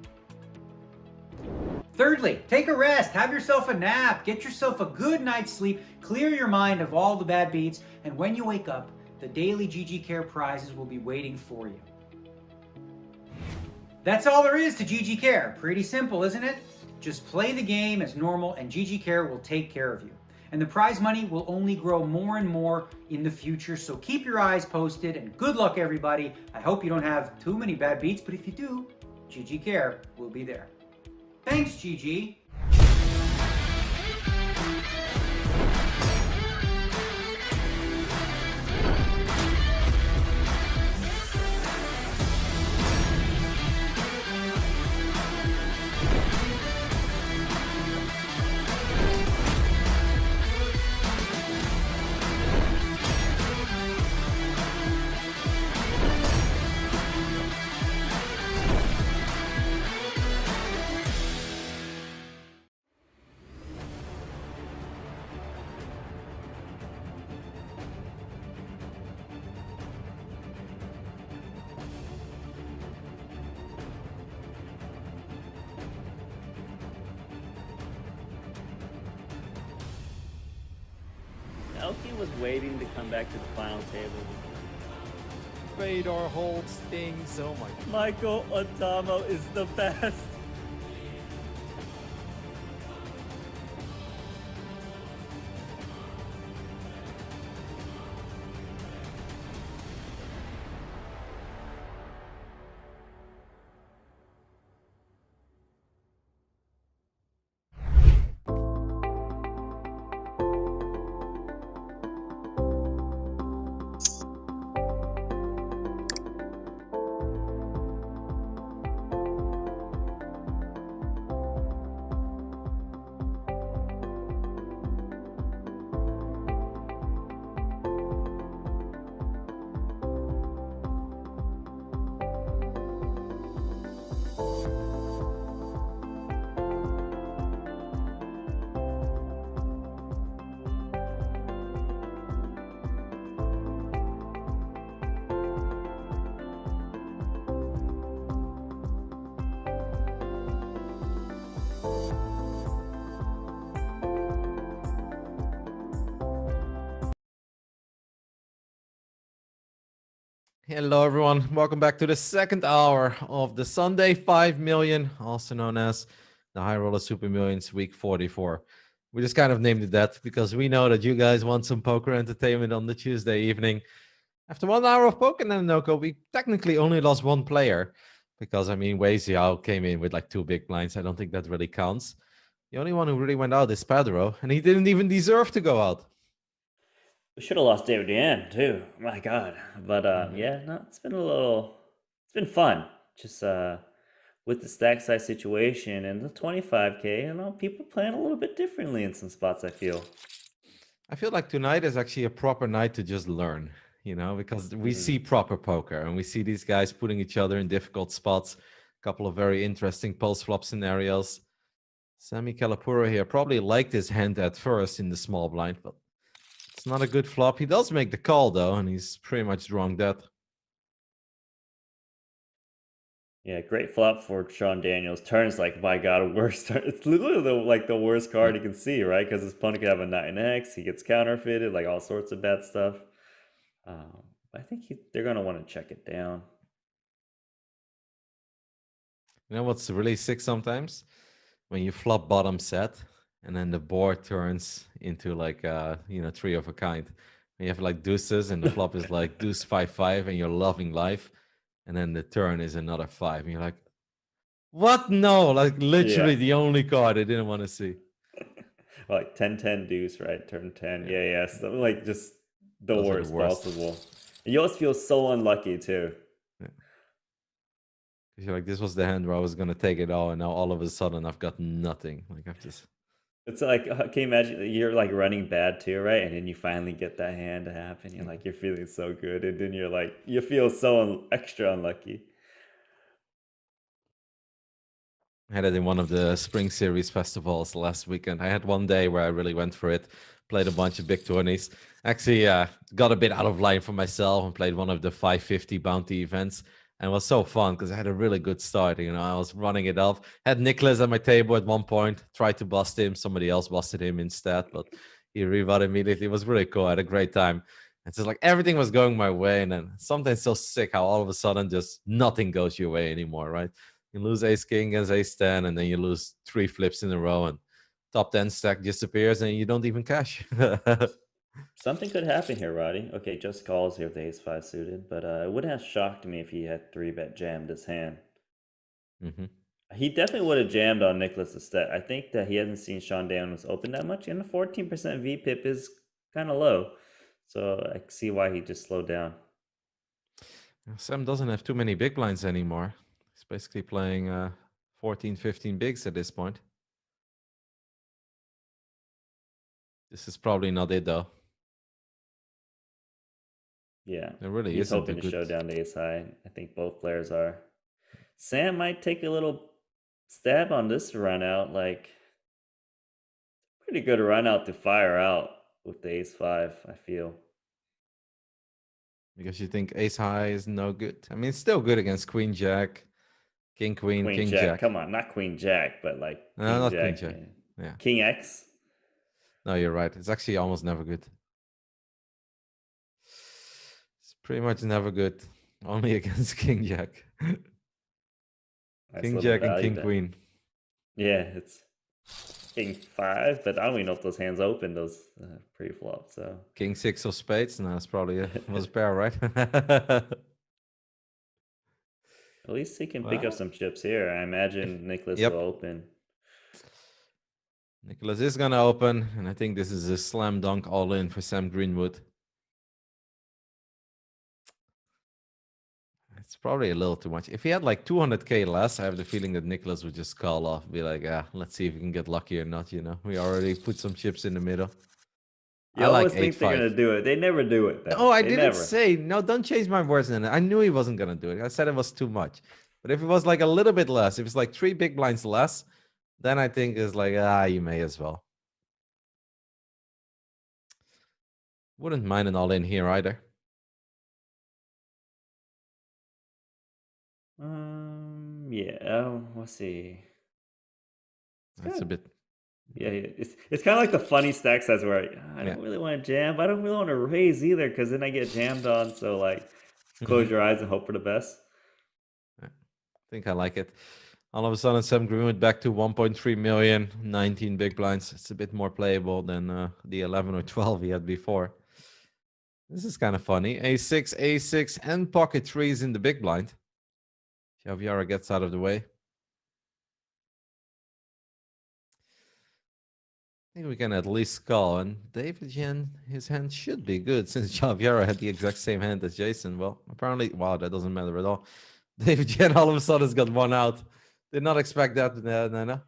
Thirdly, take a rest, have yourself a nap, get yourself a good night's sleep, clear your mind of all the bad beats, and when you wake up, the daily GG Care prizes will be waiting for you. That's all there is to GG Care. Pretty simple, isn't it? Just play the game as normal and GG Care will take care of you. And the prize money will only grow more and more in the future, so keep your eyes posted and good luck, everybody. I hope you don't have too many bad beats, but if you do, GG Care will be there. Thanks, GG.
Elkie was waiting to come back to the final table.
Fedor holds things. Oh my God.
Michael Adamo is the best.
Hello, everyone. Welcome back to the second hour of the Sunday 5 million, also known as the High Roller Super Millions Week 44. We just kind of named it that because we know that you guys want some poker entertainment on the Tuesday evening. After 1 hour of poker, Nanonoko, we technically only lost one player because, I mean, Wei Xiao came in with like 2 big blinds. I don't think that really counts. The only one who really went out is Pedro, and he didn't even deserve to go out.
We should have lost David Yan too. My God. But yeah, no, it's been fun. Just with the stack size situation and the 25K, people playing a little bit differently in some spots, I feel.
I feel like tonight is actually a proper night to just learn, because we see proper poker and we see these guys putting each other in difficult spots. A couple of very interesting post-flop scenarios. Sami Calapuro here probably liked his hand at first in the small blind, but it's not a good flop. He does make the call, though, and he's pretty much drawing that.
Yeah, great flop for Sean Daniels. Turns like, my God, worst turn. It's literally the worst card you can see, right? Because his opponent could have a 9x. He gets counterfeited, like all sorts of bad stuff. I think they're going to want to check it down.
You know what's really sick sometimes? When you flop bottom set, and then the board turns into like, three of a kind. When you have like deuces, and the flop is like deuce 5-5, and you're loving life. And then the turn is another 5. And you're like, what? No, like literally the only card I didn't want to see.
Like 10-10 deuce, right? Turn 10. Yeah. So like just the worst possible. You always feel so unlucky too.
Yeah. You're like, this was the hand where I was going to take it all. And now all of a sudden I've got nothing. Like I've just...
It's like, can you imagine you're like running bad too, right? And then you finally get that hand to happen. You're like, you're feeling so good. And then you're like, you feel so extra unlucky.
I had it in one of the Spring Series festivals last weekend. I had one day where I really went for it, played a bunch of big tourneys. Actually, got a bit out of line for myself and played one of the 550 bounty events. And it was so fun because I had a really good start. I was running it off. Had Niklas at my table at one point, tried to bust him. Somebody else busted him instead, but he revat immediately. It was really cool. I had a great time. It's just like everything was going my way. And then sometimes so sick how all of a sudden just nothing goes your way anymore, right? You lose ace king against ace 10, and then you lose 3 flips in a row, and top 10 stack disappears, and you don't even cash.
Something could happen here, Roddy. Okay, just calls here with the ace 5 suited, but it would have shocked me if he had 3-bet jammed his hand. He definitely would have jammed on Niklas Astedt. I think that he hasn't seen Sean Daniels open that much, and the 14% VPIP is kind of low. So I see why he just slowed down.
Sam doesn't have too many big blinds anymore. He's basically playing 14, 15 bigs at this point. This is probably not it, though.
Yeah,
it really
he's
isn't
hoping to show down the ace high. I think both players are. Sam might take a little stab on this run out. Like, pretty good run out to fire out with the ace 5, I feel.
Because you think ace high is no good. I mean, it's still good against queen jack, king queen, king jack.
Come on, not queen jack, but like
no, not queen jack. Yeah.
King X.
No, you're right. It's actually almost never good. It's pretty much never good. Only against king jack. King jack and king queen.
Yeah, it's king 5, but I don't even know if those hands open those pre-flop. So
king 6 of spades. No, that's probably it. Was a pair, right?
At least he can pick up some chips here. I imagine Niklas will open.
Niklas is gonna open, and I think this is a slam dunk all in for Sam Greenwood. It's probably a little too much. If he had like 200K less, I have the feeling that Niklas would just call off, be like, let's see if we can get lucky or not. We already put some chips in the middle.
You always think they're gonna do it. They never do it. Though.
No, I didn't say. No, don't change my words. I knew he wasn't gonna do it. I said it was too much. But if it was like a little bit less, if it's like 3 big blinds less, then I think it's like, you may as well. Wouldn't mind an all in here either.
Yeah. Let's see.
That's a bit.
Yeah, it's kind of like the funny stack size where I don't really want to jam, but I don't really want to raise either because then I get jammed on. So like, Close your eyes and hope for the best.
I think I like it. All of a sudden, Sam Greenwood back to 1.3 million, 19 big blinds. It's a bit more playable than the 11 or 12 he had before. This is kind of funny. A6, A6, and pocket threes in the big blind. Vieira gets out of the way. I think we can at least call. And David Yan, his hand should be good since Vieira had the exact same hand as Jason. Well, apparently, wow, that doesn't matter at all. David Yan all of a sudden has got one out. Did not expect that, Nana.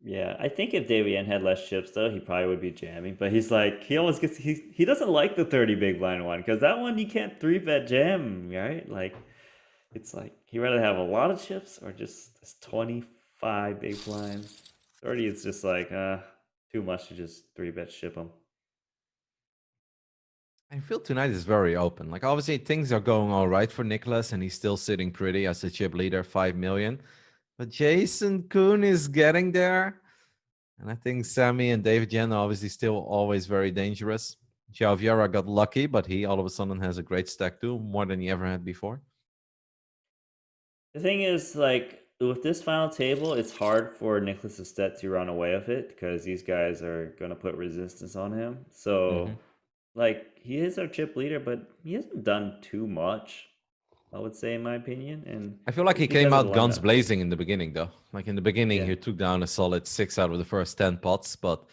Yeah, I think if David Yan had less chips though, he probably would be jamming. But he's like, he always gets he doesn't like the 30 big blind one because that one you can't 3-bet jam, right? Like, it's like he rather have a lot of chips or just this 25 big blinds. 30, it's just like too much to just 3-bet ship them.
I feel tonight is very open. Like, obviously, things are going all right for Niklas, and he's still sitting pretty as the chip leader, 5 million. But Jason Koon is getting there. And I think Sami and David Yan are obviously still always very dangerous. Vieira got lucky, but he all of a sudden has a great stack too, more than he ever had before.
The thing is, like, with this final table, it's hard for Niklas Astedt to run away with it because these guys are going to put resistance on him. So, like, he is our chip leader, but he hasn't done too much, I would say, in my opinion. And
I feel like he came out guns blazing in the beginning, though. Like, in the beginning, he took down a solid 6 out of the first 10 pots, but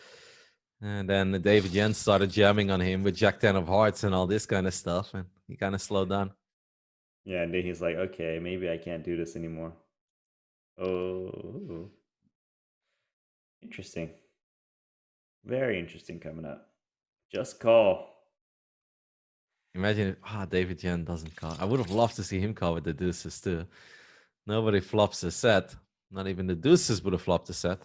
and then David Yan started jamming on him with Jack 10 of hearts and all this kind of stuff, and he kind of slowed down.
Yeah, and then he's like, okay, maybe I can't do this anymore. Oh, interesting. Very interesting coming up. Just call.
Imagine if David Yan doesn't call. I would have loved to see him call with the deuces too. Nobody flops a set. Not even the deuces would have flopped a set.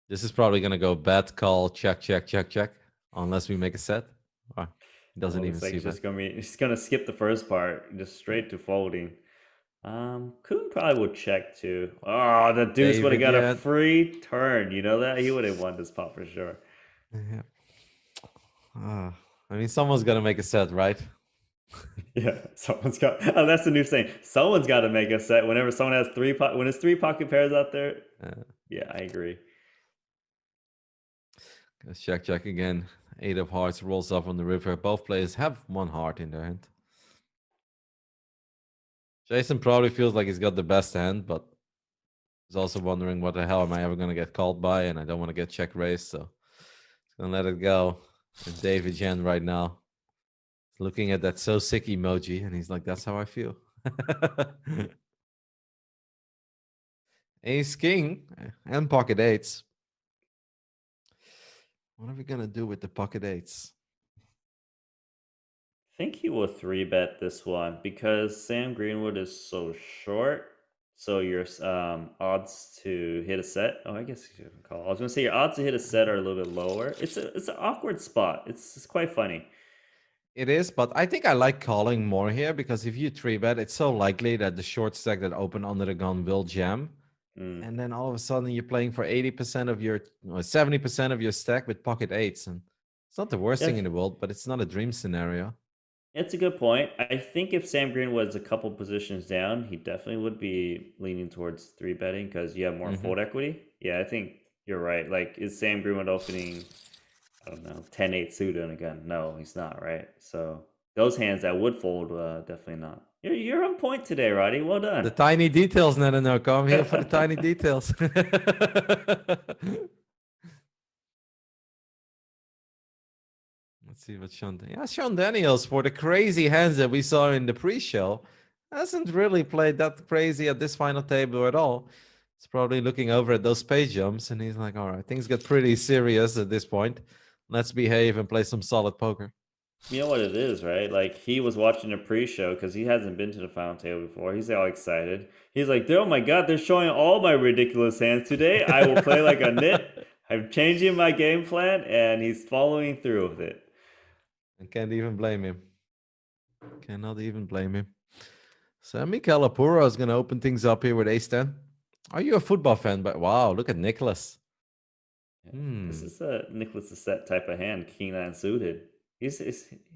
This is probably going to go bet, call, check, check, check, check. Unless we make a set. Oh, he doesn't even see that.
He's going to skip the first part. Just straight to folding. Koon probably would check too. Oh, the deuce would have got a free turn. You know that? He would have won this pot for sure.
Yeah. I mean, someone's got to make a set, right?
Yeah, someone's got. Oh, that's the new saying. Someone's got to make a set. Whenever someone has when there's 3 pocket pairs out there. Yeah, I agree.
Let's check again. 8 of hearts rolls off on the river. Both players have 1 heart in their hand. Jason probably feels like he's got the best hand, but he's also wondering what the hell am I ever going to get called by, and I don't want to get check raised, so he's going to let it go. And David Yan right now is looking at that so sick emoji, and he's like, that's how I feel. Ace King and pocket 8s. What are we going to do with the pocket 8s?
I think he will 3-bet this one because Sam Greenwood is so short. So your odds to hit a set. Oh, I guess you can call. I was gonna say your odds to hit a set are a little bit lower. It's an awkward spot. It's quite funny.
It is, but I think I like calling more here because if you 3-bet, it's so likely that the short stack that open under the gun will jam. And then all of a sudden you're playing for 80% of your, or 70% of your stack with pocket 8s. And it's not the worst thing in the world, but it's not a dream scenario.
It's a good point. I think if Sam Green was a couple positions down, he definitely would be leaning towards 3-betting because you have more fold equity. Yeah, I think you're right. Like, is Sam Greenwood opening, I don't know, 10-8 suited on a gun? No, he's not, right? So those hands that would fold, definitely not. You're on point today, Roddy. Well done.
The tiny details, Nanonoko. I'm here for the tiny details. Let's see what Sean Daniels, for the crazy hands that we saw in the pre-show, hasn't really played that crazy at this final table at all. He's probably looking over at those spade jumps and he's like, all right, things get pretty serious at this point. Let's behave and play some solid poker.
You know what it is, right? Like, he was watching a pre-show because he hasn't been to the final table before. He's all excited. He's like, oh my God, they're showing all my ridiculous hands today. I will play like a nit. I'm changing my game plan, and he's following through with it.
I can't even blame him. Cannot even blame him. Sami Calapuro is going to open things up here with Astedt. Are you a football fan? But wow, look at Niklas.
This is a Niklas Astedt type of hand, king 9 suited.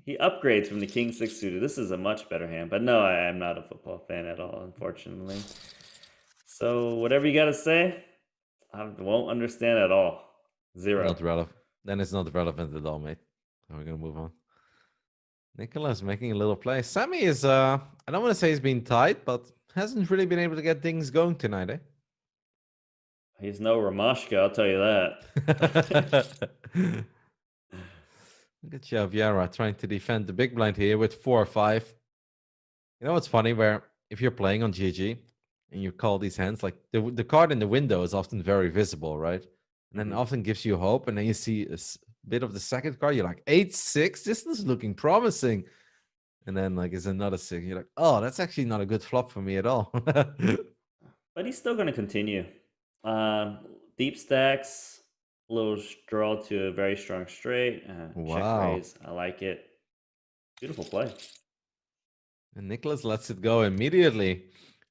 He upgrades from the king six suited. This is a much better hand, but no, I am not a football fan at all, unfortunately. So whatever you gotta say, I won't understand at all. Zero.
Not relevant. Then it's not relevant at all, mate. So we're gonna move on. Niklas making a little play. Sami is I don't want to say he's been tight, but hasn't really been able to get things going tonight, eh?
He's no Ramashka, I'll tell you that.
Look at Vieira trying to defend the big blind here with 4 or 5. You know what's funny? Where if you're playing on GG and you call these hands, like the card in the window is often very visible, right? And then often gives you hope, and then you see a bit of the second card. You're like 8-6. This is looking promising. And then like it's another 6. You're like, oh, that's actually not a good flop for me at all.
But he's still going to continue. Deep stacks, a little draw to a very strong straight. Check
Wow.
raise. I like it. Beautiful play.
And Niklas lets it go immediately.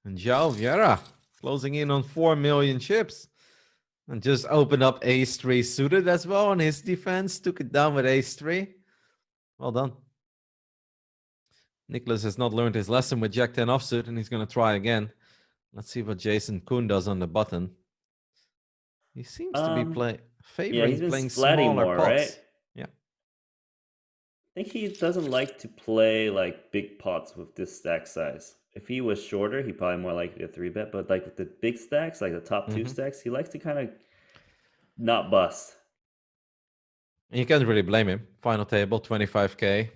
And Vieira closing in on 4 million chips. And just opened up ace-3 suited as well on his defense. Took it down with ace-3. Well done. Niklas has not learned his lesson with Jack 10 offsuit, and he's going to try again. Let's see what Jason Koon does on the button. He seems to be favoring
he's been
playing
splatting
smaller
more,
pots.
right?
Yeah.
I think he doesn't like to play like big pots with this stack size. If he was shorter, he'd probably more likely to 3-bet. But like with the big stacks, like the top 2 stacks, he likes to kind of not bust.
And you can't really blame him. Final table, 25K.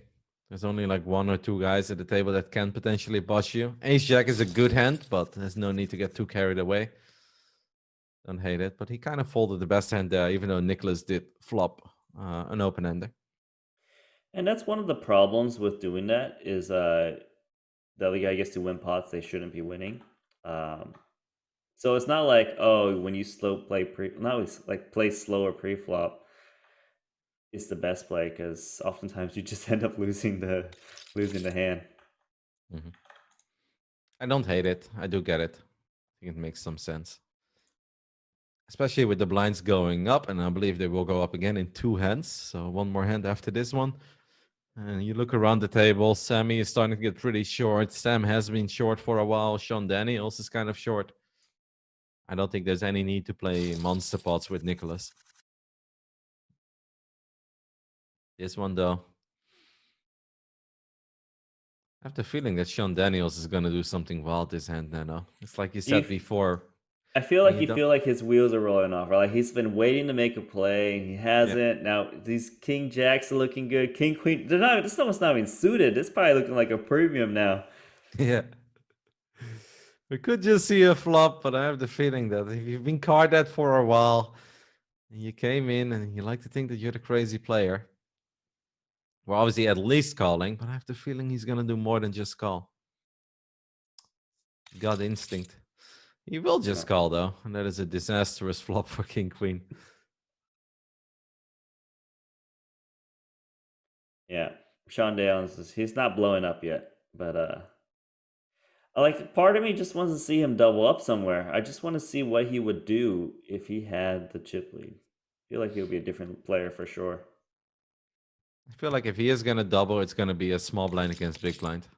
There's only like 1 or 2 guys at the table that can potentially bust you. Ace-Jack is a good hand, but there's no need to get too carried away. Don't hate it, but he kind of folded the best hand there, even though Niklas did flop an open-ender.
And that's one of the problems with doing that is the other guy gets to win pots they shouldn't be winning. So it's not like, oh, when you play slower pre-flop, it's the best play, because oftentimes you just end up losing the hand.
I don't hate it. I do get it. I think it makes some sense. Especially with the blinds going up, and I believe they will go up again in 2 hands. So 1 more hand after this one. And you look around the table, Sami is starting to get pretty short. Sam has been short for a while. Koon Daniels is kind of short. I don't think there's any need to play monster pots with Niklas. This one, though. I have the feeling that Koon Daniels is going to do something wild this hand, Nano. It's like you said before.
I feel like you feel like his wheels are rolling off. Right? Like he's been waiting to make a play, and he hasn't. Yeah. Now these king jacks are looking good. King queen, they're not. This almost not even suited. It's probably looking like a premium now.
Yeah. We could just see a flop, but I have the feeling that if you've been card that for a while, and you came in and you like to think that you're the crazy player. We're obviously at least calling, but I have the feeling he's gonna do more than just call. Gut instinct. He will just call, though, and that is a disastrous flop for King Queen.
Yeah, Koon Daniels, he's not blowing up yet, but like part of me just wants to see him double up somewhere. I just want to see what he would do if he had the chip lead. I feel like he would be a different player for sure.
I feel like if he is gonna double, it's gonna be a small blind against big blind.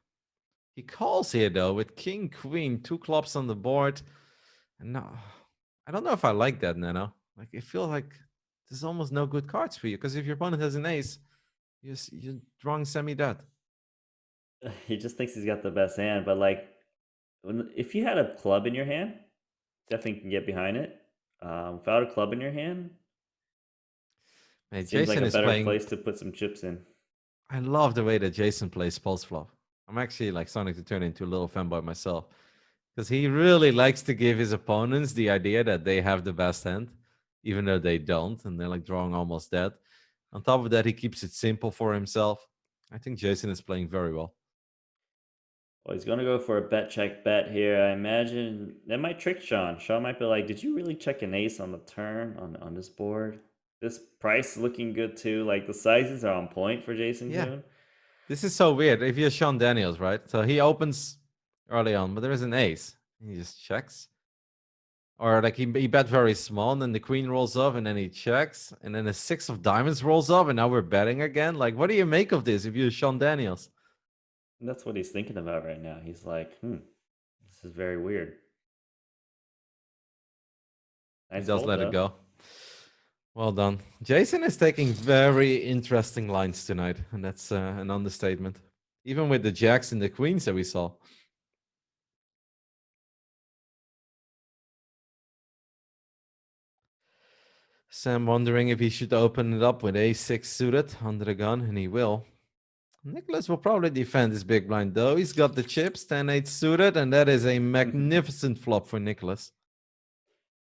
He calls here, though, with King Queen, 2 clubs on the board. No, I don't know if I like that, Nano. Like, I feel like there's almost no good cards for you, because if your opponent has an ace, you're drawing semi-dead.
He just thinks he's got the best hand, but like, if you had a club in your hand, definitely can get behind it. Without a club in your hand,
Hey,
seems
Jason
like a
is
better
playing...
place to put some chips in.
I love the way that Jason plays pulse flop. I'm actually like starting to turn into a little fanboy myself, because he really likes to give his opponents the idea that they have the best hand, even though they don't, and they're like drawing almost dead. On top of that, he keeps it simple for himself. I think Jason is playing very well.
Well, he's going to go for a bet check bet here. I imagine that might trick Sean. Sean might be like, did you really check an ace on the turn on this board? This price is looking good too. Like the sizes are on point for Jason Koon.
This is so weird. If you're Koon Daniels, right? So he opens early on, but there is an ace. He just checks. Or like he bet very small, and then the queen rolls off, and then he checks, and then the 6 of diamonds rolls off, and now we're betting again. Like, what do you make of this if you're Sean Daniels?
And that's what he's thinking about right now. He's like, this is very weird.
He
Nice
does
fold,
let
though.
it go. Well done. Jason is taking very interesting lines tonight, and that's an understatement. Even with the jacks and the queens that we saw. Sam wondering if he should open it up with a6 suited under the gun, and he will. Niklas will probably defend his big blind, though. He's got the chips, 10-8 suited, and that is a magnificent flop for Niklas.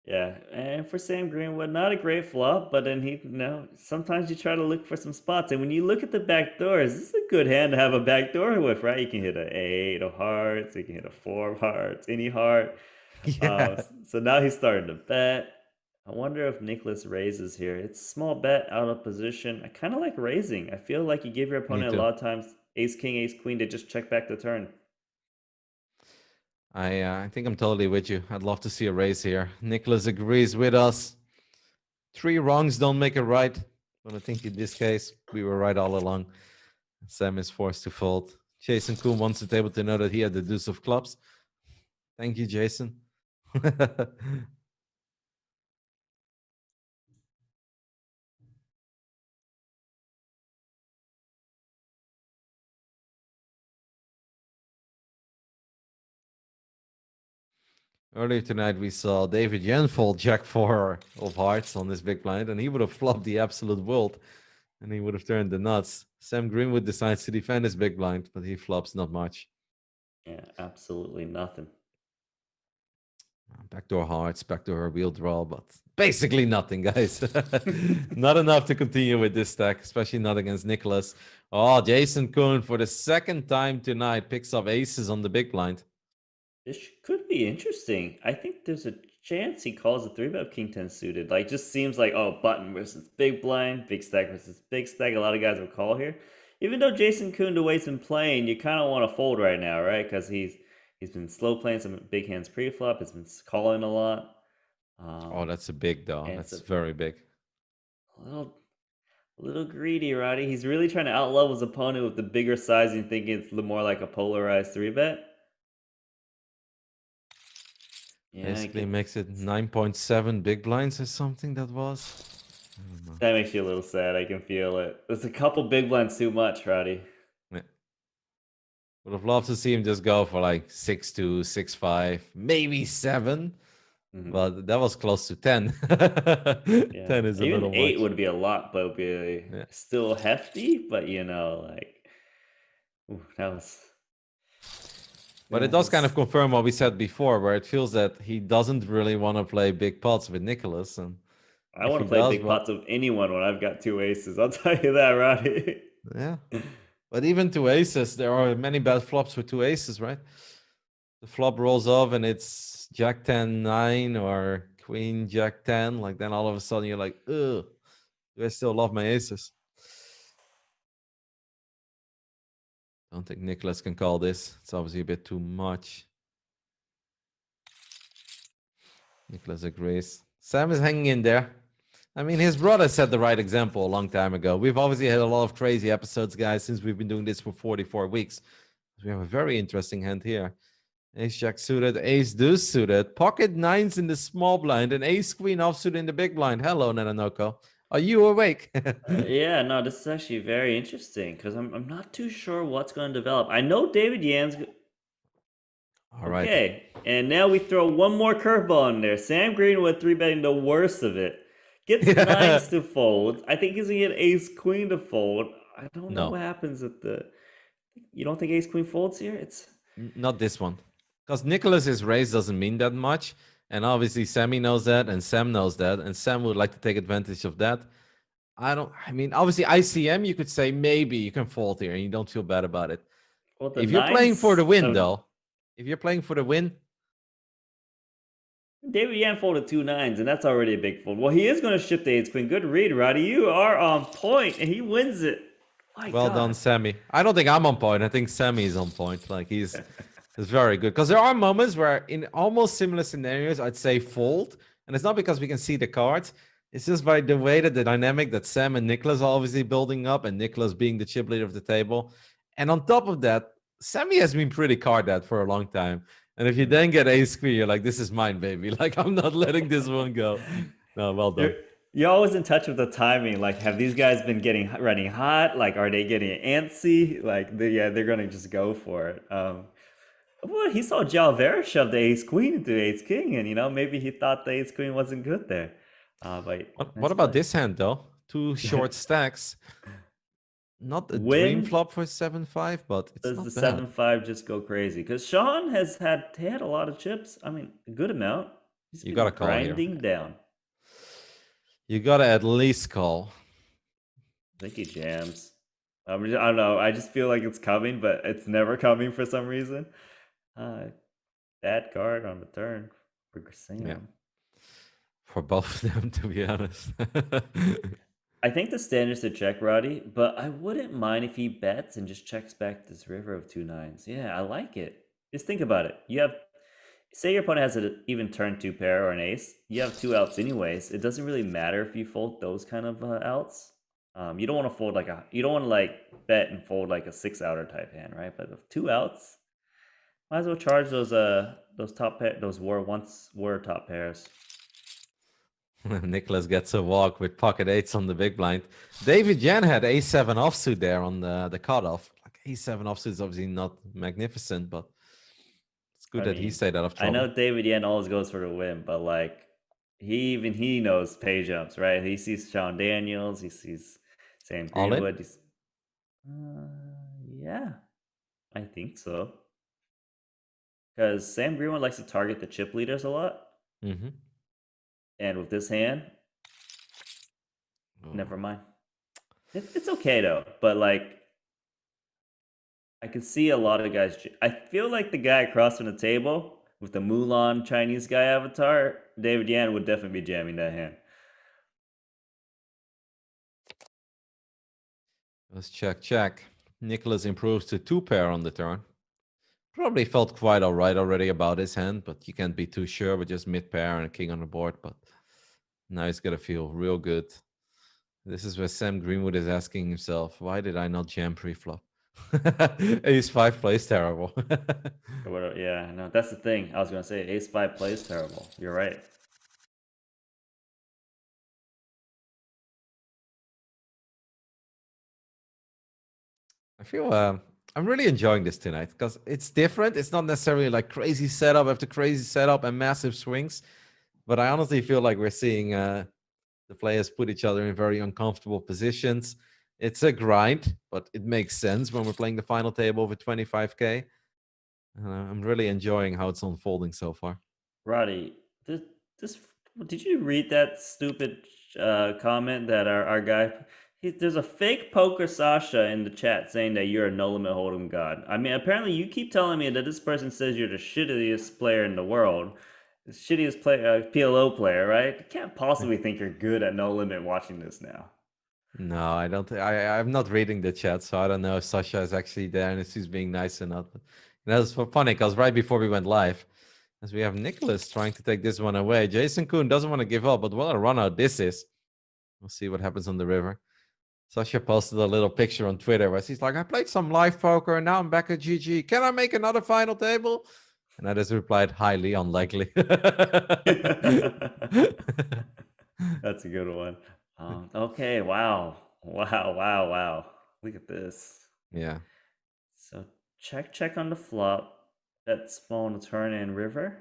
Yeah, and for Sam Greenwood, not a great flop, but then sometimes you try to look for some spots, and when you look at the back doors, this is a good hand to have a back door with, right? You can hit an 8 of hearts, you can hit a 4 of hearts, any heart.
Yeah.
So now he's starting to bet. I wonder if Niklas raises here. It's small bet out of position. I kind of like raising. I feel like you give your opponent a lot of times ace king, ace queen to just check back the turn.
I think I'm totally with you. I'd love to see a raise here. Niklas agrees with us. 3 wrongs don't make it right. But I think in this case, we were right all along. Sam is forced to fold. Jason Koon wants the table to know that he had the deuce of clubs. Thank you, Jason. Earlier tonight, we saw David Yan fold Jack 4 of hearts on this big blind, and he would have flopped the absolute world, and he would have turned the nuts. Sam Greenwood decides to defend his big blind, but he flops not much.
Yeah, absolutely nothing.
Backdoor hearts, backdoor wheel draw, but basically nothing, guys. Not enough to continue with this stack, especially not against Niklas. Oh, Jason Koon for the second time tonight picks up aces on the big blind.
This could be interesting. I think there's a chance he calls a 3-bet king 10 suited. Like, just seems like, oh, button versus big blind, big stack versus big stack. A lot of guys will call here. Even though Jason Koon, the way he's been playing, you kind of want to fold right now, right? Because he's been slow playing some big hands pre-flop. He's been calling a lot.
Oh, that's a big though. That's very big.
A little greedy, Roddy. He's really trying to outlevel his opponent with the bigger size and thinking it's more like a polarized 3-bet.
Yeah, basically makes it 9.7 big blinds or something that was.
That makes you a little sad. I can feel it. There's a couple big blinds too much, Roddy.
Yeah. Would have loved to see him just go for like 6-2, 6-5, maybe 7. But that was close to 10. 10 is a little much.
8 would be a lot, but would be still hefty. But like, that was.
But it does kind of confirm what we said before, where it feels that he doesn't really want to play big pots with Niklas. And
I want to play big pots with anyone when I've got 2 aces. I'll tell you that, Roddy.
Yeah. But even 2 aces, there are many bad flops with 2 aces, right? The flop rolls off and it's Jack 10, 9 or Queen, Jack 10. Like then all of a sudden you're like, ugh, do I still love my aces? Don't think Niklas can call this. It's obviously a bit too much. Niklas agrees. Sam is hanging in there. I mean, his brother set the right example a long time ago. We've obviously had a lot of crazy episodes, guys, since we've been doing this for 44 weeks. We have a very interesting hand here. Ace Jack suited, Ace Deuce suited, pocket nines in the small blind, and Ace Queen offsuit in the big blind. Hello, Nanonoko. Are you awake?
Yeah, no, this is actually very interesting because I'm not too sure what's going to develop. I know David Yan's.
All right.
Okay, and now we throw one more curveball in there. Sam Greenwood 3-betting the worst of it. Gets nines to fold. I think he's going to get Ace Queen to fold. I don't know what happens at the. You don't think Ace Queen folds here? It's
not this one. Because Niklas's raise doesn't mean that much. And obviously Sammy knows that and Sam knows that. And Sam would like to take advantage of that. I mean, obviously ICM, you could say maybe you can fold here and you don't feel bad about it.
Well,
if you're playing for the win, though, if you're playing for the win.
David Yan folded 2 9s, and that's already a big fold. Well, he is going to ship the Ace Queen. Good read, Roddy. You are on point, and he wins it.
Well done, Sammy. I don't think I'm on point. I think Sammy is on point. Like he's It's very good because there are moments where in almost similar scenarios, I'd say fold. And it's not because we can see the cards. It's just by the way that the dynamic that Sam and Niklas are obviously building up, and Niklas being the chip leader of the table. And on top of that, Sammy has been pretty card dead for a long time. And if you then get ace queen, you're like, this is mine, baby. Like, I'm not letting this one go. No, well done.
You're always in touch with the timing. Like, have these guys been running hot? Like, are they getting antsy? Like, they're gonna just go for it. Well, he saw Jalvera shove the ace queen into ace king, and maybe he thought the ace queen wasn't good there. But
what about this hand though? Two short stacks. Not a dream flop for 7-5, but it's
does
not
the
bad.
7-5 just go crazy? Because Sean had a lot of chips. I mean, a good amount.
You gotta call
grinding
here.
down.
You gotta at least call.
I think he jams. I don't know. I just feel like it's coming, but it's never coming for some reason. Bad card on the turn for Sam.
Yeah. For both of them, to be honest.
I think the standard's to check Roddy, but I wouldn't mind if he bets and just checks back this river of 2 9s. Yeah, I like it. Just think about it. Say your opponent has an even turn 2 pair or an ace. You have 2 outs anyways. It doesn't really matter if you fold those kind of outs. You don't want to fold you don't want to bet and fold like a 6-outer type hand, right? But with 2 outs, might as well charge those top those were top pairs.
Niklas gets a walk with pocket 8s on the big blind. David Yan had a7 offsuit there on the cutoff. Like a7 offsuit is obviously not magnificent, but it's good that he stayed out of trouble.
I know David Yan always goes for the win, but like he knows pay jumps, right? He sees Koon Daniels, he sees Sam Greenwood. Yeah, I think so. Because Sam Greenwood likes to target the chip leaders a lot.
Mm-hmm.
And with this hand, never mind. It's okay though, but like, I can see a lot of guys. I feel like the guy across from the table with the Mulan Chinese guy avatar, David Yan, would definitely be jamming that hand.
Let's check. Niklas improves to 2 pair on the turn. Probably felt quite all right already about his hand, but you can't be too sure with just mid pair and a king on the board. But now he's gonna feel real good. This is where Sam Greenwood is asking himself, why did I not jam pre-flop? Ace-5 plays terrible.
Yeah, no, that's the thing. I was gonna say ace-5 plays terrible. You're right.
I feel I'm really enjoying this tonight because it's different. It's not necessarily like crazy setup after crazy setup and massive swings, but I honestly feel like we're seeing the players put each other in very uncomfortable positions. It's a grind, but it makes sense when we're playing the final table over 25K. I'm really enjoying how it's unfolding so far.
Roddy, did you read that stupid comment that our guy? There's a fake poker Sasha in the chat saying that you're a no limit hold'em god. I mean, apparently you keep telling me that this person says you're the shittiest player in the world, the shittiest PLO player, right? You can't possibly think you're good at no limit watching this now.
No, I don't. I'm not reading the chat, so I don't know if Sasha is actually there and if she's being nice or not. But it's funny because right before we went live, as we have Niklas trying to take this one away, Jason Koon doesn't want to give up, but what a run out this is. We'll see what happens on the river. Sasha posted a little picture on Twitter where she's like, I played some live poker and now I'm back at GG. Can I make another final table? And I just replied, highly unlikely.
That's a good one. Okay, wow. Look at this.
Yeah.
So check on the flop. Bet small on the turn and river.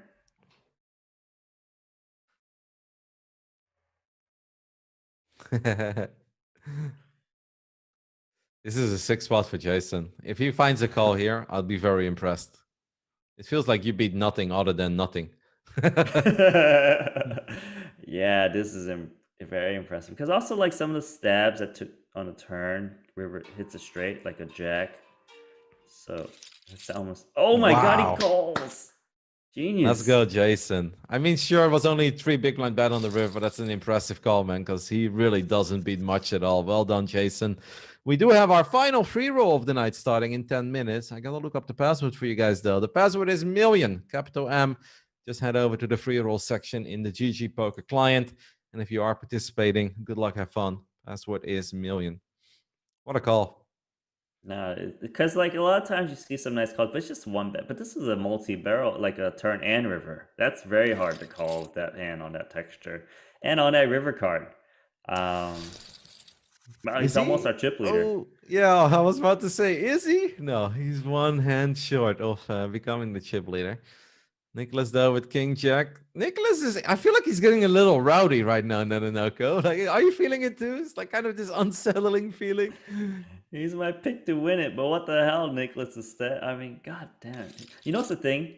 This is a 6 spot for Jason. If he finds a call here, I'll be very impressed. It feels like you beat nothing other than nothing.
Yeah, this is very impressive. Because also like some of the stabs that took on a turn, river hits a straight like a jack. So it's almost. Oh my God, he calls. Genius.
Let's go, Jason. I mean, sure, it was only 3 big blind bet on the river, but that's an impressive call, man, because he really doesn't beat much at all. Well done, Jason. We do have our final free roll of the night starting in 10 minutes. I gotta look up the password for you guys though. The password is million, capital M. Just head over to the free roll section in the GGPoker client. And if you are participating, good luck, have fun. Password is million. What a call.
No, because like a lot of times you see some nice calls, but it's just one bet. But this is a multi-barrel, like a turn and river. That's very hard to call with that hand on that texture and on that river card. He's almost our chip leader.
Oh, yeah, I was about to say, is he? No, he's one hand short of becoming the chip leader. Niklas though with King Jack. Niklas is, I feel like he's getting a little rowdy right now, Nanonoko. Like, are you feeling it too? It's like kind of this unsettling feeling.
He's my pick to win it, but what the hell, Niklas is I mean, god damn. You know what's the thing?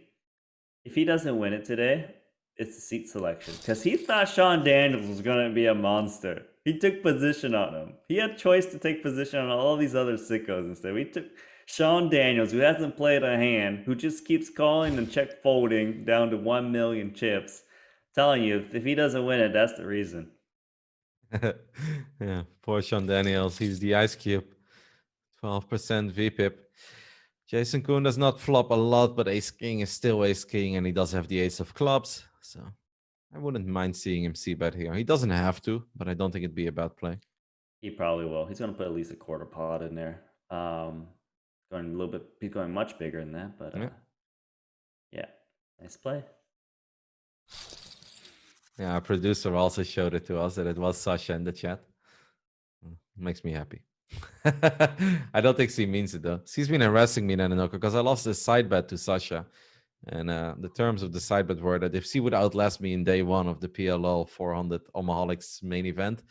If he doesn't win it today, it's the seat selection. Because he thought Sean Daniels was going to be a monster. He took position on him. He had choice to take position on all these other sickos instead. We took Sean Daniels, who hasn't played a hand, who just keeps calling and check folding down to 1 million chips. Telling you, if he doesn't win it, that's the reason.
Yeah, poor Sean Daniels. He's the ice cube. 12% VPIP. Jason Koon does not flop a lot, but ace king is still ace king, and he does have the ace of clubs. So I wouldn't mind seeing him c-bet here. He doesn't have to, but I don't think it'd be a bad play.
He probably will. He's going to put at least a quarter pot in there. Going a little bit. He's going much bigger than that, but yeah, nice play.
Yeah, our producer also showed it to us that it was Sasha in the chat. Makes me happy. I don't think she means it though. She's been harassing me, Nanonoko, because I lost a side bet to Sasha. And the terms of the side bet were that if she would outlast me in day one of the PLL 400 Omaholics main event,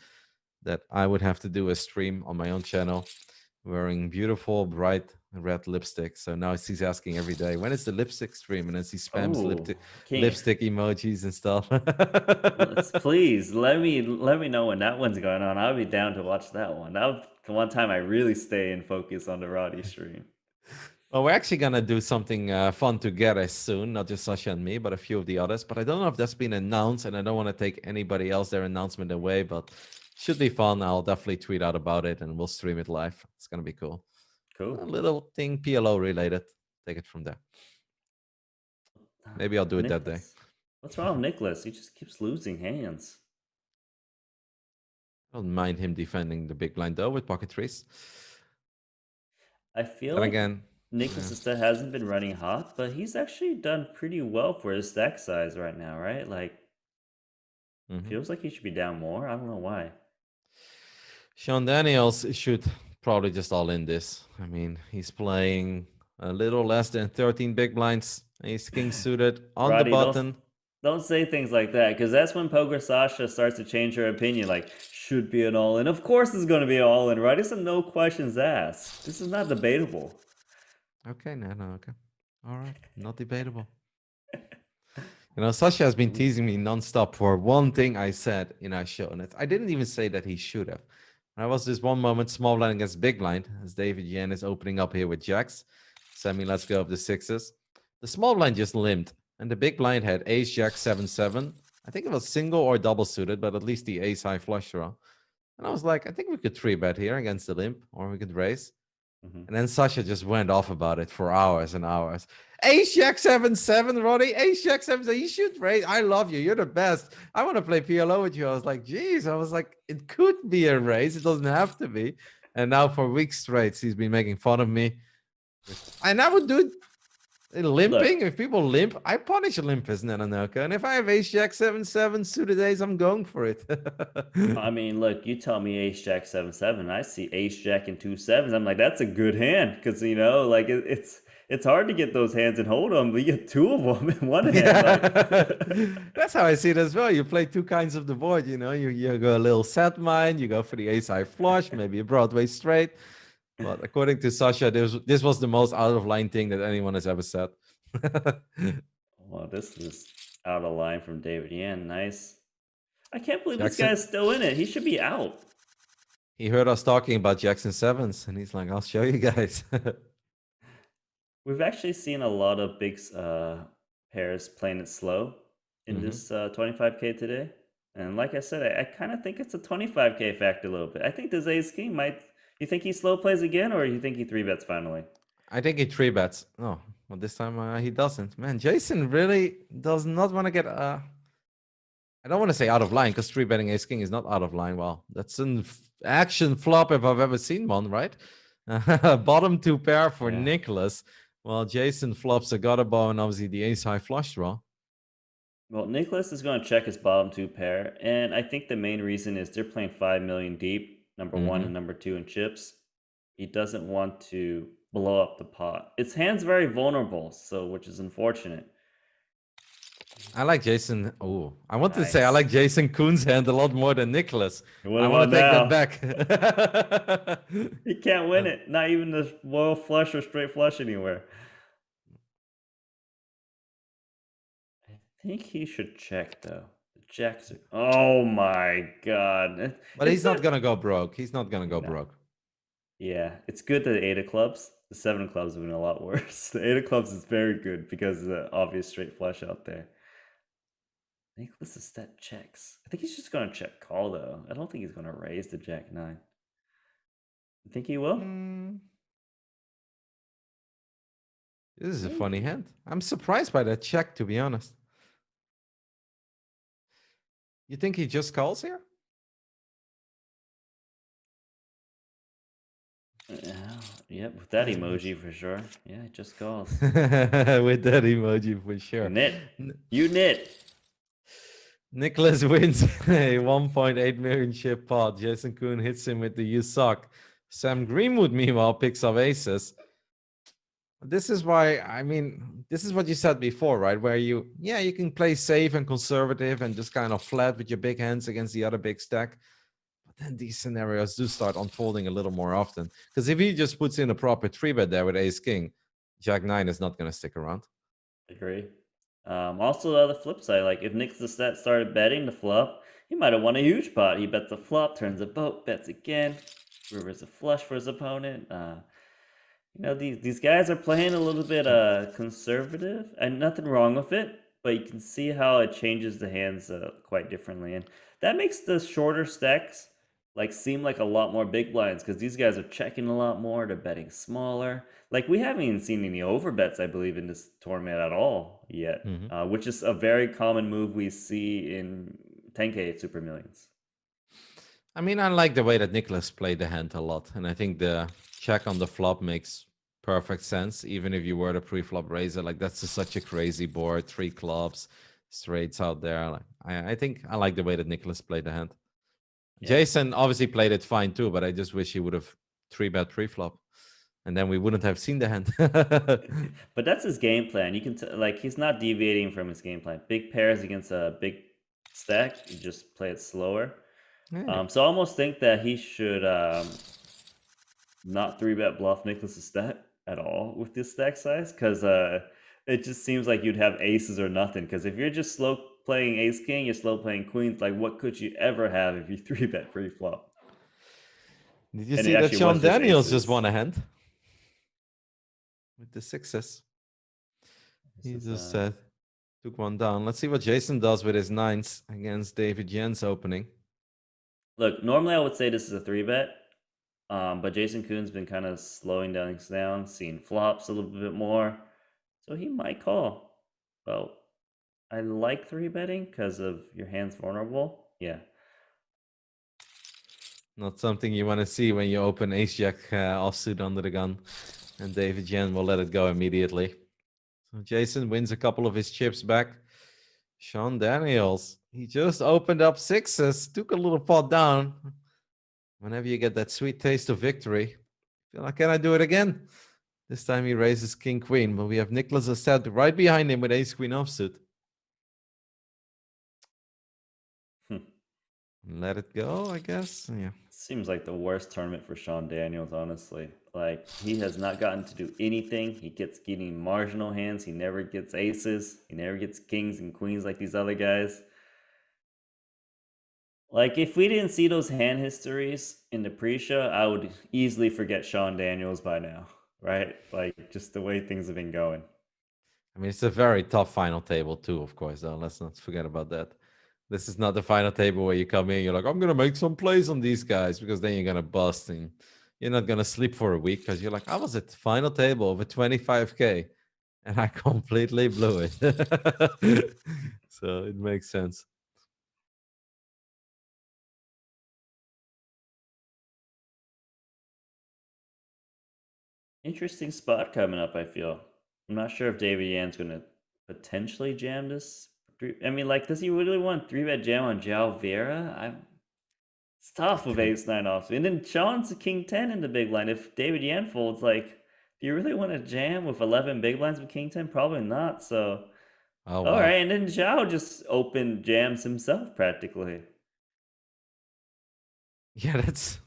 that I would have to do a stream on my own channel wearing beautiful, bright red lipstick. So now she's asking every day, when is the lipstick stream? And then she spams lipstick emojis and stuff.
Please let me know when that one's going on. I'll be down to watch that one. That was the one time I really stay and focus on the Roddy stream.
Well, we're actually gonna do something fun together soon, not just Sasha and me, but a few of the others. But I don't know if that's been announced, and I don't want to take anybody else their announcement away, but should be fun. I'll definitely tweet out about it, and we'll stream it live. It's gonna be cool.
Cool.
A little thing PLO related. Take it from there. Maybe I'll do it that day.
What's wrong with Niklas? He just keeps losing hands.
I don't mind him defending the big blind though with pocket threes.
I feel like Niklas Astedt hasn't been running hot, but he's actually done pretty well for his stack size right now, right? Like, feels like he should be down more. I don't know why.
Sean Daniels should probably just all in this. I mean, he's playing a little less than 13 big blinds. Ace king suited on
Roddy,
the button.
Don't say things like that, because that's when Poker Sasha starts to change her opinion. Like, should be an all-in. Of course it's going to be an all-in, right? It's a no questions asked. This is not debatable.
Okay, no, okay. All right, not debatable. You know, Sasha has been teasing me nonstop for one thing I said in our show, and I didn't even say that he should have. I was this one moment small blind against big blind, as David Yan is opening up here with jacks. Sami, let's go of the sixes. The small blind just limped, and the big blind had ace, jack, 7-7. I think it was single or double suited, but at least the ace high flush draw. And I was like, I think we could 3-bet here against the limp, or we could raise. And then Sasha just went off about it for hours and hours. Ace jack 7-7, Roddy. Ace jack 7-7. You should raise. I love you. You're the best. I want to play PLO with you. I was like, geez. I was like, it could be a raise. It doesn't have to be. And now for weeks straight, he's been making fun of me. And I would do it. Limping, if people limp, I punish limpers, Nanonoko. And if I have ace jack 7-7 suited ace, I'm going for it.
I mean, look, you tell me ace jack 7-7. I see ace jack and 2 sevens. I'm like, that's a good hand, because you know, like it's hard to get those hands and hold them, but you get 2 of them in one hand. Like...
That's how I see it as well. You play 2 kinds of the board. You know, you go a little set mine, you go for the ace high flush, maybe a Broadway straight. But according to Sasha, this was the most out of line thing that anyone has ever said.
Well, this is out of line from David Yan. Nice. I can't believe this guy's still in it. He should be out.
He heard us talking about Jackson sevens, and he's like, I'll show you guys.
We've actually seen a lot of big pairs playing it slow in this 25K today. And like I said, I kind of think it's a 25K factor a little bit. I think this ace king might You think he slow plays again, or you think he 3-bets finally?
I think he 3-bets. Oh, well, this time he doesn't. Man, Jason really does not want to get. I don't want to say out of line because 3-betting ace king is not out of line. Well, that's an action flop if I've ever seen one, right? Bottom 2 pair for
Yeah.
Niklas. Well, Jason flops a gutter ball and obviously the ace high flush draw.
Well, Niklas is going to check his bottom 2 pair, and I think the main reason is they're playing 5 million deep, number 1 and number 2 in chips. He doesn't want to blow up the pot. His hand's very vulnerable, so which is unfortunate.
I like Jason. Oh, I wanted to say I
Nice.
like Jason Koon's hand a lot more than Niklas.
What
I want to take
about
that back.
He can't win it. Not even the royal flush or straight flush anywhere. I think he should check though. The jacks are. Oh my god!
But he's not gonna go broke. He's not gonna go broke.
Yeah, it's good that the 8 of clubs. The 7 of clubs have been a lot worse. The 8 of clubs is very good because of the obvious straight flush out there. Niklas Astedt checks. I think he's just gonna check call though. I don't think he's gonna raise the jack 9. You think he will?
This is a funny hand. I'm surprised by that check, to be honest. You think he just calls here?
Yep, with that emoji for sure. Yeah, it just calls.
With that emoji for sure.
You knit.
Niklas wins a 1.8 million chip pot. Jason Koon hits him with the you suck. Sam Greenwood, meanwhile, picks up aces. This is why, I mean, this is what you said before, right? Where you can play safe and conservative and just kind of flat with your big hands against the other big stack. But then these scenarios do start unfolding a little more often. Because if he just puts in a proper 3-bet there with ace king, jack 9 is not going to stick around.
Agree. Also, on the flip side, like if Niklas started betting the flop, he might have won a huge pot. He bets the flop, turns a boat, bets again, rivers a flush for his opponent. You know, these guys are playing a little bit conservative, and nothing wrong with it. But you can see how it changes the hands quite differently, and that makes the shorter stacks like seem like a lot more big blinds because these guys are checking a lot more. They're betting smaller. Like we haven't even seen any overbets, I believe, in this tournament at all yet, which is a very common move we see in 10K Super Millions.
I mean, I like the way that Niklas played the hand a lot, and I think the check on the flop makes perfect sense. Even if you were the pre-flop raiser, like that's just such a crazy board, 3 clubs, straights out there. Like I think I like the way that Niklas played the hand. Yeah. Jason obviously played it fine too, but I just wish he would have 3-bet pre-flop, and then we wouldn't have seen the hand.
But that's his game plan. You can like he's not deviating from his game plan. Big pairs against a big stack, you just play it slower. Yeah. So I almost think that he should not 3-bet bluff Niklas Astedt at all with this stack size, because it just seems like you'd have aces or nothing. Because if you're just slow playing ace king, you're slow playing queens. Like, what could you ever have if you 3-bet pre-flop?
Did you see that Sean Daniels just won a hand with the 6s? He just took one down. Let's see what Jason does with his 9s against David Yan's opening.
Look, normally I would say this is a 3-bet, but Jason Koon's been kind of slowing down, seeing flops a little bit more, so he might call. Well, I like 3-betting because of your hand's vulnerable. Yeah.
Not something you want to see when you open ace-jack offsuit under the gun, and David Yan will let it go immediately. So Jason wins a couple of his chips back. Sean Daniels, he just opened up 6s, took a little pot down. Whenever you get that sweet taste of victory, feel like, can I do it again? This time he raises king queen, but we have Niklas Astedt right behind him with ace queen offsuit. Let it go, I guess. Yeah.
Seems like the worst tournament for Sean Daniels, honestly. Like, he has not gotten to do anything. He gets getting marginal hands. He never gets aces. He never gets kings and queens like these other guys. Like, if we didn't see those hand histories in the pre-show, I would easily forget Sean Daniels by now, right? Like, just the way things have been going.
I mean, it's a very tough final table too, of course, though. Let's not forget about that. This is not the final table where you come in, you're like, I'm going to make some plays on these guys, because then you're going to bust and you're not gonna sleep for a week because you're like, I was at the final table over 25K and I completely blew it. So it makes sense.
Interesting spot coming up, I feel. I'm not sure if David Yan's going to potentially jam this. I mean, like, does he really want 3-bet jam on Vieira? It's tough with ace-9 off. And then Sean's a king-10 in the big blind. If David Yan folds, like, do you really want to jam with 11 big blinds with king-10? Probably not, so...
Oh,
All
wow.
right, and then Zhao just open jams himself, practically.
Yeah, that's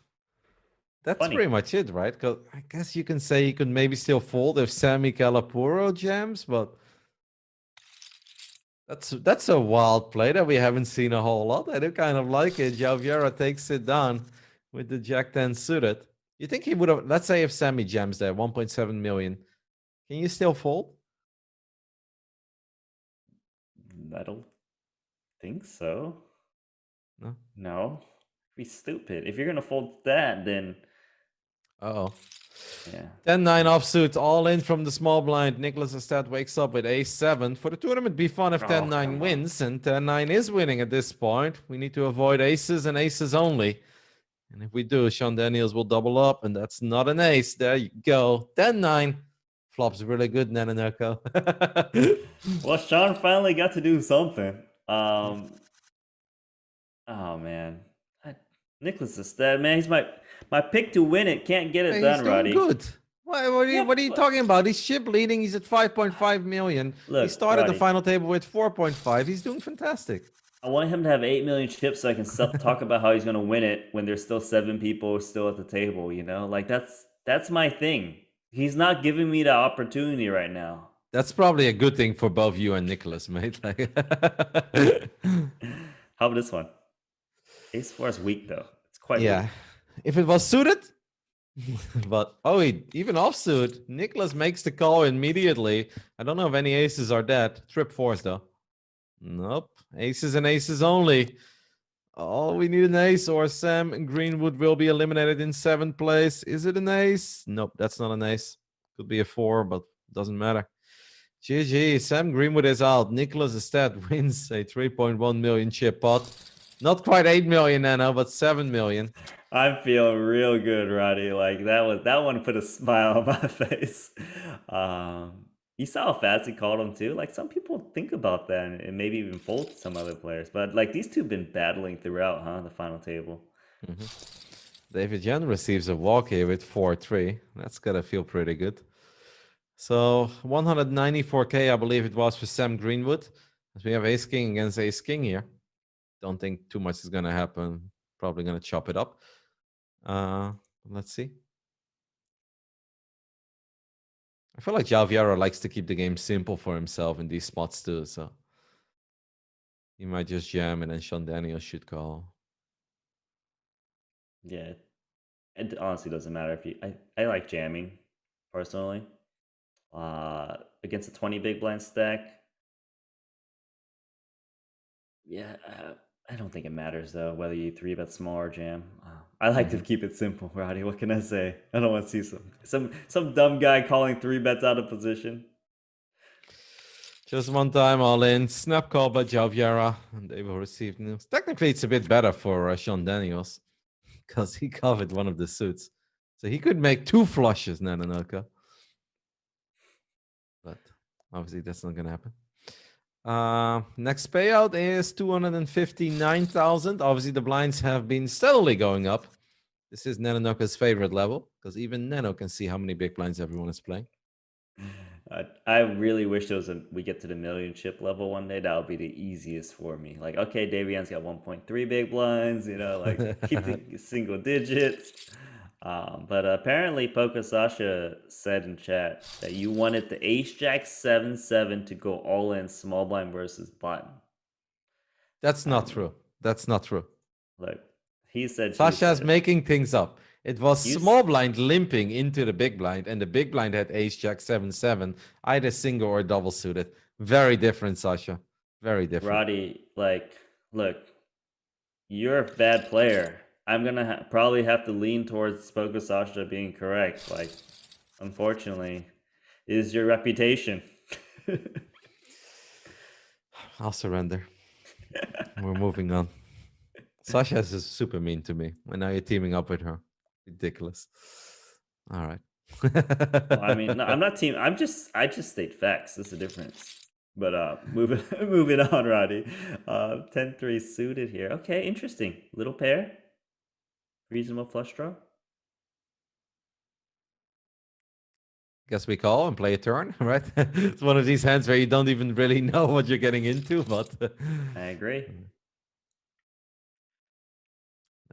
Funny.
pretty much it, right? 'Cause I guess you can say you could maybe still fold if Sami Calapuro jams, but that's a wild play that we haven't seen a whole lot. I do kind of like it. Vieira takes it down with the Jack-10 suited. You think he would have? Let's say if Sami jams there, 1.7 million, can you still fold?
I don't think so.
No.
No. Be stupid. If you're gonna fold that, then
Uh-oh.
yeah.
10-9 offsuit, all in from the small blind. Niklas Astedt wakes up with ace-7. For the tournament, be fun if 10-9
come on.
wins, and 10-9 is winning at this point. We need to avoid aces and aces only. And if we do, Sean Daniels will double up, and that's not an ace. There you go. 10-9. Flops really good, Nanonoko.
Well, Sean finally got to do something. Oh man. Niklas Astedt, man, he's my pick to win it. Can't get it
Hey,
done,
he's doing
Roddy.
good. What are you,
Yeah,
what are you
but-
talking about? He's chip leading. He's at 5.5 million. He
Look,
started the
Roddy.
final table with 4.5. He's doing fantastic.
I want him to have 8 million chips so I can talk about how he's gonna win it when there's still 7 people still at the table. You know, like that's my thing. He's not giving me the opportunity right now.
That's probably a good thing for both you and Niklas, mate.
How about this one? Ace-4 is weak though. It's quite
Yeah.
weak.
If it was suited, but even offsuit, Niklas makes the call immediately. I don't know if any aces are dead. Trip fours though. Nope. Aces and aces only. Oh, we need an ace or Sam and Greenwood will be eliminated in 7th place. Is it an ace? Nope, that's not an ace. Could be a 4, but doesn't matter. GG, Sam Greenwood is out. Niklas Astedt wins a 3.1 million chip pot. Not quite 8 million, Nano, but 7 million.
I'm feeling real good, Roddy. Like that one put a smile on my face. You saw how fast he called him too. Like some people think about that and maybe even fold some other players. But like these two have been battling throughout, huh? The final table.
David Yan receives a walk here with 4-3. That's gotta feel pretty good. So 194K, I believe it was for Sam Greenwood. As we have ace king against ace king here. Don't think too much is gonna happen. Probably gonna chop it up. Let's see. I feel like Vieira likes to keep the game simple for himself in these spots too, so he might just jam and then Sean Daniels should call.
Yeah, it honestly doesn't matter if you. I like jamming personally. Against a 20 big blind stack. Yeah, I don't think it matters though whether you 3-bet small or jam. I like to keep it simple, Roddy. What can I say? I don't want to see some dumb guy calling 3-bets out of position.
Just one time all in. Snap call by Vieira, and they will receive news. Technically, it's a bit better for Sean Daniels because he covered one of the suits. So he could make 2 flushes, Nanonoko. But obviously, that's not going to happen. Next payout is 259,000. Obviously, the blinds have been steadily going up. This is Nanonoko's favorite level because even Nano can see how many big blinds everyone is playing.
I really wish we get to the million chip level one day. That would be the easiest for me. Like, okay, Davian's got 1.3 big blinds, you know, like keep the single digits. But apparently Poker Sasha said in chat that you wanted the ace jack 7-7 to go all in small blind versus button.
That's not true. That's not true.
Look, he said
Sasha's making things up. It was small blind limping into the big blind, and the big blind had ace jack 7-7, either single or double suited. Very different, Sasha. Very different.
Roddy, like, look, you're a bad player. I'm gonna probably have to lean towards Poker Sasha being correct. Like, unfortunately, it is your reputation.
I'll surrender. We're moving on. Sasha is super mean to me, and now you're teaming up with her. Ridiculous. All right.
Well, I mean, no, I'm not team. I just state facts. There's a difference. But moving moving on, Roddy. 10-3 suited here. Okay, interesting. Little pair. Reasonable flush draw.
Guess we call and play a turn, right? It's one of these hands where you don't even really know what you're getting into, but
I agree.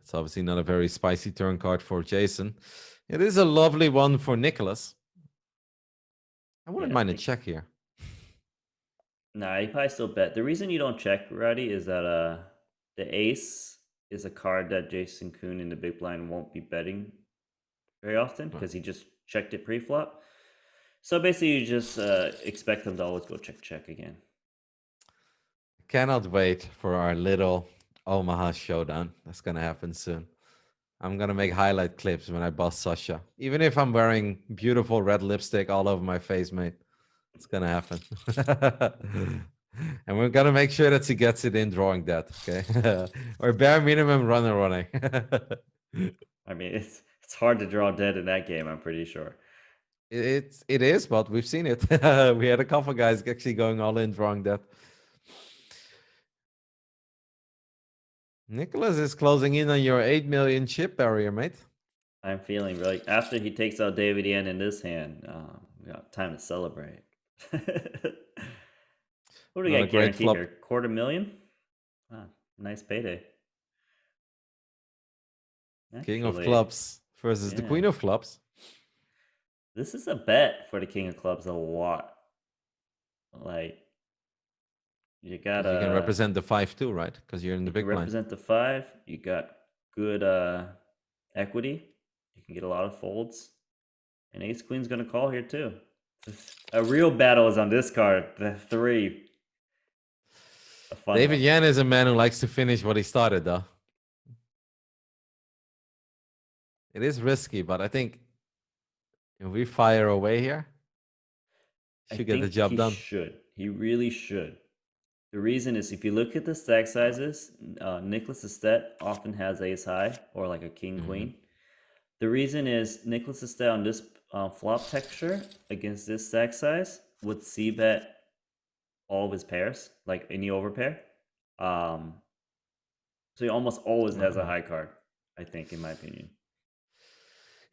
it's obviously not a very spicy turn card for Jason. It is a lovely one for Niklas. I wouldn't mind a check here.
Nah, you probably still bet. The reason you don't check, Roddy, is that the ace is a card that Jason Koon in the big blind won't be betting very often because he just checked it pre-flop. So basically, you just expect them to always go check again.
Cannot wait for our little Omaha showdown. That's gonna happen soon. I'm gonna make highlight clips when I bust Sasha. Even if I'm wearing beautiful red lipstick all over my face, mate. It's gonna happen. And we're gonna make sure that she gets it in drawing that, okay? Or bare minimum running.
I mean, it's hard to draw dead in that game, I'm pretty sure.
It is, but we've seen it. We had a couple guys actually going all in drawing that. Niklas is closing in on your 8 million chip barrier, mate.
I'm feeling really after he takes out David Yan in this hand. We got time to celebrate. What do we got guaranteed here? $250,000. Ah, nice payday.
King of clubs versus the queen of clubs.
This is a bet for the king of clubs a lot. Like, you gotta.
You can represent the 5 too, right? Because you're in the big blind.
Represent the 5. You got good equity. You can get a lot of folds. And ace queen's gonna call here too. A real battle is on this card. The 3.
David Yan is a man who likes to finish what he started, though. It is risky, but I think if we fire away here, should get the job done.
He really should. The reason is if you look at the stack sizes, Niklas Astedt often has ace high or like a king queen. The reason is Niklas Astedt on this flop texture against this stack size would c-bet all of his pairs, like any overpair. So he almost always has a high card, I think, in my opinion.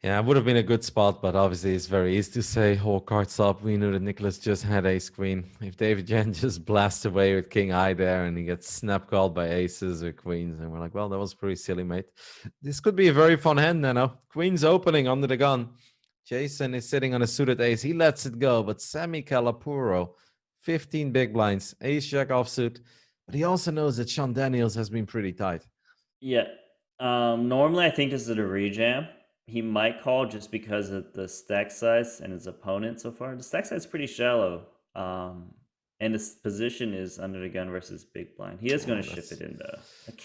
Yeah, it would have been a good spot, but obviously it's very easy to say, whole cards up. We knew that Niklas just had ace queen. If David Yan just blasts away with king high there and he gets snap called by aces or queens, and we're like, well, that was pretty silly, mate. This could be a very fun hand, Nano. Queen's opening under the gun. Jason is sitting on a suited ace. He lets it go, but Sami Calapuro, 15 big blinds, ace jack offsuit. But he also knows that Sean Daniels has been pretty tight.
Yeah. Normally, I think this is a rejam. He might call just because of the stack size and his opponent so far. The stack size is pretty shallow. And his position is under the gun versus big blind. He is going to ship it in though.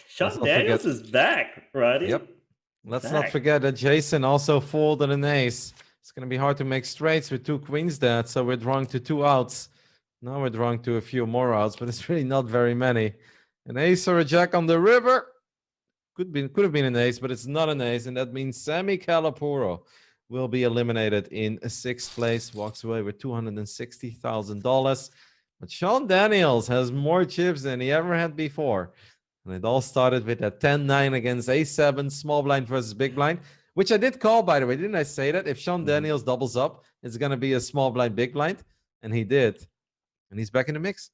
Sean Daniels is back, Roddy.
Yep. Let's not forget that Jason also folded an ace. It's going to be hard to make straights with 2 queens there. So we're drawing to 2 outs. Now we're drawing to a few more outs, but it's really not very many. An ace or a jack on the river. Could have been an ace, but it's not an ace, and that means Sami Calapuro will be eliminated in 6th place, walks away with $260,000. But Sean Daniels has more chips than he ever had before. And it all started with a 10-9 against A7, small blind versus big blind, which I did call, by the way. Didn't I say that? If Sean Daniels doubles up, it's going to be a small blind, big blind. And he did. And he's back in the mix.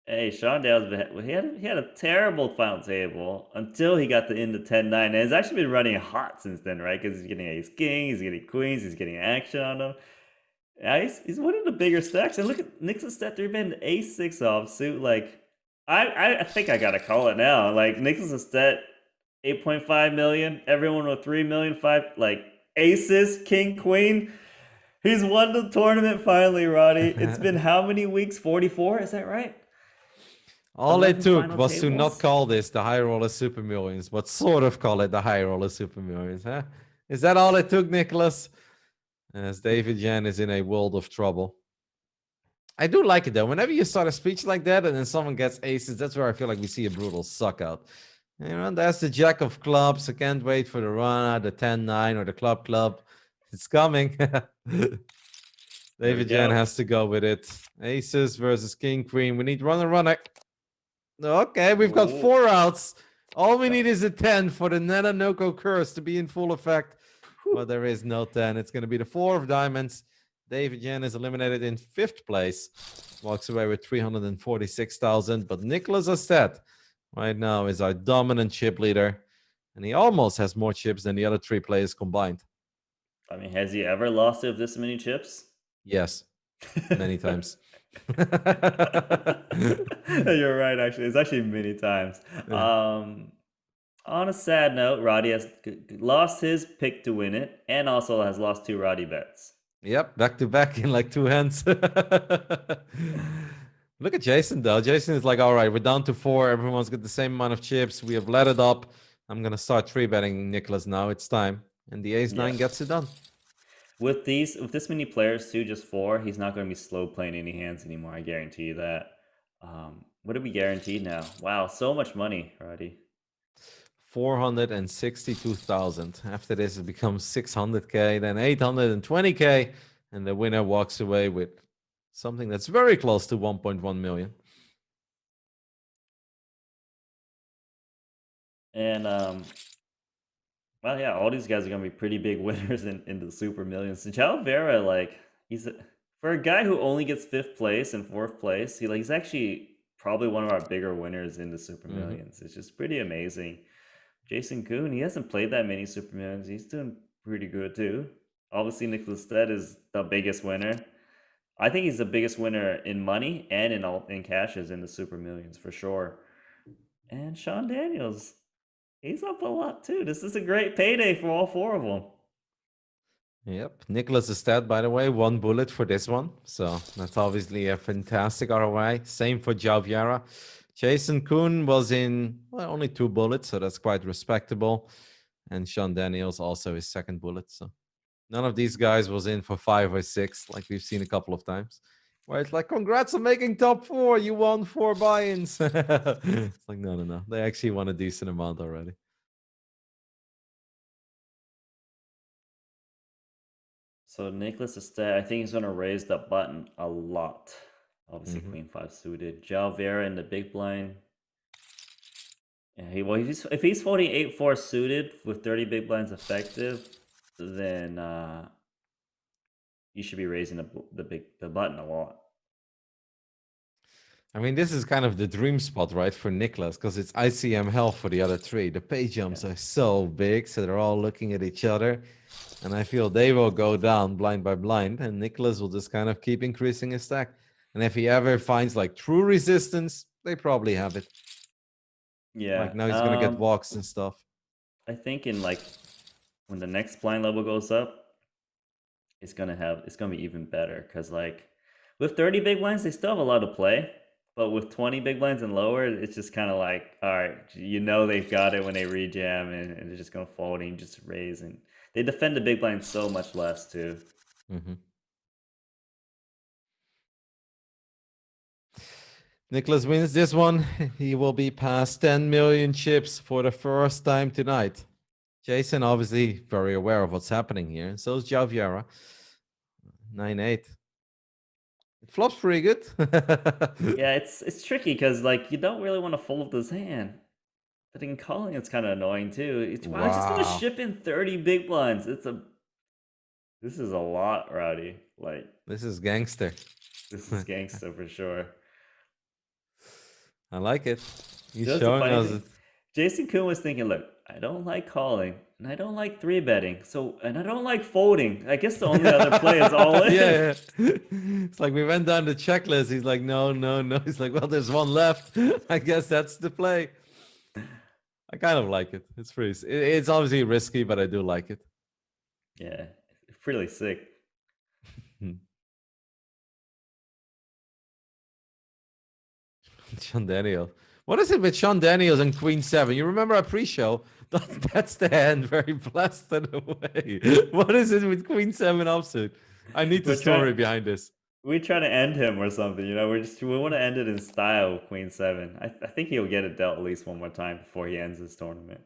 Hey, Sean Daniels, he had a terrible final table until he got to end the 10-9. And it's actually been running hot since then, right? Because he's getting ace-king, he's getting queens, he's getting action on them. Now he's one of the bigger stacks. And look at Niklas Astedt 3-bet ace-6 offsuit. Like, I think I got to call it now. Like, Niklas Astedt, 8.5 million. Everyone with 3 million, 5, like, aces, king, queen. He's won the tournament finally, Roddy. It's been how many weeks? 44? Is that right?
All it
11
took
final
was to not
tables?
call this the High Roller Super Millions, but sort of call it the High Roller Super Millions, huh? Is that all it took, Niklas? As David Yan is in a world of trouble. I do like it though. Whenever you start a speech like that and then someone gets aces, that's where I feel like we see a brutal suck out. You know, that's the Jack of Clubs. I can't wait for the runner, the 10-9 or the club. It's coming.
There we
David Yan
go.
has to go with it. Aces versus King Queen. We need runner. Okay, we've got
Ooh.
4 outs. All we need is a 10 for the Nanonoko curse to be in full effect. But there is no 10. It's going to be the 4 of diamonds. David Yan is eliminated in 5th place. Walks away with 346,000. But Niklas Astedt right now is our dominant chip leader. And he almost has more chips than the other 3 players combined.
I mean, has he ever lost with this many chips?
Yes, many times.
You're right, actually. It's actually many times. On a sad note, Roddy has lost his pick to win it and also has lost 2 Roddy bets.
Yep, back to back in like 2 hands. Look at Jason though. Jason is like, all right, we're down to 4. Everyone's got the same amount of chips. We have let it up. I'm gonna start 3-betting Niklas now. It's time. And the ace-9 gets it done.
With this many players too, just 4, he's not going to be slow playing any hands anymore. I guarantee you that. What are we guaranteed now? Wow, so much money, Roddy.
462,000. After this, it becomes 600K, then 820K, and the winner walks away with something that's very close to 1.1 million.
And well, yeah, all these guys are gonna be pretty big winners in the Super Millions. Vieira, like for a guy who only gets 5th place and 4th place, he's actually probably one of our bigger winners in the Super Millions. It's just pretty amazing. Jason Koon, he hasn't played that many Super Millions. He's doing pretty good too. Obviously, Niklas Astedt is the biggest winner. I think he's the biggest winner in money and in cashes in the Super Millions for sure. And Sean Daniels, he's up a lot too. This is a great payday for all 4 of them.
Yep. Niklas Astedt, by the way, 1 bullet for this one. So that's obviously a fantastic ROI. Same for Vieira. Jason Koon was in only 2 bullets, so that's quite respectable. And Sean Daniels also his 2nd bullet. So none of these guys was in for 5 or 6, like we've seen a couple of times. Where it's like, congrats on making top 4. You won 4 buy-ins. It's like, no. They actually won a decent amount already.
So Niklas Astedt, I think he's going to raise the button a lot. Obviously, Queen 5 suited. Vieira in the big blind. Yeah, if he's folding 8-4 suited with 30 big blinds effective, then you should be raising the button a lot.
I mean, this is kind of the dream spot, right, for Niklas, because it's ICM hell for the other 3. The pay jumps are so big, so they're all looking at each other. And I feel they will go down blind by blind, and Niklas will just kind of keep increasing his stack. And if he ever finds like true resistance, they probably have it.
Yeah.
Like now he's gonna get walks and stuff.
I think in like when the next blind level goes up, it's gonna be even better because like with 30 big blinds, they still have a lot to play. But with 20 big blinds and lower, it's just kind of like, all right, they've got it when they rejam and they're just gonna fold and just raise, and they defend the big blind so much less too.
Niklas wins this one. He will be past 10 million chips for the first time tonight. Jason obviously very aware of what's happening here, and so is Vieira. 9-8. It flops pretty good.
Yeah, it's tricky because like you don't really want to fold this hand. But in calling, it's kind of annoying too. Wow. Just gonna ship in 30 big blinds. This is a lot, Rowdy. Like
this is gangster.
This is gangster for sure.
I like it. He's showing us.
Jason Koon was thinking, look, I don't like calling, and I don't like 3-betting, and I don't like folding. I guess the only other play is all in.
Yeah. It's like we went down the checklist. He's like, no. He's like, well, there's one left. I guess that's the play. I kind of like it. It's pretty. It's obviously risky, but I do like it.
Yeah, it's pretty sick.
Sean Daniels. What is it with Sean Daniels and Queen 7? You remember our pre-show? That's the hand where he blasted away. What is it with Queen 7 offsuit? I need the story behind this.
We try to end him or something, you know. We want to end it in style with Queen 7. I think he'll get it dealt at least one more time before he ends his tournament.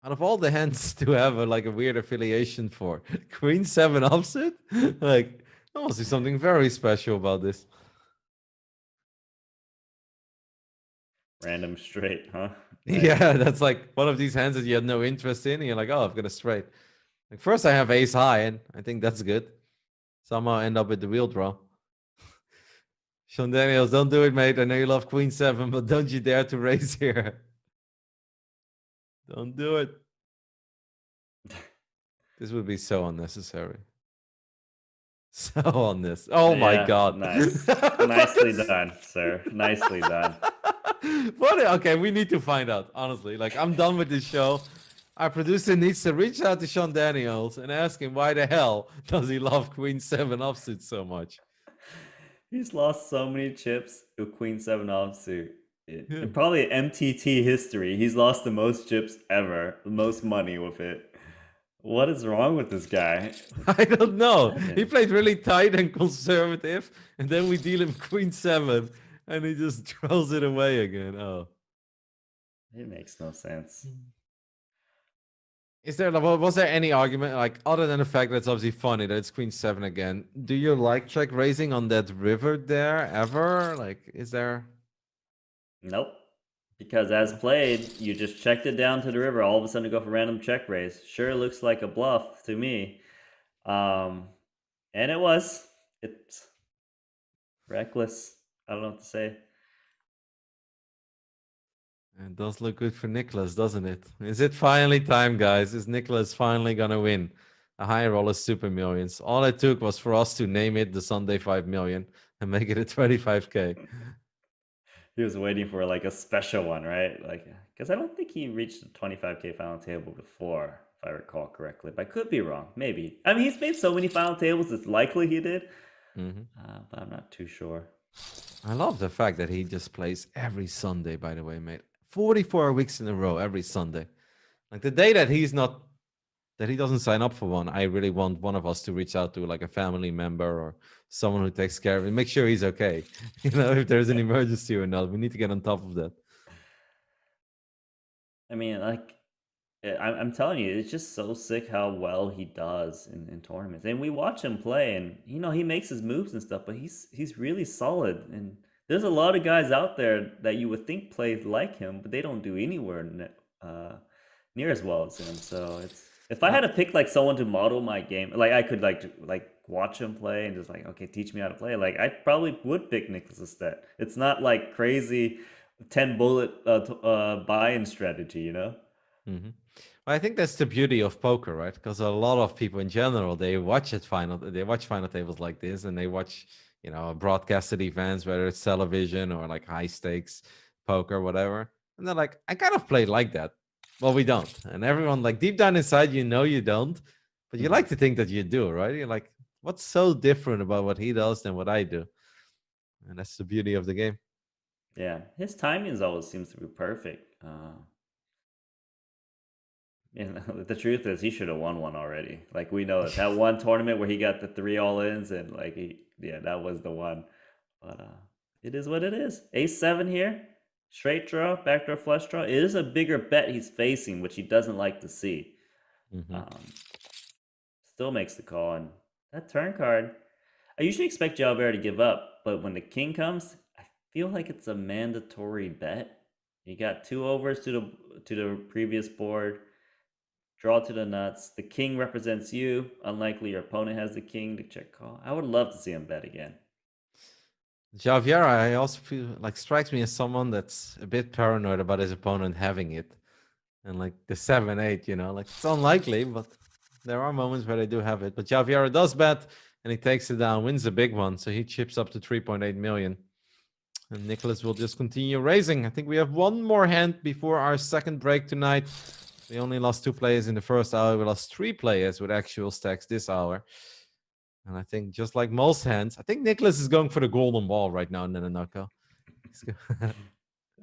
Out of all the hands to have like a weird affiliation for, Queen 7 offsuit? Like, there must be something very special about this.
Random straight, huh?
Yeah, that's like one of these hands that you had no interest in. And you're like, oh, I've got a straight. Like first I have ace high, and I think that's good. Somehow end up with the wheel draw. Sean Daniels, don't do it, mate. I know you love Queen 7, but don't you dare to raise here. Don't do it. This would be so unnecessary. So unnecessary. Oh my God.
Nice. Nicely done, sir. Nicely done.
What? Okay, we need to find out, honestly. Like, I'm done with this show. Our producer needs to reach out to Sean Daniels and ask him why the hell does he love Queen 7 offsuit so much?
He's lost so many chips with Queen 7 offsuit. In probably MTT history, he's lost the most chips ever, the most money with it. What is wrong with this guy?
I don't know. He played really tight and conservative, and then we deal him Queen 7, and he just throws it away again. Oh.
It makes no sense.
Was there any argument, like, other than the fact that it's obviously funny that it's Queen 7 again? Do you like check raising on that river there ever? Like, is there?
Nope. Because as played, you just checked it down to the river, all of a sudden go for random check raise. Sure looks like a bluff to me. And it was. It's reckless. I don't know what to say.
It does look good for Niklas, doesn't it? Is it finally time, guys? Is Niklas finally gonna win a high roller Super Millions? All it took was for us to name it the Sunday 5 million and make it a 25K.
He was waiting for like a special one, right? Like, because I don't think he reached the 25K final table before, if I recall correctly. But I could be wrong. Maybe. I mean, he's made so many final tables, it's likely he did. But I'm not too sure.
I love the fact that he just plays every Sunday, by the way, mate. 44 weeks in a row, every Sunday. Like the day that he doesn't sign up for one, I really want one of us to reach out to like a family member or someone who takes care of him, make sure he's okay. You know, if there's an emergency or not, we need to get on top of that.
I mean, like, I'm telling you, it's just so sick how well he does in tournaments. And we watch him play, and you know he makes his moves and stuff, but he's really solid. And there's a lot of guys out there that you would think play like him, but they don't do anywhere near as well as him. So if I had to pick like someone to model my game, like I could like watch him play and just like, okay, teach me how to play. Like I probably would pick Niklas Astedt. It's not like crazy 10 bullet buy-in strategy, you know.
Well, I think that's the beauty of poker, right? Because a lot of people in general, they watch final tables like this, and they watch, you know, broadcasted events, whether it's television or like high stakes poker, whatever. And they're like, I kind of play like that. Well, we don't. And everyone, like deep down inside, you know you don't, but you like to think that you do, right? You're like, what's so different about what he does than what I do? And that's the beauty of the game.
Yeah, his timing always seems to be perfect. And the truth is, he should have won one already. Like we know that one tournament where he got the 3 all-ins, and like that was the one. But it is what it is. Ace 7 here, straight draw, backdoor flush draw. It is a bigger bet he's facing, which he doesn't like to see. Still makes the call, and that turn card. I usually expect Jalbert to give up, but when the king comes, I feel like it's a mandatory bet. You got 2 overs to the previous board. Draw to the nuts. The king represents you. Unlikely your opponent has the king to check call. I would love to see him bet again.
Javier, I also feel like strikes me as someone that's a bit paranoid about his opponent having it. And like the 7-8, you know, like it's unlikely, but there are moments where they do have it. But Javier does bet, and he takes it down, wins a big one. So he chips up to 3.8 million. And Niklas will just continue raising. I think we have one more hand before our second break tonight. We only lost 2 players in the first hour. We lost 3 players with actual stacks this hour. And I think just like most hands, I think Niklas is going for the golden ball right now, Nanonoko.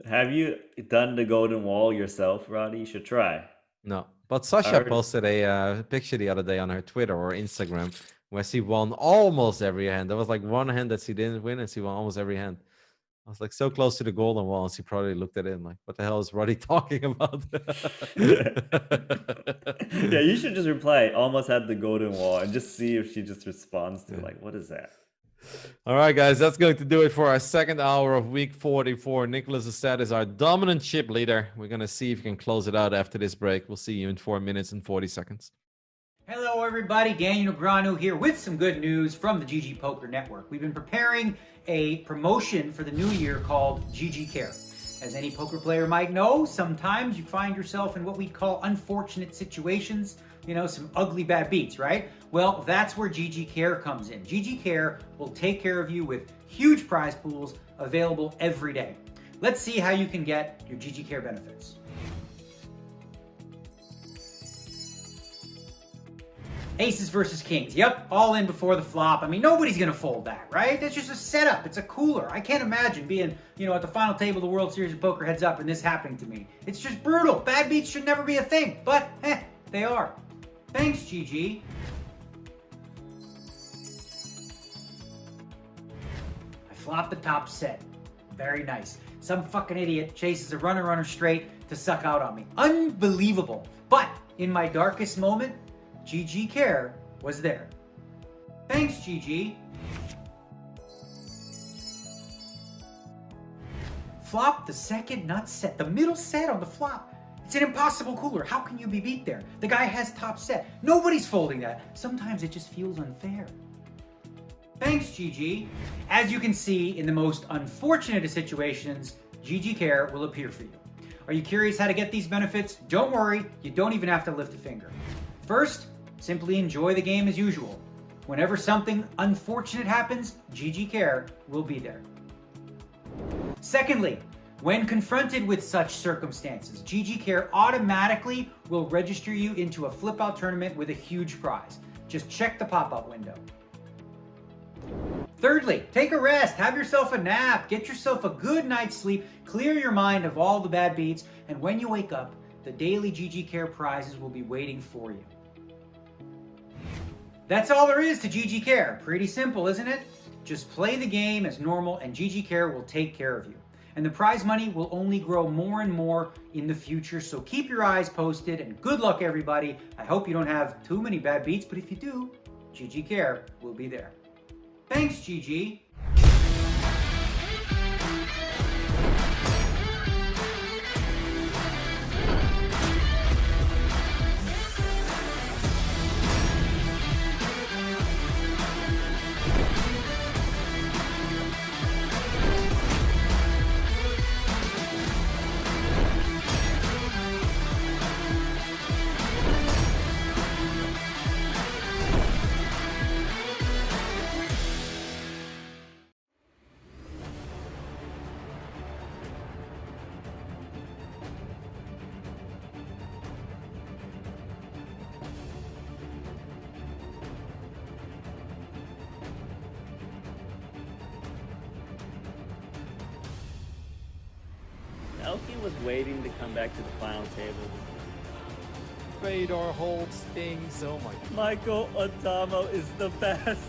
Have you done the golden wall yourself, Roddy? You should try.
No, but Sasha posted a picture the other day on her Twitter or Instagram where she won almost every hand. There was like one hand that she didn't win, and she won almost every hand. I was like so close to the golden wall, and she probably looked at it and like, "What the hell is Roddy talking about?"
Yeah, you should just reply, "Almost had the golden wall," and just see if she just responds to like, "What is that?"
All right, guys, that's going to do it for our second hour of week 44. Niklas Astedt is our dominant chip leader. We're going to see if we can close it out after this break. We'll see you in 4 minutes and 40 seconds.
Hello, everybody. Daniel Negreanu here with some good news from the GG Poker Network. We've been preparing a promotion for the new year called GG Care. As any poker player might know, sometimes you find yourself in what we call unfortunate situations, some ugly bad beats, right? Well, that's where GG Care comes in. GG Care will take care of you with huge prize pools available every day. Let's see how you can get your GG Care benefits. Aces versus kings. Yep, all in before the flop. I mean, nobody's going to fold that, right? That's just a setup. It's a cooler. I can't imagine being, at the final table of the World Series of Poker heads up and this happening to me. It's just brutal. Bad beats should never be a thing, but they are. Thanks, GG. I flopped the top set. Very nice. Some fucking idiot chases a runner straight to suck out on me. Unbelievable. But in my darkest moment, GG Care was there. Thanks, GG. Flop the second nut set, the middle set on the flop. It's an impossible cooler. How can you be beat there? The guy has top set. Nobody's folding that. Sometimes it just feels unfair. Thanks, GG. As you can see, in the most unfortunate of situations, GG Care will appear for you. Are you curious how to get these benefits? Don't worry, you don't even have to lift a finger. First, simply enjoy the game as usual. Whenever something unfortunate happens, GG Care will be there. Secondly, when confronted with such circumstances, GG Care automatically will register you into a flip-out tournament with a huge prize. Just check the pop-up window. Thirdly, take a rest, have yourself a nap, get yourself a good night's sleep, clear your mind of all the bad beats, and when you wake up, the daily GG Care prizes will be waiting for you. That's all there is to GG Care. Pretty simple, isn't it? Just play the game as normal and GG Care will take care of you. And the prize money will only grow more and more in the future, so keep your eyes posted and good luck, everybody. I hope you don't have too many bad beats, but if you do, GG Care will be there. Thanks, GG.
Elkie was waiting to come back to the final table.
Fedor holds things. Oh my God.
Michael Adamo is the best.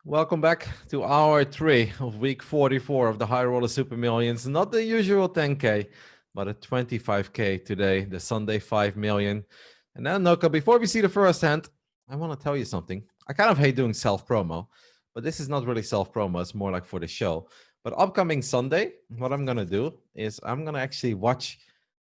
Welcome back to hour 3 of week 44 of the High Roller Super Millions. Not the usual 10K, but a 25K today, the Sunday 5 million. And now, Noka, before we see the first hand, I want to tell you something. I kind of hate doing self-promo, but this is not really self-promo. It's more like for the show. But upcoming Sunday, what I'm going to do is I'm going to actually watch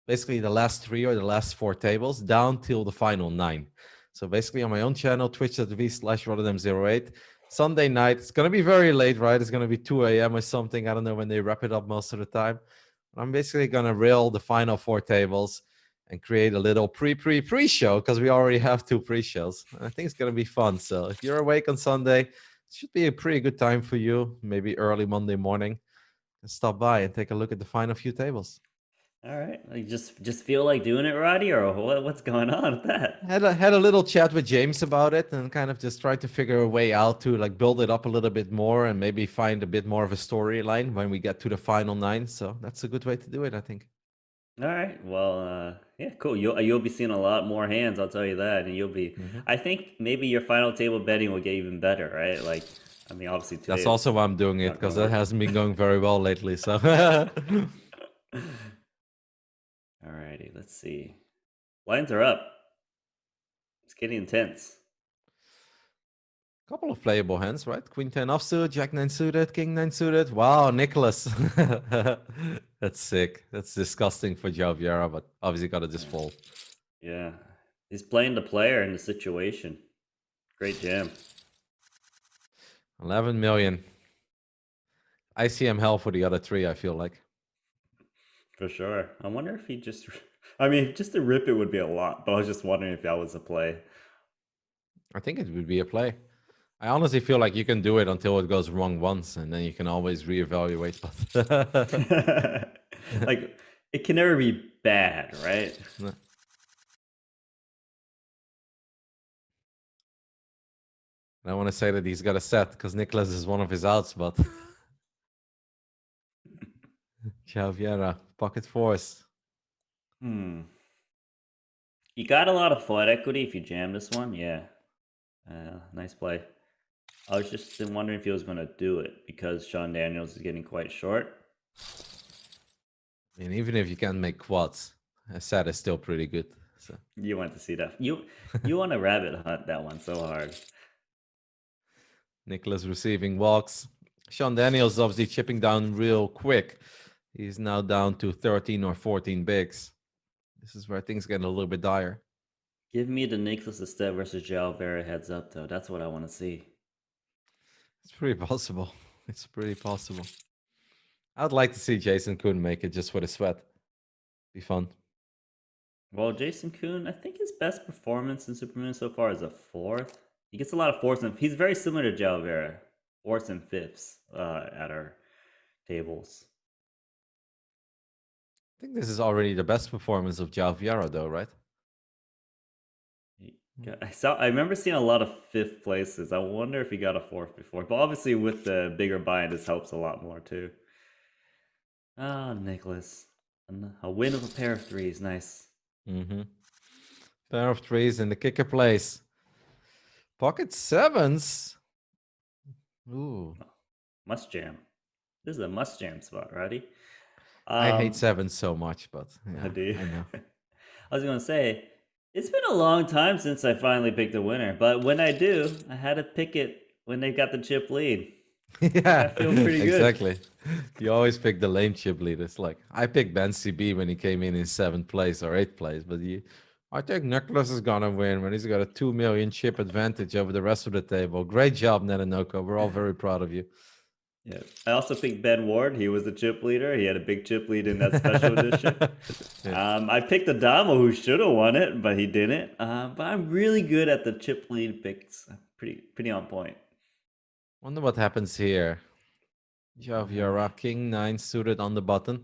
basically the last 3 or the last 4 tables down till the final 9. So basically on my own channel, twitch.tv/Rotterdam08, Sunday night. It's going to be very late, right? It's going to be 2 a.m. or something. I don't know when they wrap it up most of the time. I'm basically going to reel the final 4 tables and create a little pre-show because we already have 2 pre-shows. I think it's going to be fun. So if you're awake on Sunday, it should be a pretty good time for you. Maybe early Monday morning. And stop by and take a look at the final few tables.
All right, you just feel like doing it, Roddy, or what's going on with that?
Had a little chat with James about it and kind of just tried to figure a way out to like build it up a little bit more and maybe find a bit more of a storyline when we get to the final 9. So that's a good way to do it, I think.
All right, well, yeah, cool. You'll be seeing a lot more hands, I'll tell you that, and you'll be. I think maybe your final table betting will get even better, right? Like, I mean, obviously today.
That's also why I'm doing it because that hasn't been going very well lately. So.
Alrighty, let's see. Lines are up. It's getting intense.
Couple of playable hands, right? Queen 10 offsuit, Jack 9 suited, King 9 suited. Wow, Niklas. That's sick. That's disgusting for Joe Vieira, but obviously got to just fold.
Yeah, he's playing the player in the situation. Great jam.
11 million. ICM hell for the other 3, I feel like.
For sure. I wonder if he just... I mean, just to rip it would be a lot, but I was just wondering if that was a play.
I think it would be a play. I honestly feel like you can do it until it goes wrong once, and then you can always reevaluate.
Like, it can never be bad, right?
No. I want to say that he's got a set because Niklas is one of his outs, but Vieira, pocket force.
You got a lot of flat equity if you jam this one. Yeah. Nice play. I was just wondering if he was going to do it because Sean Daniels is getting quite short.
And even if you can't make quads, a set is still pretty good. So
you want to see that. You want to rabbit hunt that one so hard.
Niklas receiving walks. Sean Daniels obviously chipping down real quick. He's now down to 13 or 14 bigs. This is where things get a little bit dire.
Give me the Niklas Astedt versus João Vera heads up, though. That's what I want to see.
It's pretty possible. It's pretty possible. I'd like to see Jason Koon make it just for the sweat. Be fun.
Well, Jason Koon, I think his best performance in Supermoon so far is a 4th. He gets a lot of 4ths, and he's very similar to João Vera. 4ths and 5ths at our tables.
I think this is already the best performance of João Vieira, though, right?
I remember seeing a lot of 5th places. I wonder if he got a 4th before. But obviously with the bigger buy-in, this helps a lot more too. Ah, Niklas. A win of a pair of 3s. Nice.
Pair of 3s in the kicker place. Pocket 7s. Ooh.
Must jam. This is a must jam spot, righty?
I hate 7s so much, but yeah,
I do.
I know.
I was going to say, it's been a long time since I finally picked a winner, but when I do, I had to pick it when they got the chip lead.
Yeah,
I feel pretty good.
Exactly. You always pick the lame chip lead. It's like I picked Ben CB when he came in 7th place or 8th place, but I think Niklas is gonna win when he's got a 2 million chip advantage over the rest of the table. Great job, Nanonoko. We're all very proud of you.
Yeah, I also picked Ben Ward. He was the chip leader. He had a big chip lead in that special edition. Yeah. I picked Adamo, who should have won it, but he didn't. But I'm really good at the chip lead picks. Pretty on point.
Wonder what happens here. João Vieira, King 9 suited on the button.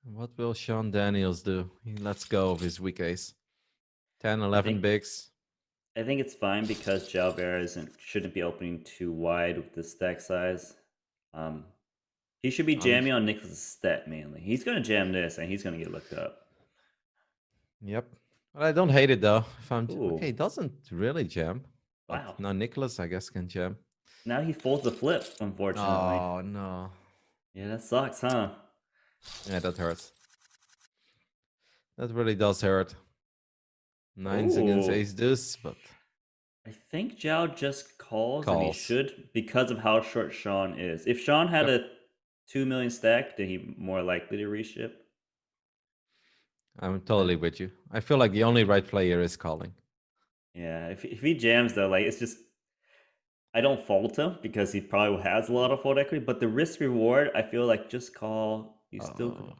What will Sean Daniels do? He lets go of his weak ace. 10, 11 bigs.
I think it's fine because João Vera shouldn't be opening too wide with the stack size. He should be jamming on Niklas' stat mainly. He's going to jam this and he's going to get looked up.
Yep. But I don't hate it though. Okay, he doesn't really jam. But
Wow.
now Niklas, I guess, can jam.
Now he folds the flip, unfortunately.
Oh, no.
Yeah, that sucks, huh?
Yeah, that hurts. That really does hurt. Nines against
Ooh.
ace deuce, but
I think Zhao just calls, and he
calls.
should because of how short Sean is. If Sean had
Yep.
a 2 million stack, then he more likely to reship.
I'm totally with you. I feel like the only right player is calling.
Yeah, if he jams though, like it's just I don't fault him because he probably has a lot of fold equity, but the risk reward, I feel like just call. You still
Oh.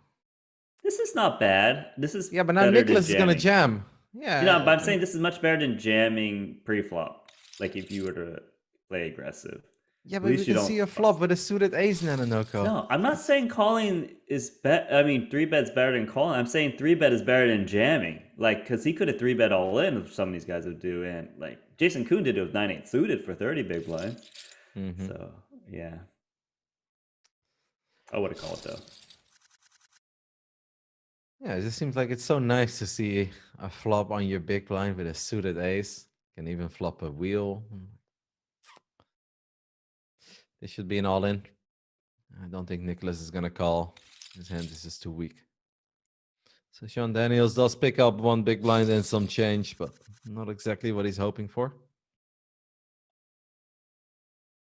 This is not bad. This is
Yeah, but now
better than
Niklas is gonna
jamming.
jam.
You know, but
Yeah.
I'm saying this is much better than jamming pre-flop. Like if you were to play aggressive.
Yeah,
At
but we
least you
can
don't
see a flop with a suited ace, Nanonoko.
No, I'm not saying calling is bet. I mean, 3-bet's better than calling. I'm saying 3-bet is better than jamming. Like, because he could have 3-bet all in, if some of these guys would do. And, like, Jason Koon did it with 9-8 suited for 30 big blinds.
Mm-hmm.
So, yeah. I would have called, though.
Yeah, it just seems like it's so nice to see a flop on your big blind with a suited ace. Can even flop a wheel. This should be an all-in. I don't think Niklas is gonna call. His hand is just too weak. So Sean Daniels does pick up one big blind and some change, but not exactly what he's hoping for.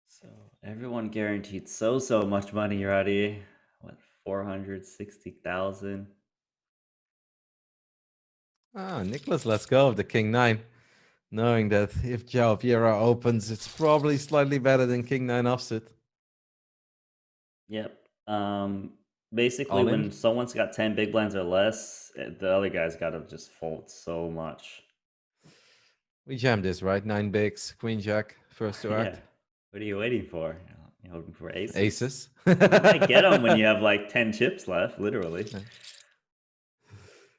So, everyone guaranteed so much money already. What, 460,000?
Ah, Niklas lets go of the king nine, knowing that if Vieira opens, it's probably slightly better than king nine offsuit.
Yep. Basically,
All
when
in?
someone's got 10 big blinds or less, the other guy's got to just fold so much.
We jammed this, right? 9 bigs, queen jack, first to
Yeah.
act.
What are you waiting for? You're hoping for aces.
Aces.
You might get them when you have like 10 chips left, literally.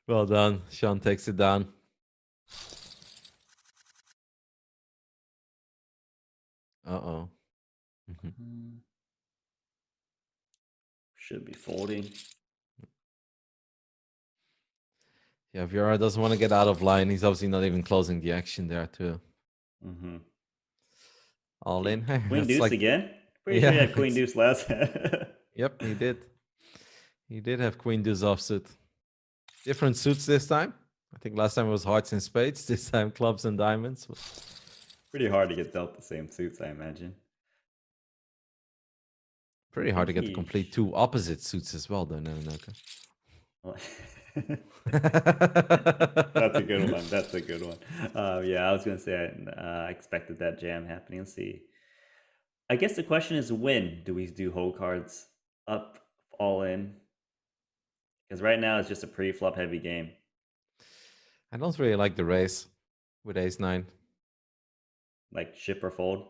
Well done. Sean takes it down. Uh-oh.
Should be folding.
Yeah, Vieira doesn't want to get out of line. He's obviously not even closing the action there, too.
Mm-hmm.
All in.
Queen deuce
like...
again? Pretty sure he had queen deuce last.
Yep, he did. He did have queen deuce offsuit. Different suits this time. I think last time it was hearts and spades. This time clubs and diamonds.
Pretty hard to get dealt the same suits, I imagine.
Pretty hard to get the complete two opposite suits as well, though, Nanonoko.
That's a good one. That's a good one. Yeah, I was gonna say I expected that jam happening. Let's see. I guess the question is, when do we do whole cards up, all in? Because right now it's just a pre-flop heavy game.
I don't really like the race with ace-9.
Like ship or fold?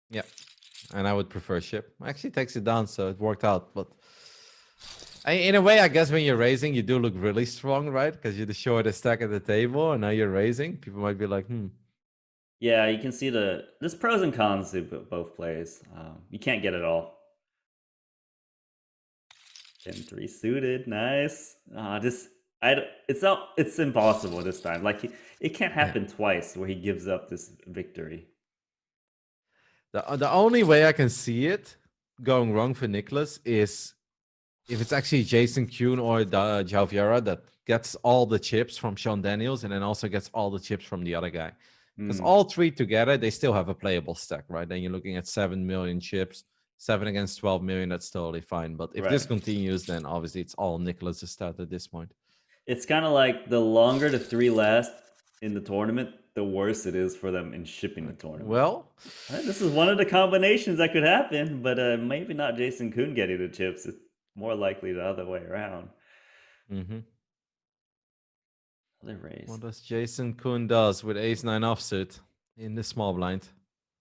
Yeah, and I would prefer ship. Actually takes it down, so it worked out. But in a way, I guess when you're raising, you do look really strong, right? Because you're the shortest stack at the table, and now you're raising. People might be like,
Yeah, you can see there's pros and cons to both plays. You can't get it all. 10-3 suited, nice. It's impossible this time. Like it can't happen twice where he gives up this victory.
The only way I can see it going wrong for Niklas is if it's actually Jason Koon or João Vieira that gets all the chips from Sean Daniels and then also gets all the chips from the other guy. Because all three together, they still have a playable stack, right? Then you're looking at 7 million chips. 7 against 12 million, that's totally fine. But if this continues, then obviously it's all Niklas' start at this point.
It's kind of like the longer the 3 last in the tournament, the worse it is for them in shipping the tournament.
Well,
this is one of the combinations that could happen, but maybe not Jason Koon getting the chips. It's more likely the other way around.
Mm-hmm.
Other raise.
What does Jason Koon does with ace-9 offsuit in the small blind?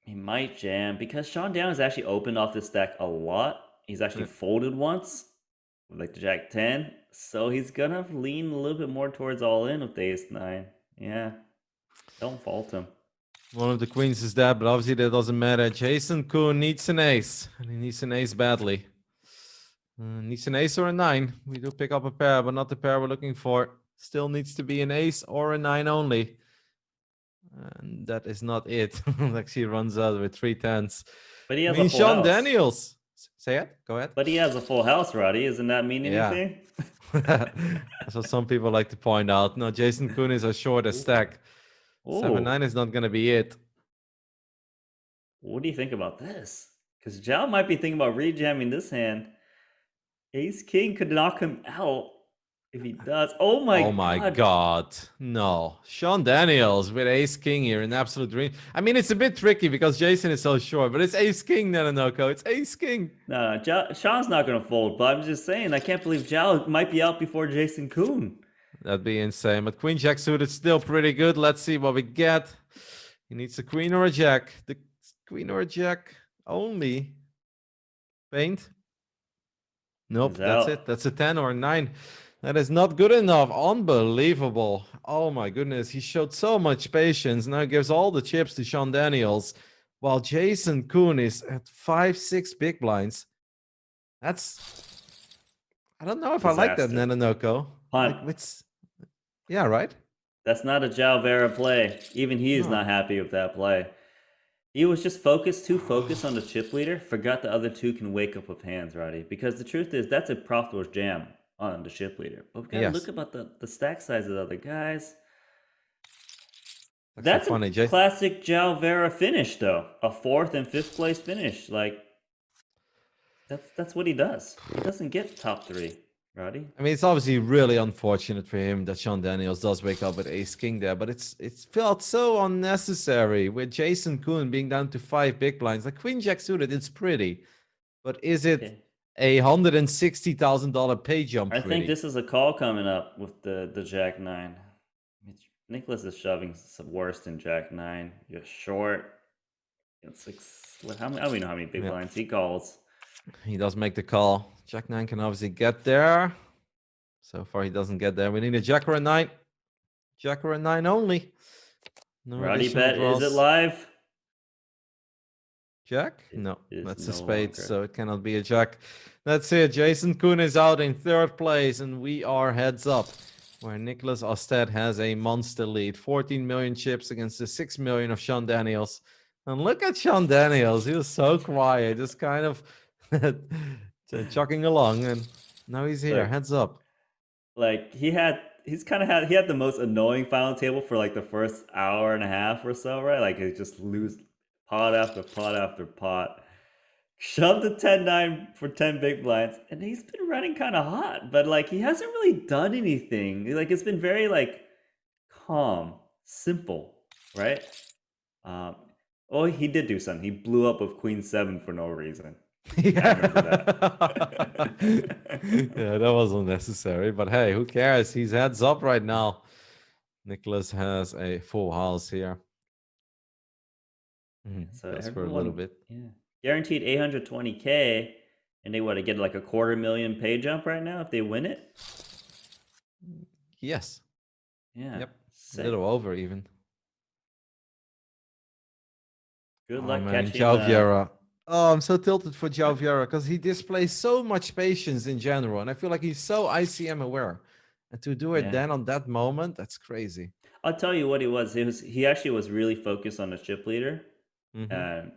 He might jam because Sean Daniels actually opened off this stack a lot. He's actually folded once, like the Jack 10. So he's gonna lean a little bit more towards all in with the ace-9. Yeah, don't fault him.
One of the queens is dead, but obviously that doesn't matter. Jason Koon needs an ace, and he needs an ace badly. Needs an ace or a 9. We do pick up a pair, but not the pair we're looking for. Still needs to be an ace or a 9 only. that is not it. Like she runs out with 3 10s.
But he
I
has
mean,
a full
Sean
house.
Daniels. Say it. Go ahead.
But he has a full house, Roddy. Doesn't that mean
Yeah.
anything?
That's what some people like to point out. No, Jason Koon is as short as stack.
Ooh.
7-9 is not going to be it.
What do you think about this? Because Zhao might be thinking about rejamming this hand. Ace King could knock him out if he does. Oh my
God. No. Sean Daniels with Ace King here in absolute dream. I mean, it's a bit tricky because Jason is so short, but it's Ace King, Nanonoko. It's Ace King.
No, Sean's not going to fold, but I'm just saying, I can't believe Zhao might be out before Jason Koon.
That'd be insane. But Queen Jack suited still pretty good. Let's see what we get. He needs a Queen or a Jack. The Queen or a Jack only. Paint. Nope, that's it. That's a 10 or a 9. That is not good enough. Unbelievable. Oh my goodness. He showed so much patience. Now he gives all the chips to Sean Daniels. While Jason Koon is at 5-6 big blinds. That's... I don't know if I like that, Nanonoko.
Punt.
Like, yeah, right?
That's not a Zhao Vera play. Even he is not happy with that play. He was just too focused on the chip leader, forgot the other two can wake up with hands, Roddy. Because the truth is, that's a profitable jam on the chip leader. But we gotta look about the stack size of the other guys. That's funny, a classic Zhao Vera finish, though. A 4th and 5th place finish. Like, that's what he does. He doesn't get top 3. Roddy?
I mean, it's obviously really unfortunate for him that Sean Daniels does wake up with Ace King there, but it's felt so unnecessary with Jason Koon being down to 5 big blinds. Like Queen Jack suited, it's pretty, but is it a $160,000 pay jump?
I think this is a call coming up with the Jack 9. Niklas is shoving some worse than Jack 9. You're short. It's like how many know how many big blinds he calls.
He does make the call. Jack 9 can obviously get there. So far, he doesn't get there. We need a Jack or a 9. Jack or a 9 only.
No Roddy bet, is it live?
Jack? No, that's a spade, so it cannot be a Jack. That's it. Jason Koon is out in 3rd place, and we are heads up. Where Niklas Astedt has a monster lead. 14 million chips against the 6 million of Sean Daniels. And look at Sean Daniels. He was so quiet, just kind of chugging along, and now he's here. Heads up.
Like he had the most annoying final table for like the first hour and a half or so, right? Like he just lose pot after pot after pot. Shoved the 10-9 for 10 big blinds, and he's been running kind of hot, but like he hasn't really done anything. Like it's been very like calm, simple, right? Oh, he did do something. He blew up with Queen 7 for no reason.
Yeah, I remember that. Yeah, that was unnecessary, but hey, who cares? He's heads up right now. Niklas has a full house here.
So
that's for a little bit.
Yeah. Guaranteed 820K, and they want to get like a $250,000 pay jump right now if they win it.
Yes.
Yeah.
Yep. A little over even.
Good luck catching
Vieira. Oh, I'm so tilted for Zhao Vieira because he displays so much patience in general, and I feel like he's so ICM aware. And to do it then on that moment, that's crazy.
I'll tell you what he was. He actually was really focused on the chip leader, and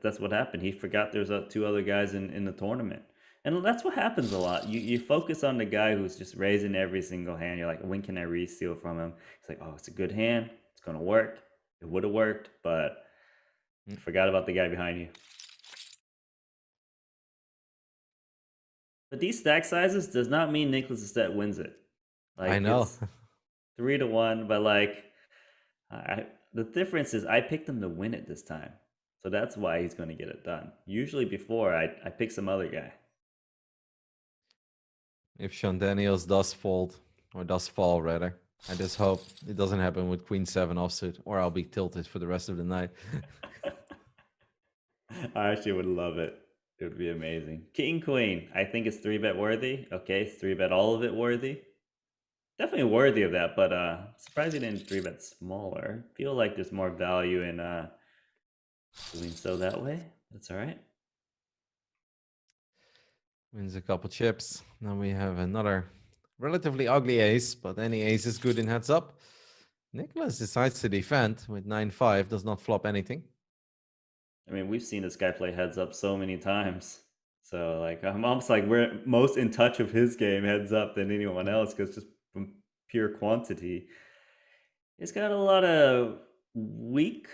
that's what happened. He forgot there's 2 other guys in the tournament, and that's what happens a lot. You focus on the guy who's just raising every single hand. You're like, when can I re-steal from him? It's like, oh, it's a good hand. It's gonna work. It would have worked, but forgot about the guy behind you. But these stack sizes does not mean Niklas Astedt wins it. Like,
I know.
It's 3-1, but like, the difference is I picked him to win it this time. So that's why he's going to get it done. Usually before, I pick some other guy.
If Sean Daniels does fold, or does fall rather, I just hope it doesn't happen with Queen 7 offsuit, or I'll be tilted for the rest of the night.
I actually would love it. It would be amazing. King Queen, I think it's 3-bet worthy. Okay, it's 3-bet all of it worthy. Definitely worthy of that, but surprised he didn't 3-bet smaller. Feel like there's more value in doing so that way. That's all right.
Wins a couple chips. Now we have another relatively ugly ace, but any ace is good in heads up. Niklas decides to defend with 9-5, does not flop anything.
I mean, we've seen this guy play heads up so many times. So, like, I'm almost like we're most in touch of his game heads up than anyone else because just from pure quantity. He's got a lot of weak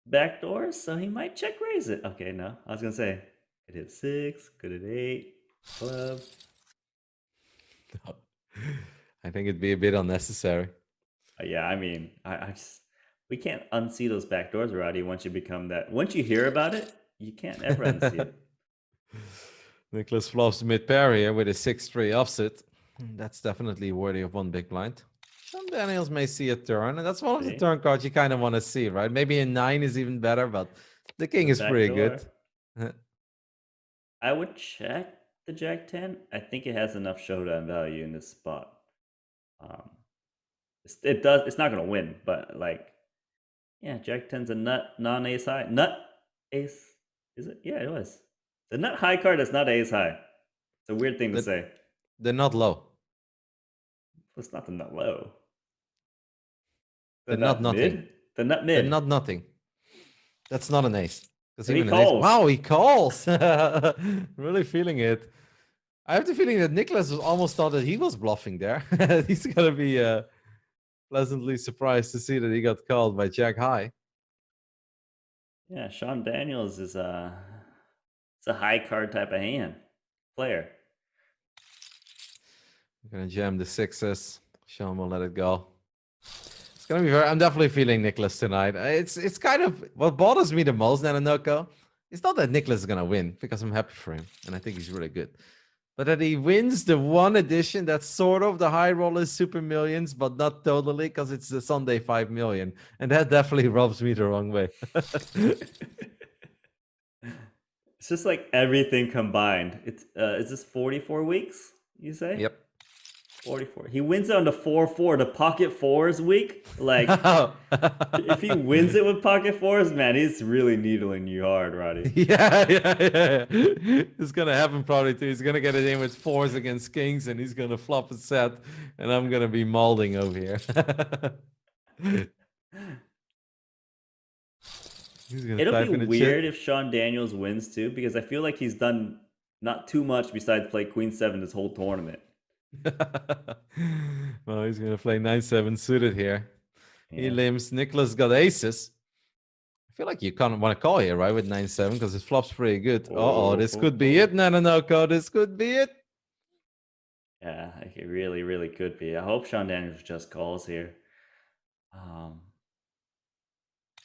backdoors, so he might check raise it. Okay, no, I was gonna say it hit 6, good at 8, 12.
I think it'd be a bit unnecessary.
Yeah, I mean, I just we can't unsee those backdoors, Roddy. Once you become that, once you hear about it, you can't ever unsee it.
Niklas flops mid pair here with a 6-3 offset. That's definitely worthy of one big blind. Some Daniels may see a turn, and that's one of the
See?
turn cards you kind of want to see, right? Maybe a 9 is even better, but the king
The
is pretty
backdoor.
good.
I would check the Jack 10. I think it has enough showdown value in this spot. It does. It's not gonna win, but like, yeah, Jack 10's a nut non-ace high. Nut ace. Is it? Yeah, it was. The nut high card is not ace high. It's a weird thing to say.
They're not low.
It's not the nut low. The
They're
nut
not nothing.
mid? The nut
They're
mid.
not nothing. That's not an ace.
And he
Even an ace.
calls.
Wow, he calls. Really feeling it. I have the feeling that Niklas almost thought that he was bluffing there. He's gonna be pleasantly surprised to see that he got called by Jack High.
Yeah, Sean Daniels is it's a high card type of hand player.
I'm gonna jam the 6s. Sean will let it go. It's gonna be very. I'm definitely feeling Niklas tonight. It's kind of what bothers me the most, Nanonoko. It's not that Niklas is gonna win because I'm happy for him and I think he's really good, but that he wins the one edition that's sort of the high roller Super Millions, but not totally because it's the Sunday 5 million, and that definitely rubs me the wrong way.
It's just like everything combined. It's is this 44 weeks, you say?
Yep.
44. He wins it on the 4-4. The pocket fours week. Like if he wins it with pocket fours, man, he's really needling you hard, Roddy.
Yeah. It's gonna happen probably too. He's gonna get it in with 4s against kings, and he's gonna flop a set, and I'm gonna be molding over here.
It'll be weird if Sean Daniels wins too, because I feel like he's done not too much besides play Queen 7 this whole tournament.
Well, he's gonna play 9-7 suited here.
Yeah.
He limps. Niklas got aces. I feel like you kind of want to call here, right, with 9-7 because his flop's pretty good. Uh-oh, this could be it, Nanonoko. This could be it.
Yeah, it really, really could be. I hope Sean Daniels just calls here.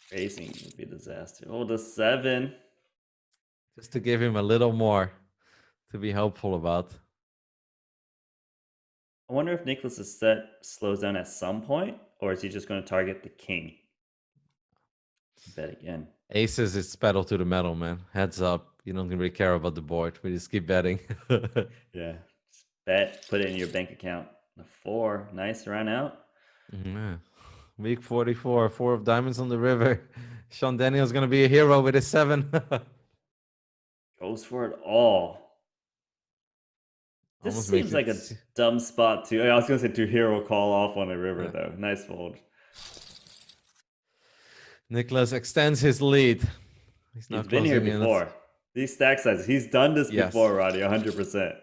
Racing would be a disaster. Oh, the 7.
Just to give him a little more to be hopeful about.
I wonder if Niklas' set slows down at some point, or is he just going to target the king? Bet again.
Aces is pedal to the metal, man. Heads up. You don't really care about the board. We just keep betting.
Yeah. Just bet. Put it in your bank account. The 4. Nice run out.
Yeah. Week 44. 4 of diamonds on the river. Sean Daniels going to be a hero with a 7.
Goes for it all. This
Almost
seems like a dumb spot too. I was going to say to hero call off on the river, though. Nice fold.
Niklas extends his lead.
He's been here before. These stack sizes. He's done this before, Roddy, 100%.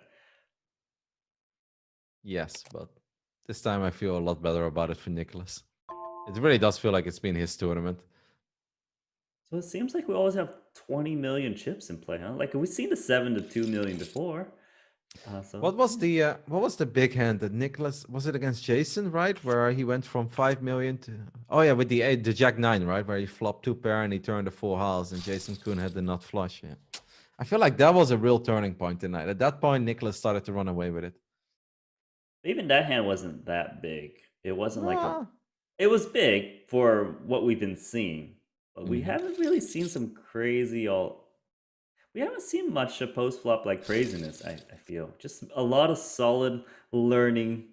Yes, but this time I feel a lot better about it for Niklas. It really does feel like it's been his tournament.
So it seems like we always have 20 million chips in play, huh? Like we've seen the 7 to 2 million before.
What was the big hand that Niklas, was it against Jason, right? Where he went from 5 million to, oh yeah, with the Jack 9, right? Where he flopped 2 pair and he turned the 4 house and Jason Koon had the nut flush. Yeah. I feel like that was a real turning point tonight. At that point, Niklas started to run away with it.
Even that hand wasn't that big. It wasn't like it was big for what we've been seeing, but we haven't really seen some crazy we haven't seen much post flop like craziness. I feel just a lot of solid learning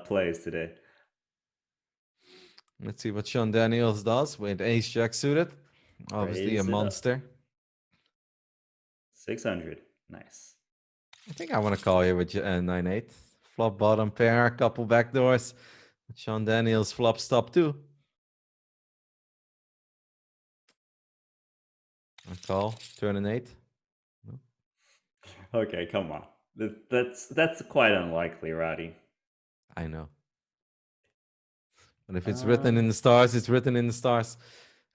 plays today.
Let's see what Sean Daniels does with Ace Jack suited. Obviously a monster.
600, nice.
I think I want to call here with 9-8. Flop bottom pair, couple backdoors. Sean Daniels flop stop too. Call. Turn an 8.
Okay, come on. That's quite unlikely, Roddy.
I know. But if it's written in the stars, it's written in the stars.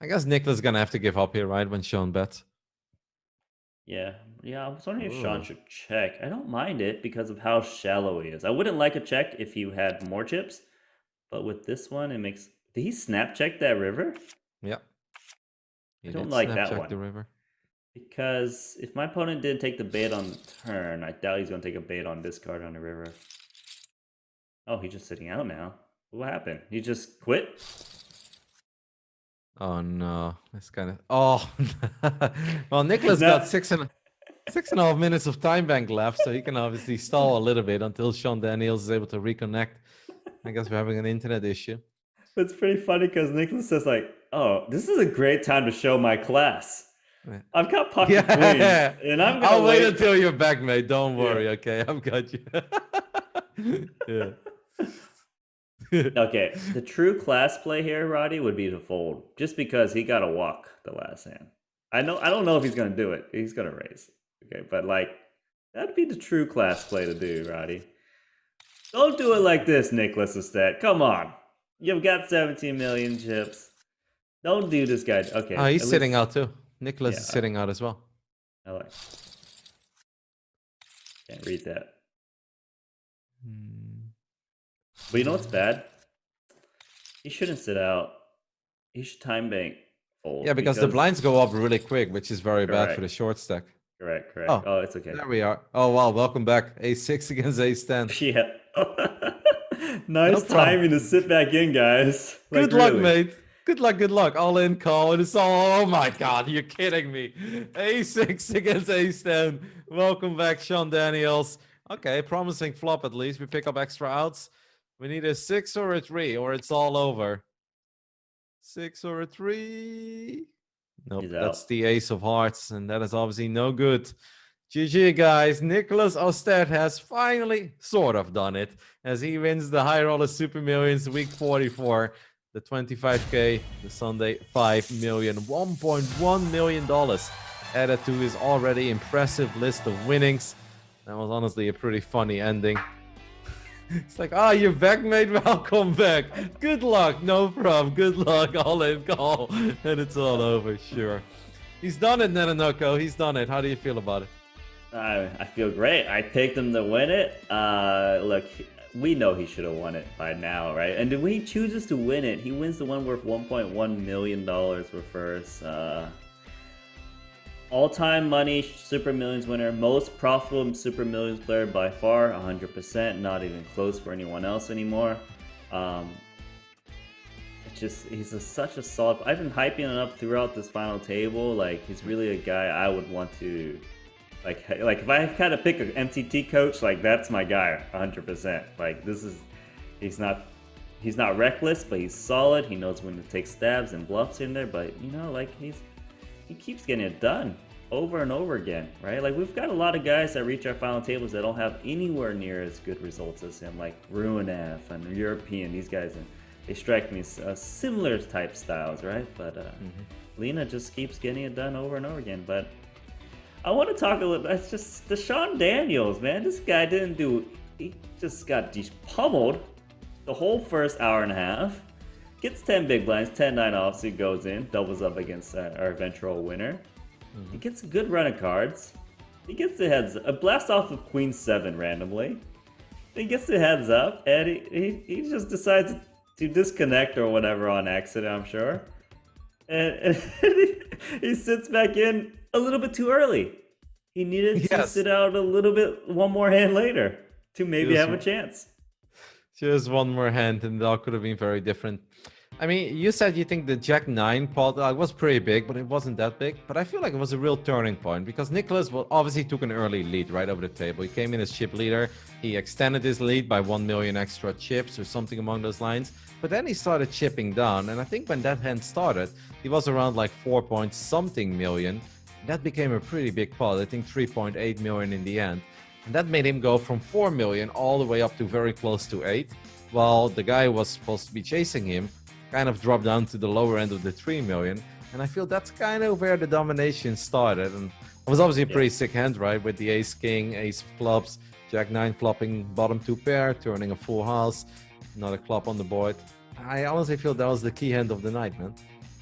I guess Niklas is gonna have to give up here, right? When Sean bets.
Yeah. I was wondering if Sean
Ooh.
should check. I don't mind it because of how shallow he is. I wouldn't like a check if you had more chips, but with this one, it makes. Did he snap check that river?
Yeah.
I don't like that
Snapcheck
one.
the river.
Because if my opponent didn't take the bait on the turn, I doubt he's going to take a bait on this card on the river. Oh, he's just sitting out now. What happened? He just quit?
Oh no, that's kind of. Oh, well, Niklas got 6.5 minutes of time bank left, so he can obviously stall a little bit until Sean Daniels is able to reconnect. I guess we're having an internet issue.
It's pretty funny because Niklas says like, "Oh, this is a great time to show my class. I've got pocket queens, and I'm gonna
I'll wait until you're back, mate. Don't worry, okay? I've got you." Yeah.
Okay, the true class play here, Roddy, would be to fold, just because he got to walk the last hand. I don't know if he's gonna do it. He's gonna raise, okay, but like that'd be the true class play to do, Roddy. Don't do it like this, Niklas Astedt. Come on, you've got 17 million chips. Don't do this, guy. Okay.
Oh, he's sitting out too. Niklas is sitting out as well.
I like. Can't read that. But you know what's bad? He shouldn't sit out. He should time bank fold.
Yeah, because the blinds go up really quick, which is very bad for the short stack.
Correct.
Oh,
it's okay.
There we are. Oh, wow. Welcome back. A6 against A10.
Yeah. Nice timing to sit back in, guys.
Good luck, mate. Good luck. All in call. And it's all, oh my God, you're kidding me. A6 against A10. Welcome back, Sean Daniels. Okay, promising flop at least. We pick up extra outs. We need a 6 or a 3, or it's all over. 6 or a 3. Nope, that's the ace of hearts, and that is obviously no good. GG, guys. Niklas Astedt has finally sort of done it, as he wins the High Roller Super Millions week 44. The 25K, the Sunday 5 million, $1.1 million added to his already impressive list of winnings. That was honestly a pretty funny ending. It's like, you're back, mate. Welcome back. Good luck. No problem. Good luck. All in call. And it's all over. Sure. He's done it, Nanonoko. He's done it. How do you feel about it?
I feel great. I picked him to win it. Look, we know he should have won it by now, right? And when he chooses to win it, he wins the one worth $1.1 million for first. All-time money Super Millions winner, most profitable Super Millions player by far, 100%, not even close for anyone else anymore. He's such a solid. I've been hyping him up throughout this final table. Like, he's really a guy I would want to, like if I kind of pick an MTT coach, like that's my guy, 100%. Like he's not reckless, but he's solid. He knows when to take stabs and bluffs in there, but you know, like he keeps getting it done over and over again, right? Like we've got a lot of guys that reach our final tables that don't have anywhere near as good results as him, like Ruinef and European. These guys, and they strike me as similar type styles, right? But Lena just keeps getting it done over and over again. But I want to talk a little. That's just the Sean Daniels, man. This guy he just got pummeled the whole first hour and a half. Gets 10 big blinds, 10-9 off, so he goes in, doubles up against our eventual winner. He gets a good run of cards. He gets the heads up, a blast off of Queen 7 randomly. He gets the heads up, and he just decides to disconnect or whatever on accident, I'm sure. And he sits back in a little bit too early. He needed to sit out a little bit, one more hand later, to maybe have a chance.
Just one more hand, and that could have been very different. I mean, you said you think the Jack-9 pot was pretty big, but it wasn't that big. But I feel like it was a real turning point, because Niklas obviously took an early lead right over the table. He came in as chip leader. He extended his lead by 1 million extra chips or something along those lines. But then he started chipping down, and I think when that hand started, he was around like 4-point-something million. That became a pretty big pot. I think 3.8 million in the end. And that made him go from 4 million all the way up to very close to 8, while the guy who was supposed to be chasing him kind of dropped down to the lower end of the 3 million. And I feel that's kind of where the domination started. And it was obviously a pretty sick hand, right? With the ace king, ace clubs, jack nine flopping bottom two pair, turning a full house, another club on the board. I honestly feel that was the key hand of the night, man.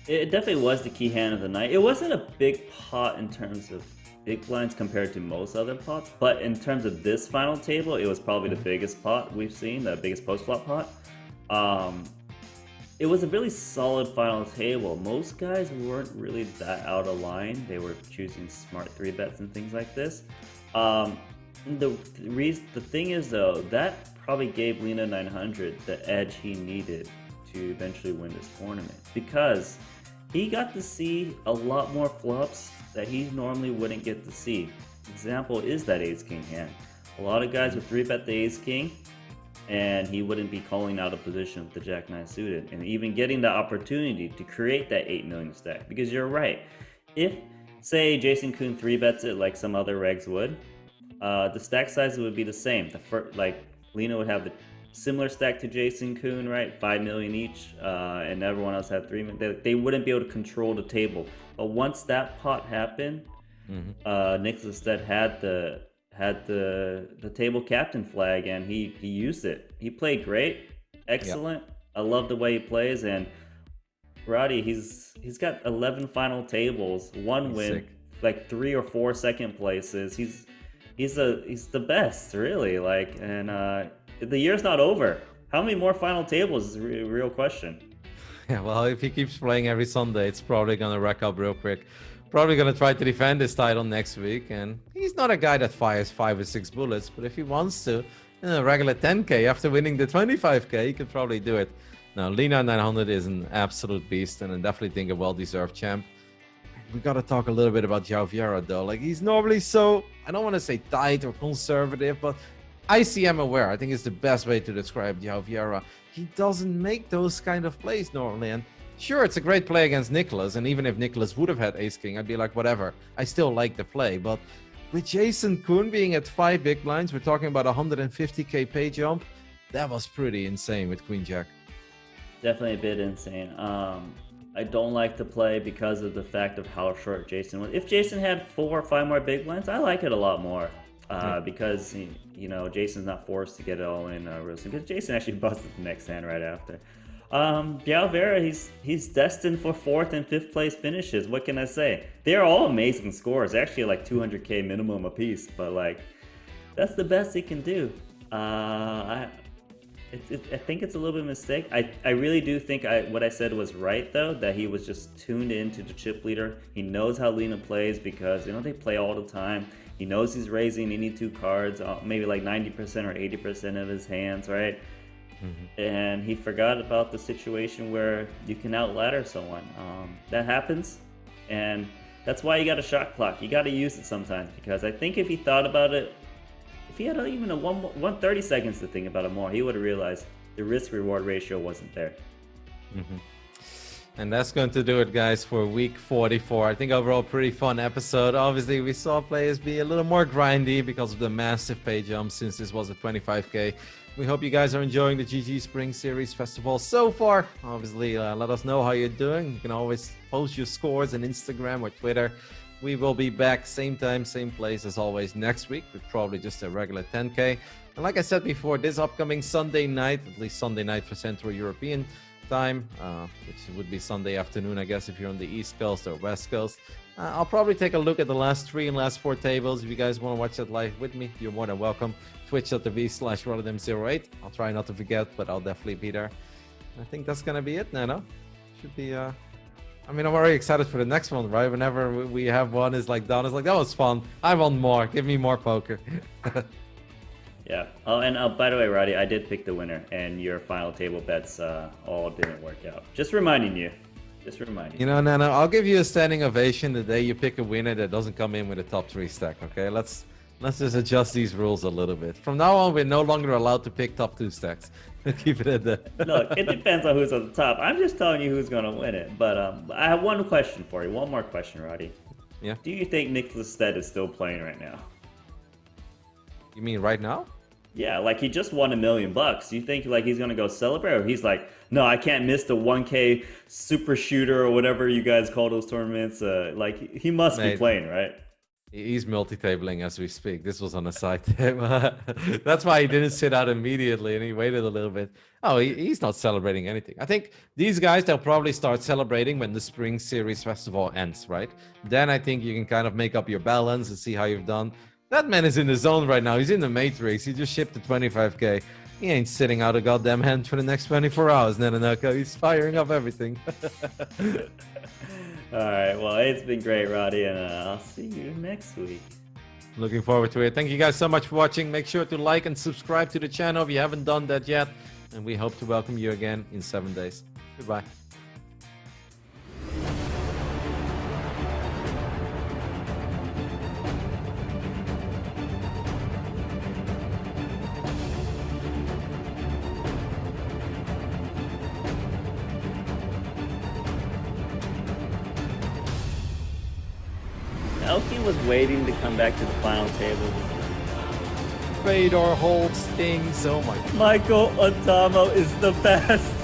It definitely was the key hand of the night. It wasn't a big pot in terms of big blinds compared to most other pots, but in terms of this final table, it was probably the biggest pot we've seen, the biggest post-flop pot. It was a really solid final table. Most guys weren't really that out of line. They were choosing smart 3-bets and things like this. The thing is though, that probably gave Lena 900 the edge he needed to eventually win this tournament, because he got to see a lot more flops that he normally wouldn't get to see. Example is that ace king hand. A lot of guys would 3-bet the ace king and he wouldn't be calling out of position with the jack 9 suited, and even getting the opportunity to create that 8 million stack. Because you're right, if say Jason Koon 3-bets it like some other regs would, the stack sizes would be the same. Like Lena would have the similar stack to Jason Koon, right? 5 million each, and everyone else had 3 million. They wouldn't be able to control the table. But once that pot happened, Niklas Astedt had the table captain flag, and he used it. He played great, excellent. Yep. I love the way he plays, and Roddy, he's got 11 final tables, one win, sick. Like 3 or 4 second places. He's the best, really. Like, and the year's not over. How many more final tables is a real question.
Yeah, well, if he keeps playing every Sunday, it's probably gonna rack up real quick. Probably gonna try to defend his title next week, and he's not a guy that fires 5 or 6 bullets, but if he wants to, in a regular 10k after winning the 25k, he could probably do it. Now, Lena 900 is an absolute beast, and I definitely think a well-deserved champ. We gotta talk a little bit about Vieira though. Like, he's normally so, I don't want to say tight or conservative, but ICM aware, I think is the best way to describe Vieira. He doesn't make those kind of plays normally, and sure, it's a great play against Niklas, and even if Niklas would have had ace-king, I'd be like, whatever. I still like the play, but with Jason Koon being at 5 big blinds, we're talking about 150k pay jump. That was pretty insane with Queen-Jack.
Definitely a bit insane. I don't like the play because of the fact of how short Jason was. If Jason had 4 or 5 more big blinds, I like it a lot more. Because, you know, Jason's not forced to get it all in real soon. Because Jason actually busted the next hand right after. Vieira, he's destined for 4th and 5th place finishes. What can I say? They're all amazing scores. Actually, like 200k minimum apiece. But like, that's the best he can do. I think it's a little bit of a mistake. I really do think what I said was right though. That he was just tuned into the chip leader. He knows how Lena plays because you know they play all the time. He knows he's raising any 2 cards, maybe like 90% or 80% of his hands, right? And he forgot about the situation where you can outladder someone. That happens, and that's why you got a shot clock. You got to use it sometimes, because I think if he thought about it, if he had even a 130 seconds to think about it more, he would have realized the risk-reward ratio wasn't there.
And that's going to do it, guys, for week 44. I think overall pretty fun episode. Obviously, we saw players be a little more grindy because of the massive pay jump since this was a 25k. We hope you guys are enjoying the GG Spring Series Festival so far. Obviously, let us know how you're doing. You can always post your scores on Instagram or Twitter. We will be back same time, same place as always next week with probably just a regular 10k. And like I said before, this upcoming Sunday night, at least Sunday night for Central European time, which would be Sunday afternoon, I guess, if you're on the East Coast or West Coast. I'll probably take a look at the last 3 and last 4 tables. If you guys want to watch that live with me, you're more than welcome. Twitch.tv/RotterdamZero8. I'll try not to forget, but I'll definitely be there. I think that's gonna be it, Nano. Should be I mean, I'm already excited for the next one, right? Whenever we have one, it's like done. It's like, that was fun. I want more. Give me more poker.
Yeah. Oh, and by the way, Roddy, I did pick the winner, and your final table bets all didn't work out. Just reminding you. Just reminding you.
You know, Nano, I'll give you a standing ovation the day you pick a winner that doesn't come in with a top 3 stack, okay? Let's just adjust these rules a little bit. From now on, we're no longer allowed to pick top 2 stacks. Keep it at that.
Look, it depends on who's on the top. I'm just telling you who's going to win it. But I have one question for you. One more question, Roddy.
Yeah?
Do you think Niklas Astedt is still playing right now?
You mean right now?
Yeah, like he just won $1 million. You think like he's gonna go celebrate, or he's like, no, I can't miss the 1K super shooter or whatever you guys call those tournaments. Like he must be playing, right?
He's multi-tabling as we speak. This was on a side table. That's why he didn't sit out immediately and he waited a little bit. Oh, he's not celebrating anything. I think these guys, they'll probably start celebrating when the Spring Series Festival ends, right? Then I think you can kind of make up your balance and see how you've done. That man is in the zone right now. He's in the Matrix. He just shipped the 25K. He ain't sitting out a goddamn hand for the next 24 hours, Nanonoko. He's firing up everything.
All right, well, it's been great, Roddy, and I'll see you next week.
Looking forward to it. Thank you guys so much for watching. Make sure to like and subscribe to the channel if you haven't done that yet. And we hope to welcome you again in 7 days. Goodbye.
Elkie was waiting to come back to the final table.
Fedor holds things. Oh my God.
Michael Adamo is the best.